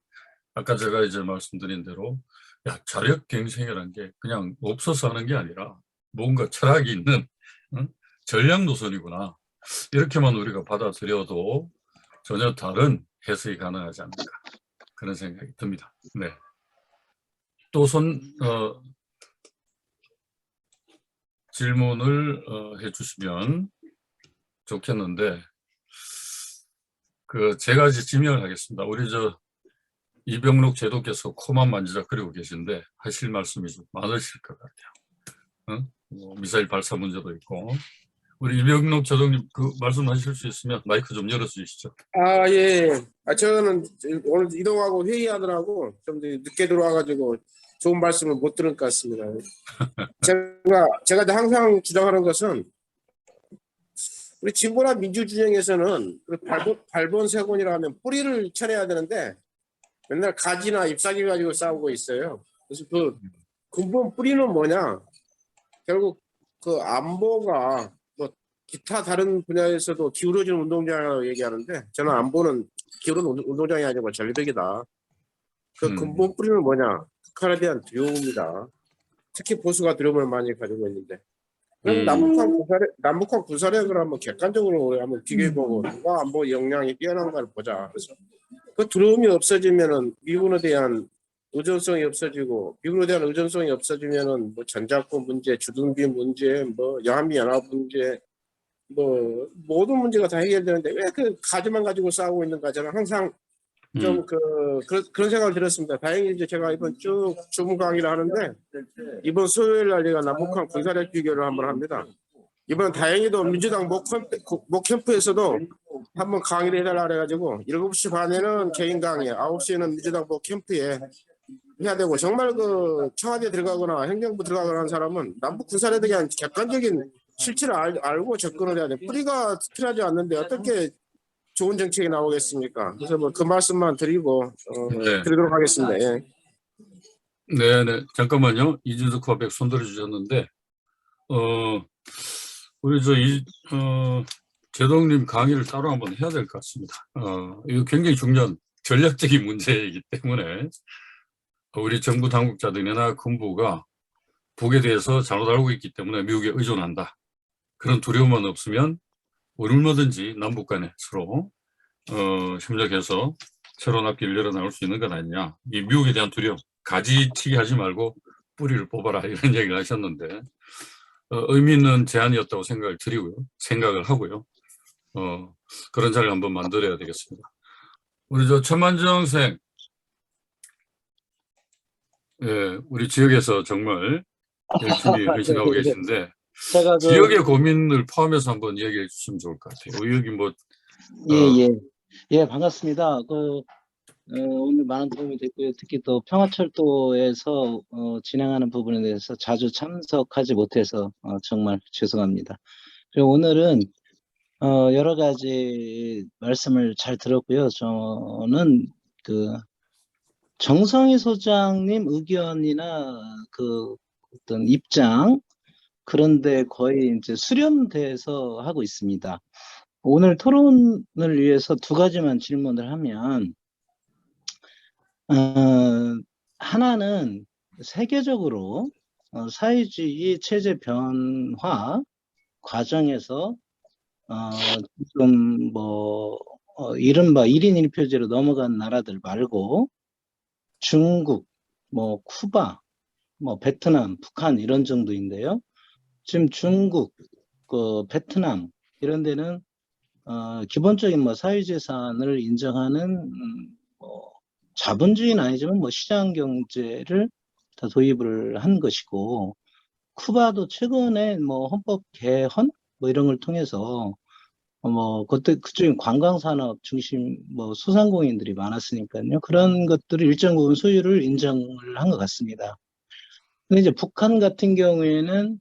S1: 아까 제가 이제 말씀드린 대로 자력갱생이라는 게 그냥 없어서 하는 게 아니라 뭔가 철학이 있는 전략 노선이구나, 이렇게만 우리가 받아들여도 전혀 다른 해석이 가능하지 않을까, 그런 생각이 듭니다. 네. 또 질문을 해주시면 좋겠는데, 제가 이제 지명을 하겠습니다. 우리 이병록 제도께서 코만 만지작거리고 계신데 하실 말씀이 좀 많으실 것 같아요. 뭐 미사일 발사 문제도 있고. 우리 이병록 제도님 말씀하실 수 있으면 마이크 좀 열어주시죠.
S6: 예. 저는 오늘 이동하고 회의하느라고 좀 늦게 들어와가지고 좋은 말씀을 못 들은 것 같습니다. 제가 항상 주장하는 것은, 우리 진보나 민주주의에서는 발본색원이라 하면 뿌리를 쳐내야 되는데 맨날 가지나 잎사귀 가지고 싸우고 있어요. 그래서 근본 뿌리는 뭐냐? 결국 안보가 뭐 기타 다른 분야에서도 기울어지는 운동장이라고 얘기하는데, 저는 안보는 기울어지는 운동장이 아니고 절벽이다. 근본 뿌리는 뭐냐? 북한에 대한 두려움입니다. 특히 보수가 두려움을 많이 가지고 있는데, 그럼 남북한 군사력을 한번 객관적으로 한번 비교해보고 누가 안보 역량이 뛰어난가를 보자. 그래서 그 두려움이 없어지면은 미군에 대한 의존성이 없어지고, 미군에 대한 의존성이 없어지면은 뭐 전자권 문제, 주둔비 문제, 뭐 양한미 연합 문제, 뭐 모든 문제가 다 해결되는데 왜 가지만 가지고 싸우고 있는가, 저는 항상 좀 그런 생각을 들었습니다. 다행히 이제 제가 이번 쭉 주문 강의를 하는데, 이번 수요일 날 제가 남북한 군사력 비교를 한번 합니다. 이번 다행히도 민주당 목 캠프에서도 한번 강의를 해달라 그래가지고 7시 반에는 개인 강의, 9시에는 민주당 목 캠프에 해야 되고, 정말 청와대 들어가거나 행정부 들어가거나 하는 사람은 남북 군사력에 대한 객관적인 실체를 알고 접근을 해야 돼. 뿌리가 특별하지 않는데 어떻게 좋은 정책이 나오겠습니까? 그래서 뭐 그 말씀만 드리고
S1: 네.
S6: 드리도록 하겠습니다. 예.
S1: 네네. 잠깐만요. 이준석 후보백 손들어 주셨는데, 우리 제동님 강의를 따로 한번 해야 될 것 같습니다. 이거 굉장히 중요한 전략적인 문제이기 때문에 우리 정부 당국자들이나 군부가 북에 대해서 잘못 알고 있기 때문에 미국에 의존한다. 그런 두려움만 없으면 얼마든지 남북 간에 서로 협력해서 새로운 앞길을 열어나올 수 있는 건 아니냐. 이 미국에 대한 두려움, 가지치기 하지 말고 뿌리를 뽑아라 이런 얘기를 하셨는데 의미 있는 제안이었다고 생각을 하고요. 그런 자리를 한번 만들어야 되겠습니다. 우리 천만정 생, 예, 우리 지역에서 정말 열심히 헌신하고
S7: 네, 네.
S1: 계신데
S7: 제가
S1: 지역의 고민을 포함해서 한번 이야기해 주시면 좋을 것 같아요. 여기 뭐
S7: 예, 반갑습니다. 오늘 많은 도움이 됐고요. 특히 또 평화철도에서 진행하는 부분에 대해서 자주 참석하지 못해서 정말 죄송합니다. 그리고 오늘은 여러 가지 말씀을 잘 들었고요. 저는 정성희 소장님 의견이나 어떤 입장 그런데 거의 이제 수렴돼서 하고 있습니다. 오늘 토론을 위해서 두 가지만 질문을 하면, 하나는 세계적으로 사회주의 체제 변화 과정에서 좀 이른바 1인 1표제로 넘어간 나라들 말고 중국, 쿠바, 베트남, 북한 이런 정도인데요. 지금 중국, 베트남 이런 데는 기본적인 사유재산을 인정하는 자본주의는 아니지만 시장 경제를 다 도입을 한 것이고, 쿠바도 최근에 헌법 개헌 이런 걸 통해서 그쪽에 관광산업 중심 소상공인들이 많았으니까요. 그런 것들을 일정 부분 소유를 인정을 한 것 같습니다. 근데 이제 북한 같은 경우에는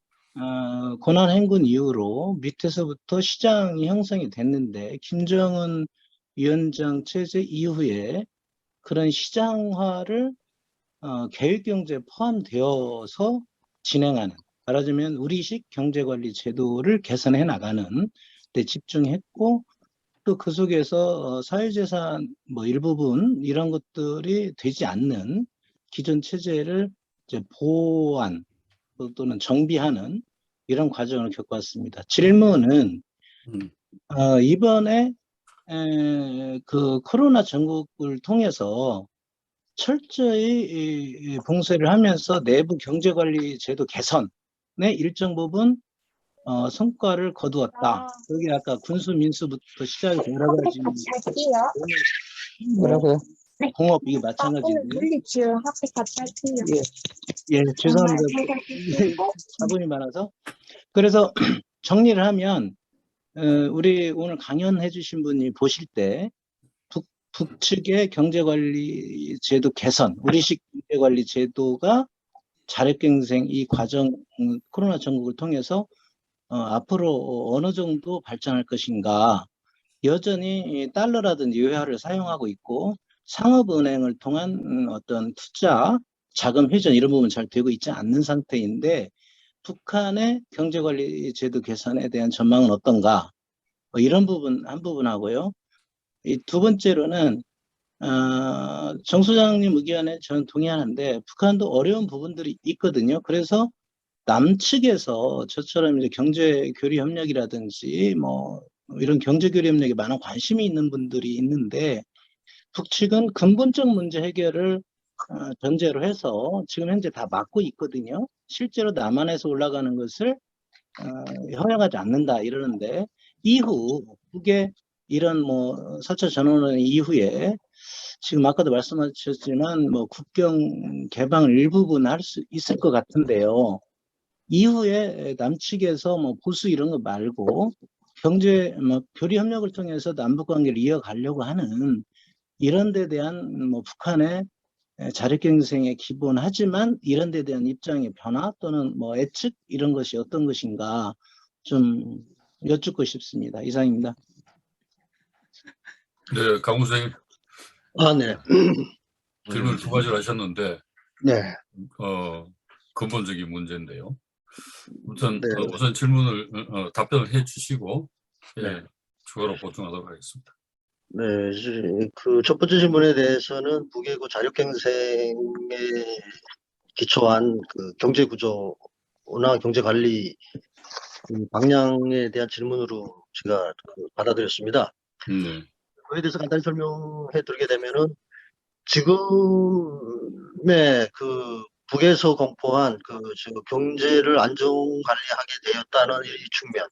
S7: 고난 행군 이후로 밑에서부터 시장이 형성이 됐는데 김정은 위원장 체제 이후에 그런 시장화를 계획경제에 포함되어서 진행하는, 말하자면 우리식 경제관리 제도를 개선해 나가는 데 집중했고, 또 그 속에서 사유재산 일부분 이런 것들이 되지 않는 기존 체제를 이제 보완 또는 정비하는 이런 과정을 겪어왔습니다. 질문은 이번에 코로나 전국을 통해서 철저히 봉쇄를 하면서 내부 경제관리 제도 개선에 일정 부분 성과를 거두었다. 여기 아까 군수 민수부터 시작해서 여러 가지
S8: 뭐라고요?
S7: 공업 이게 마찬가지인데.
S8: 물리치료 학습 같이 할게요.
S7: 예, 죄송합니다. 자본이 많아서. 그래서 정리를 하면 우리 오늘 강연해 주신 분이 보실 때 북측의 경제관리 제도 개선, 우리식 경제관리 제도가 자력갱생 이 과정 코로나 전국을 통해서 앞으로 어느 정도 발전할 것인가. 여전히 달러라든지 유화를 사용하고 있고 상업은행을 통한 어떤 투자, 자금 회전 이런 부분 잘 되고 있지 않는 상태인데 북한의 경제관리 제도 개선에 대한 전망은 어떤가? 이런 부분 한 부분 하고요. 이 두 번째로는 정 소장님 의견에 저는 동의하는데 북한도 어려운 부분들이 있거든요. 그래서 남측에서 저처럼 이제 경제 교류 협력이라든지 이런 경제 교류 협력에 많은 관심이 있는 분들이 있는데 북측은 근본적 문제 해결을 전제로 해서 지금 현재 다 막고 있거든요. 실제로 남한에서 올라가는 것을 허용하지 않는다 이러는데 이후 북의 이런 4차 전원론 이후에 지금 아까도 말씀하셨지만 국경 개방을 일부분 할 수 있을 것 같은데요. 이후에 남측에서 보수 이런 거 말고 경제 교류 협력을 통해서 남북 관계를 이어가려고 하는 이런 데 대한 북한의 자력경쟁에 기본하지만 이런 데 대한 입장의 변화 또는 예측 이런 것이 어떤 것인가 좀 여쭙고 싶습니다. 이상입니다.
S1: 네, 강훈 선생님
S2: 아, 네.
S1: 질문 두 가지를 하셨는데
S2: 네.
S1: 근본적인 문제인데요. 우선
S2: 네.
S1: 우선 질문을 답변을 해주시고
S2: 네.
S1: 추가로 보충하도록 하겠습니다.
S2: 네, 그 첫 번째 질문에 대해서는 북의 자력갱생에 기초한 그 경제 구조나 경제 관리 방향에 대한 질문으로 제가 받아들였습니다.
S1: 네.
S2: 그에 대해서 간단히 설명해 드리게 되면은 지금의 그 북에서 공포한 경제를 안정 관리하게 되었다는 이 측면,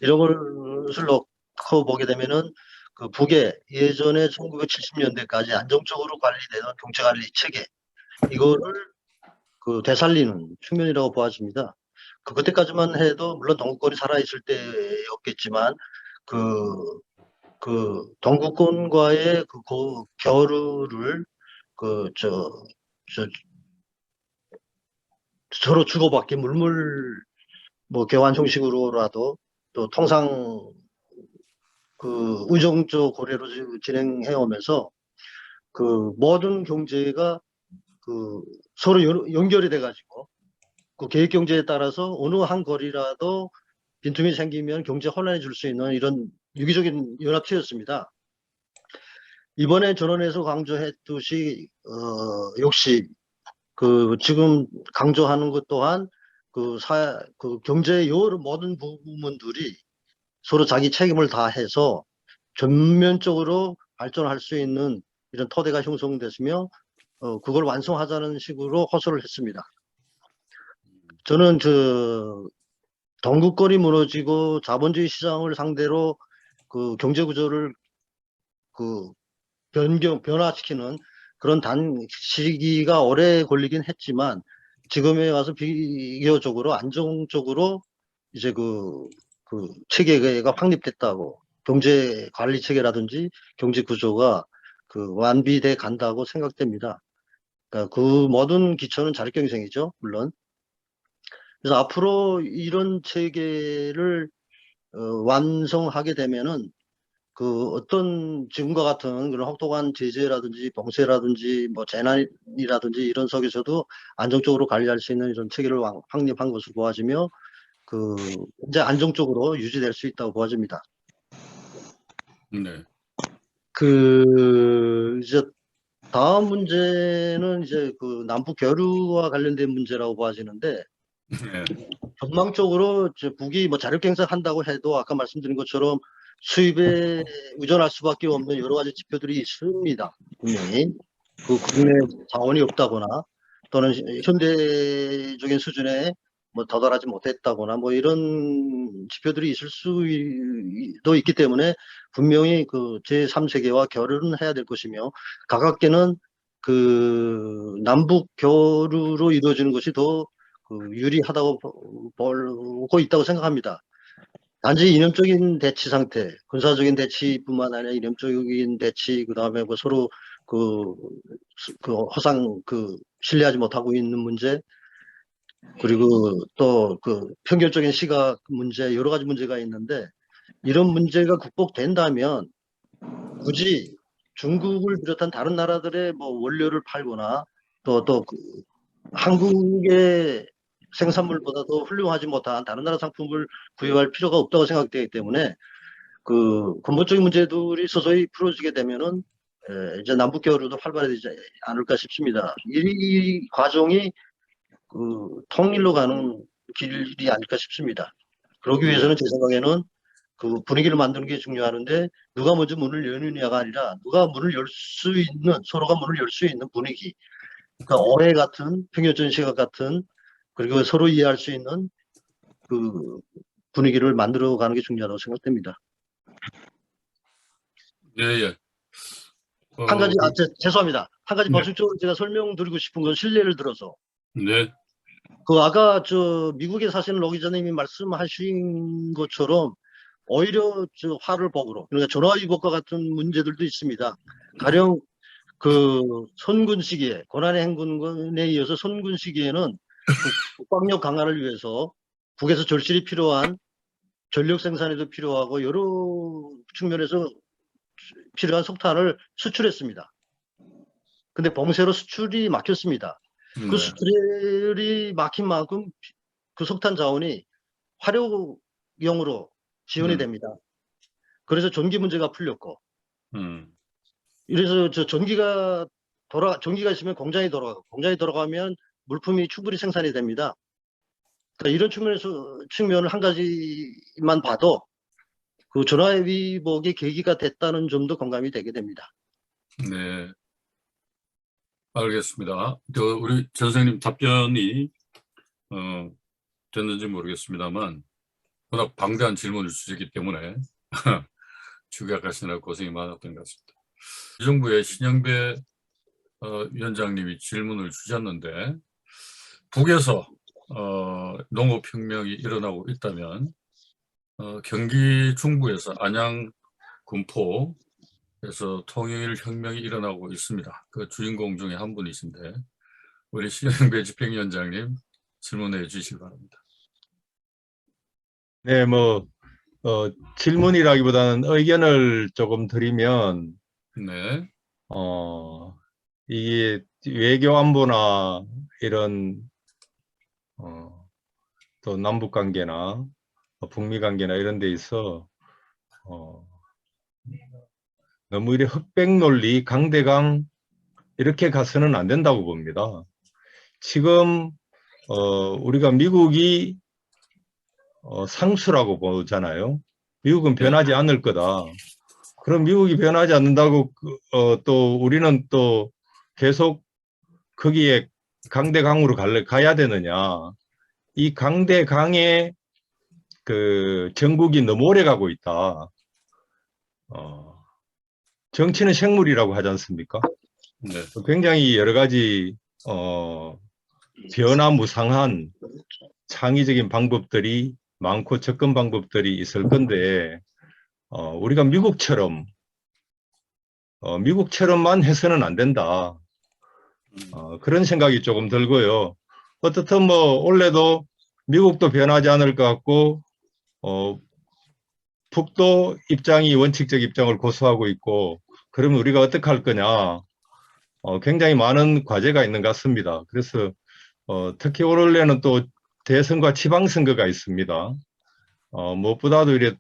S2: 이런 것을 놓고 보게 되면은 그 북의 예전에 1970년대까지 안정적으로 관리되던 경제 관리 체계, 이거를 되살리는 측면이라고 보아집니다. 그때까지만 해도 물론 동구권이 살아있을 때였겠지만 동구권과의 교류를 서로 주고받기 교환 형식으로라도 또 통상 의정적 고려로 진행해 오면서 모든 경제가 서로 연결이 돼 가지고 계획 경제에 따라서 어느 한 거리라도 빈틈이 생기면 경제 혼란이 줄 수 있는 이런 유기적인 연합체였습니다. 이번에 전원에서 강조했듯이 역시 지금 강조하는 것 또한 경제의 여러 모든 부문들이 서로 자기 책임을 다해서 전면적으로 발전할 수 있는 이런 토대가 형성됐으며 그걸 완성하자는 식으로 호소를 했습니다. 저는 동구권이 무너지고 자본주의 시장을 상대로 경제 구조를 변화시키는 그런 시기가 오래 걸리긴 했지만 지금에 와서 비교적으로 안정적으로 이제 체계가 확립됐다고, 경제 관리 체계라든지 경제 구조가 완비돼 간다고 생각됩니다. 그러니까 그 모든 기초는 자력경쟁이죠, 물론. 그래서 앞으로 이런 체계를 완성하게 되면은 어떤 지금과 같은 그런 혹독한 제재라든지 봉쇄라든지 재난이라든지 이런 속에서도 안정적으로 관리할 수 있는 이런 체계를 확립한 것으로 보아지며 이제 안정적으로 유지될 수 있다고 보아집니다.
S1: 네.
S2: 이제 다음 문제는 이제 남북 교류와 관련된 문제라고 보아지는데,
S1: 네.
S2: 전망적으로 이제 북이 자력갱생한다고 해도 아까 말씀드린 것처럼 수입에 의존할 수밖에 없는 여러 가지 지표들이 있습니다. 분명히 국내 자원이 없다거나 또는 현대적인 수준에 도달하지 못했다거나 이런 지표들이 있을 수도 있기 때문에 분명히 제3세계와 교류는 해야 될 것이며, 가깝게는 남북 교류로 이루어지는 것이 더 유리하다고 보고 있다고 생각합니다. 단지 이념적인 대치 상태, 군사적인 대치뿐만 아니라 이념적인 대치, 그다음에 서로 허상 신뢰하지 못하고 있는 문제, 그리고 또 편견적인 시각 문제, 여러 가지 문제가 있는데, 이런 문제가 극복된다면 굳이 중국을 비롯한 다른 나라들의 원료를 팔거나 또 한국의 생산물보다 더 훌륭하지 못한 다른 나라 상품을 구입할 필요가 없다고 생각되기 때문에 근본적인 문제들이 서서히 풀어지게 되면은 이제 남북 교류도 활발해지지 않을까 싶습니다. 이 과정이 통일로 가는 길이 아닐까 싶습니다. 그러기 위해서는 제 생각에는 분위기를 만드는 게 중요하는데, 누가 먼저 문을 여느냐가 아니라 서로가 문을 열 수 있는 분위기, 그러니까 오해 같은, 편견적인 시각 같은, 그리고 서로 이해할 수 있는 분위기를 만들어가는 게 중요하다고 생각됩니다.
S1: 예, 예.
S2: 한 가지, 죄송합니다. 한 가지
S1: 네.
S2: 법칙적으로 제가 설명드리고 싶은 건, 실례를 들어서
S1: 네.
S2: 아까 미국에 사시는 로 기자님이 말씀하신 것처럼 오히려 화를 복으로, 그러니까 전화위복과 같은 문제들도 있습니다. 가령 선군 시기에, 고난의 행군에 이어서 선군 시기에는 국방력 강화를 위해서 북에서 절실히 필요한 전력 생산에도 필요하고 여러 측면에서 필요한 석탄을 수출했습니다. 근데 봉쇄로 수출이 막혔습니다.
S1: 네.
S2: 그 수출이 막힌 만큼 그 석탄 자원이 화력용으로 지원이 됩니다. 그래서 전기 문제가 풀렸고, 이래서 전기가 있으면 공장이 돌아가고, 공장이 돌아가면 물품이 충분히 생산이 됩니다. 그러니까 이런 측면을 한 가지만 봐도 그 전화위복의 계기가 됐다는 점도 공감이 되게 됩니다.
S1: 네. 알겠습니다. 우리 전 선생님 답변이 됐는지 모르겠습니다만 워낙 방대한 질문을 주셨기 때문에 주기하시느라 고생이 많았던 것 같습니다. 정부의 신영배 위원장님이 질문을 주셨는데 북에서 농업혁명이 일어나고 있다면 경기 중부에서 안양 군포에서 통일혁명이 일어나고 있습니다. 그 주인공 중에 한 분이신데 우리 신영배 집행위원장님 질문해 주시기 바랍니다.
S4: 네, 질문이라기보다는 의견을 조금 드리면,
S1: 네.
S4: 이게 외교 안보나 이런, 또 남북 관계나 북미 관계나 이런 데 있어, 너무 이래 흑백 논리, 강대강 이렇게 가서는 안 된다고 봅니다. 지금, 우리가 미국이 상수라고 보잖아요. 미국은 변하지 않을 거다. 그럼 미국이 변하지 않는다고 또 우리는 또 계속 거기에 강대강으로 가야 되느냐. 이 강대강에 그 정국이 너무 오래 가고 있다. 정치는 생물이라고 하지 않습니까?
S1: 네.
S4: 굉장히 여러 가지 변화무상한 창의적인 방법들이 많고 접근 방법들이 있을 건데 우리가 미국처럼만 해서는 안 된다. 그런 생각이 조금 들고요. 어떻든 원래도 미국도 변하지 않을 것 같고 북도 원칙적 입장을 고수하고 있고 그러면 우리가 어떻게 할 거냐. 굉장히 많은 과제가 있는 것 같습니다. 그래서 특히 올해는 또 대선과 지방선거가 있습니다. 무엇보다도 이래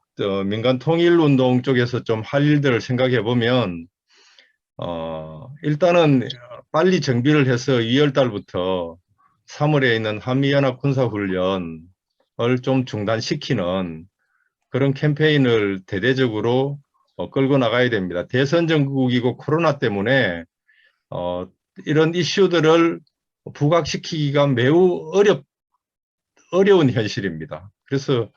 S4: 민간 통일운동 쪽에서 좀 할 일들을 생각해 보면 일단은 빨리 정비를 해서 2월 달부터 3월에 있는 한미연합 군사훈련을 좀 중단시키는 그런 캠페인을 대대적으로 끌고 나가야 됩니다. 대선 전국이고 코로나 때문에 이런 이슈들을 부각시키기가 매우 어려운 현실입니다. 그래서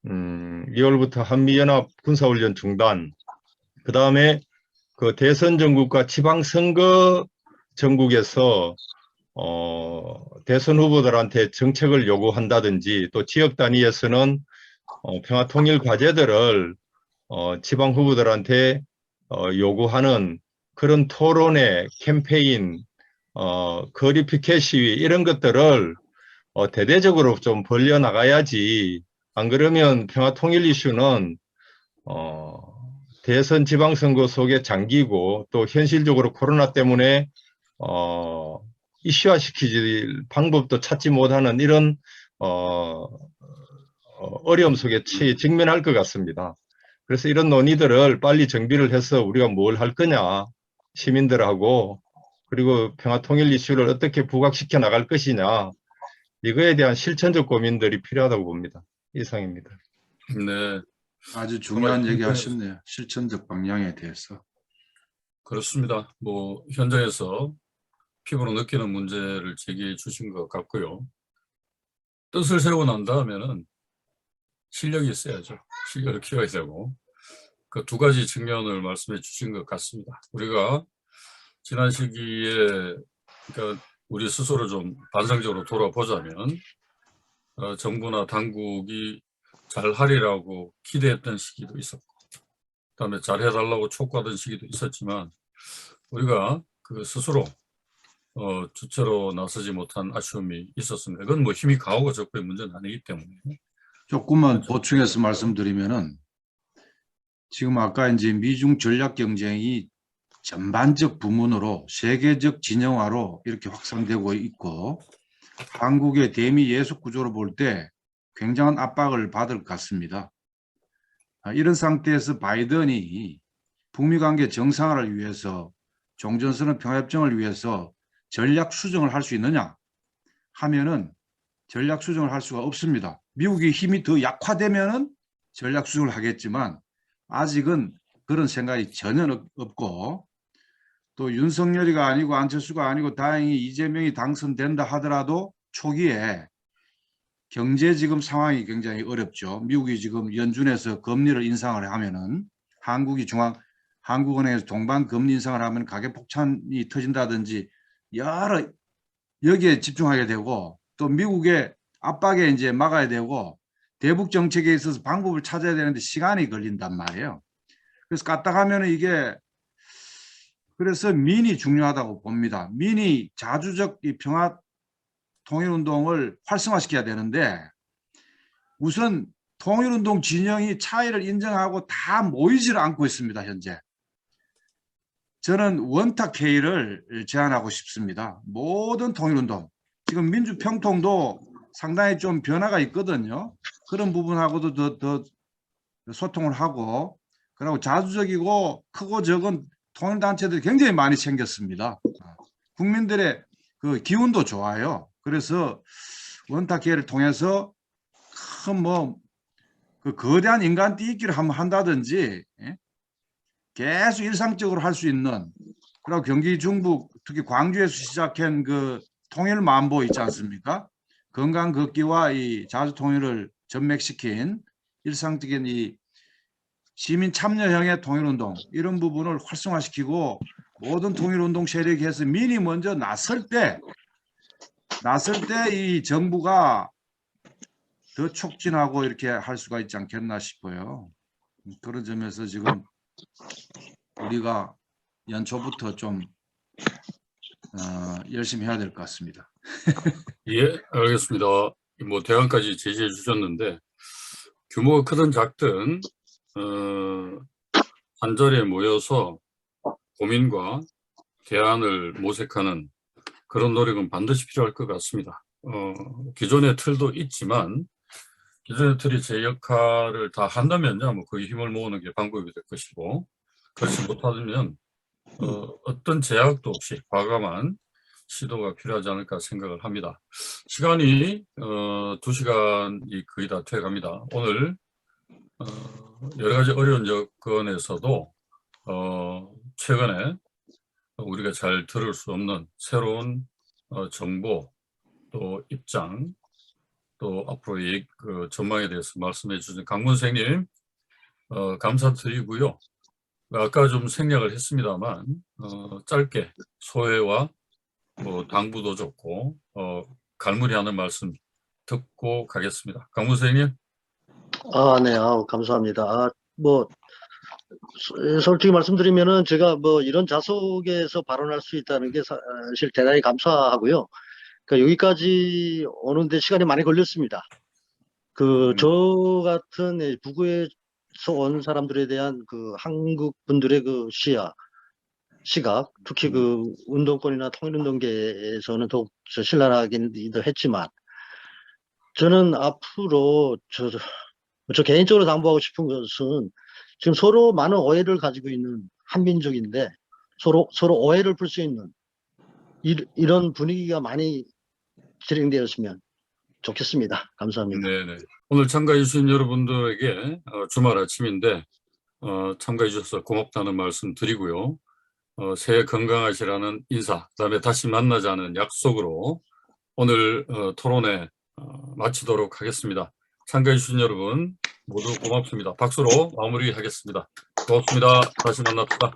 S4: 2월부터 한미연합 군사훈련 중단, 그 다음에 그 대선 전국과 지방선거 전국에서 대선 후보들한테 정책을 요구한다든지 또 지역 단위에서는 평화통일 과제들을 지방 후보들한테 요구하는 그런 토론회, 캠페인, 거리 피켓 시위 이런 것들을 대대적으로 좀 벌려나가야지. 안 그러면 평화통일 이슈는 대선 지방선거 속에 잠기고 또 현실적으로 코로나 때문에 이슈화시키지 방법도 찾지 못하는 이런 어려움 속에 직면할 것 같습니다. 그래서 이런 논의들을 빨리 정비를 해서 우리가 뭘 할 거냐, 시민들하고 그리고 평화통일 이슈를 어떻게 부각시켜 나갈 것이냐, 이거에 대한 실천적 고민들이 필요하다고 봅니다. 이상입니다.
S1: 네.
S3: 아주 중요한 얘기 하셨네요. 실천적 방향에 대해서.
S1: 그렇습니다. 현장에서 피부로 느끼는 문제를 제기해 주신 것 같고요. 뜻을 세우고 난 다음에는 실력이 있어야죠. 실력을 키워야 되고 그 두 가지 측면을 말씀해 주신 것 같습니다. 우리가 지난 시기에 그러니까 우리 스스로 좀 반성적으로 돌아보자면 정부나 당국이 잘하리라고 기대했던 시기도 있었고 그다음에 잘해달라고 촉구하던 시기도 있었지만 우리가 그 스스로 주체로 나서지 못한 아쉬움이 있었습니다. 이건 힘이 강하고 적고의 문제는 아니기 때문에
S3: 조금만 보충해서 말씀드리면은 지금 아까 이제 미중 전략 경쟁이 전반적 부문으로 세계적 진영화로 이렇게 확산되고 있고 한국의 대미 예속 구조로 볼 때 굉장한 압박을 받을 것 같습니다. 이런 상태에서 바이든이 북미 관계 정상화를 위해서 종전선언 평화협정을 위해서 전략 수정을 할 수 있느냐 하면은 전략 수정을 할 수가 없습니다. 미국이 힘이 더 약화되면은 전략 수정을 하겠지만 아직은 그런 생각이 전혀 없고 또 윤석열이가 아니고 안철수가 아니고 다행히 이재명이 당선된다 하더라도 초기에 경제 지금 상황이 굉장히 어렵죠. 미국이 지금 연준에서 금리를 인상을 하면은 한국은행에서 동반 금리 인상을 하면 가격 폭탄이 터진다든지 여러 여기에 집중하게 되고 또 미국의 압박에 이제 막아야 되고 대북 정책에 있어서 방법을 찾아야 되는데 시간이 걸린단 말이에요. 그래서 까딱하면 이게 그래서 민이 중요하다고 봅니다. 민이 자주적 이 평화 통일운동을 활성화시켜야 되는데 우선 통일운동 진영이 차이를 인정하고 다 모이지를 않고 있습니다. 현재. 저는 원탁회의를 제안하고 싶습니다. 모든 통일운동. 지금 민주평통도 상당히 좀 변화가 있거든요. 그런 부분하고도 더 소통을 하고 그리고 자주적이고 크고 적은 통일단체들이 굉장히 많이 생겼습니다. 국민들의 그 기운도 좋아요. 그래서 원탁회의를 통해서 큰 그 거대한 인간 띠기를 한번 한다든지 계속 일상적으로 할 수 있는 그리고 경기 중북 특히 광주에서 시작한 그 통일만보 있지 않습니까? 건강 걷기와 이 자주 통일을 전맥시킨 일상적인 이 시민 참여형의 통일운동 이런 부분을 활성화시키고 모든 통일운동 세력이 해서 민이 먼저 나설 때 이 정부가 더 촉진하고 이렇게 할 수가 있지 않겠나 싶어요. 그런 점에서 지금 우리가 연초부터 좀 열심히 해야 될 것 같습니다.
S1: 예, 알겠습니다. 뭐 대안까지 제시해 주셨는데 규모가 크든 작든 한 자리에 모여서 고민과 대안을 모색하는 그런 노력은 반드시 필요할 것 같습니다. 기존의 틀도 있지만 기존의 틀이 제 역할을 다 한다면요, 뭐 거기 힘을 모으는 게 방법이 될 것이고 그렇지 못하면 어떤 제약도 없이 과감한 시도가 필요하지 않을까 생각을 합니다. 시간이 2시간이 거의 다 돼갑니다. 오늘 여러 가지 어려운 여건에서도 최근에 우리가 잘 들을 수 없는 새로운 정보 또 입장 또 앞으로의 그 전망에 대해서 말씀해 주신 강문 선생님 감사드리고요. 아까 좀 생략을 했습니다만 짧게 소회와 뭐 당부도 좋고 갈무리하는 말씀 듣고 가겠습니다. 강문 선생님.
S2: 네, 감사합니다. 솔직히 말씀드리면은 제가 이런 자속에서 발언할 수 있다는 게 사실 대단히 감사하고요. 그러니까 여기까지 오는데 시간이 많이 걸렸습니다. 저 같은 북에서 온 사람들에 대한 그 한국 분들의 그 시각, 특히 그 운동권이나 통일운동계에서는 더욱 신랄하기도 했지만, 저는 앞으로 저 개인적으로 당부하고 싶은 것은 지금 서로 많은 오해를 가지고 있는 한민족인데 서로 오해를 풀 수 있는 이런 분위기가 많이 진행되었으면 좋겠습니다. 감사합니다.
S1: 네네. 오늘 참가해 주신 여러분들에게 주말 아침인데 참가해 주셔서 고맙다는 말씀 드리고요. 새해 건강하시라는 인사, 그다음에 다시 만나자는 약속으로 오늘 토론회 마치도록 하겠습니다. 참가해 주신 여러분 모두 고맙습니다. 박수로 마무리하겠습니다. 고맙습니다. 다시 만납시다.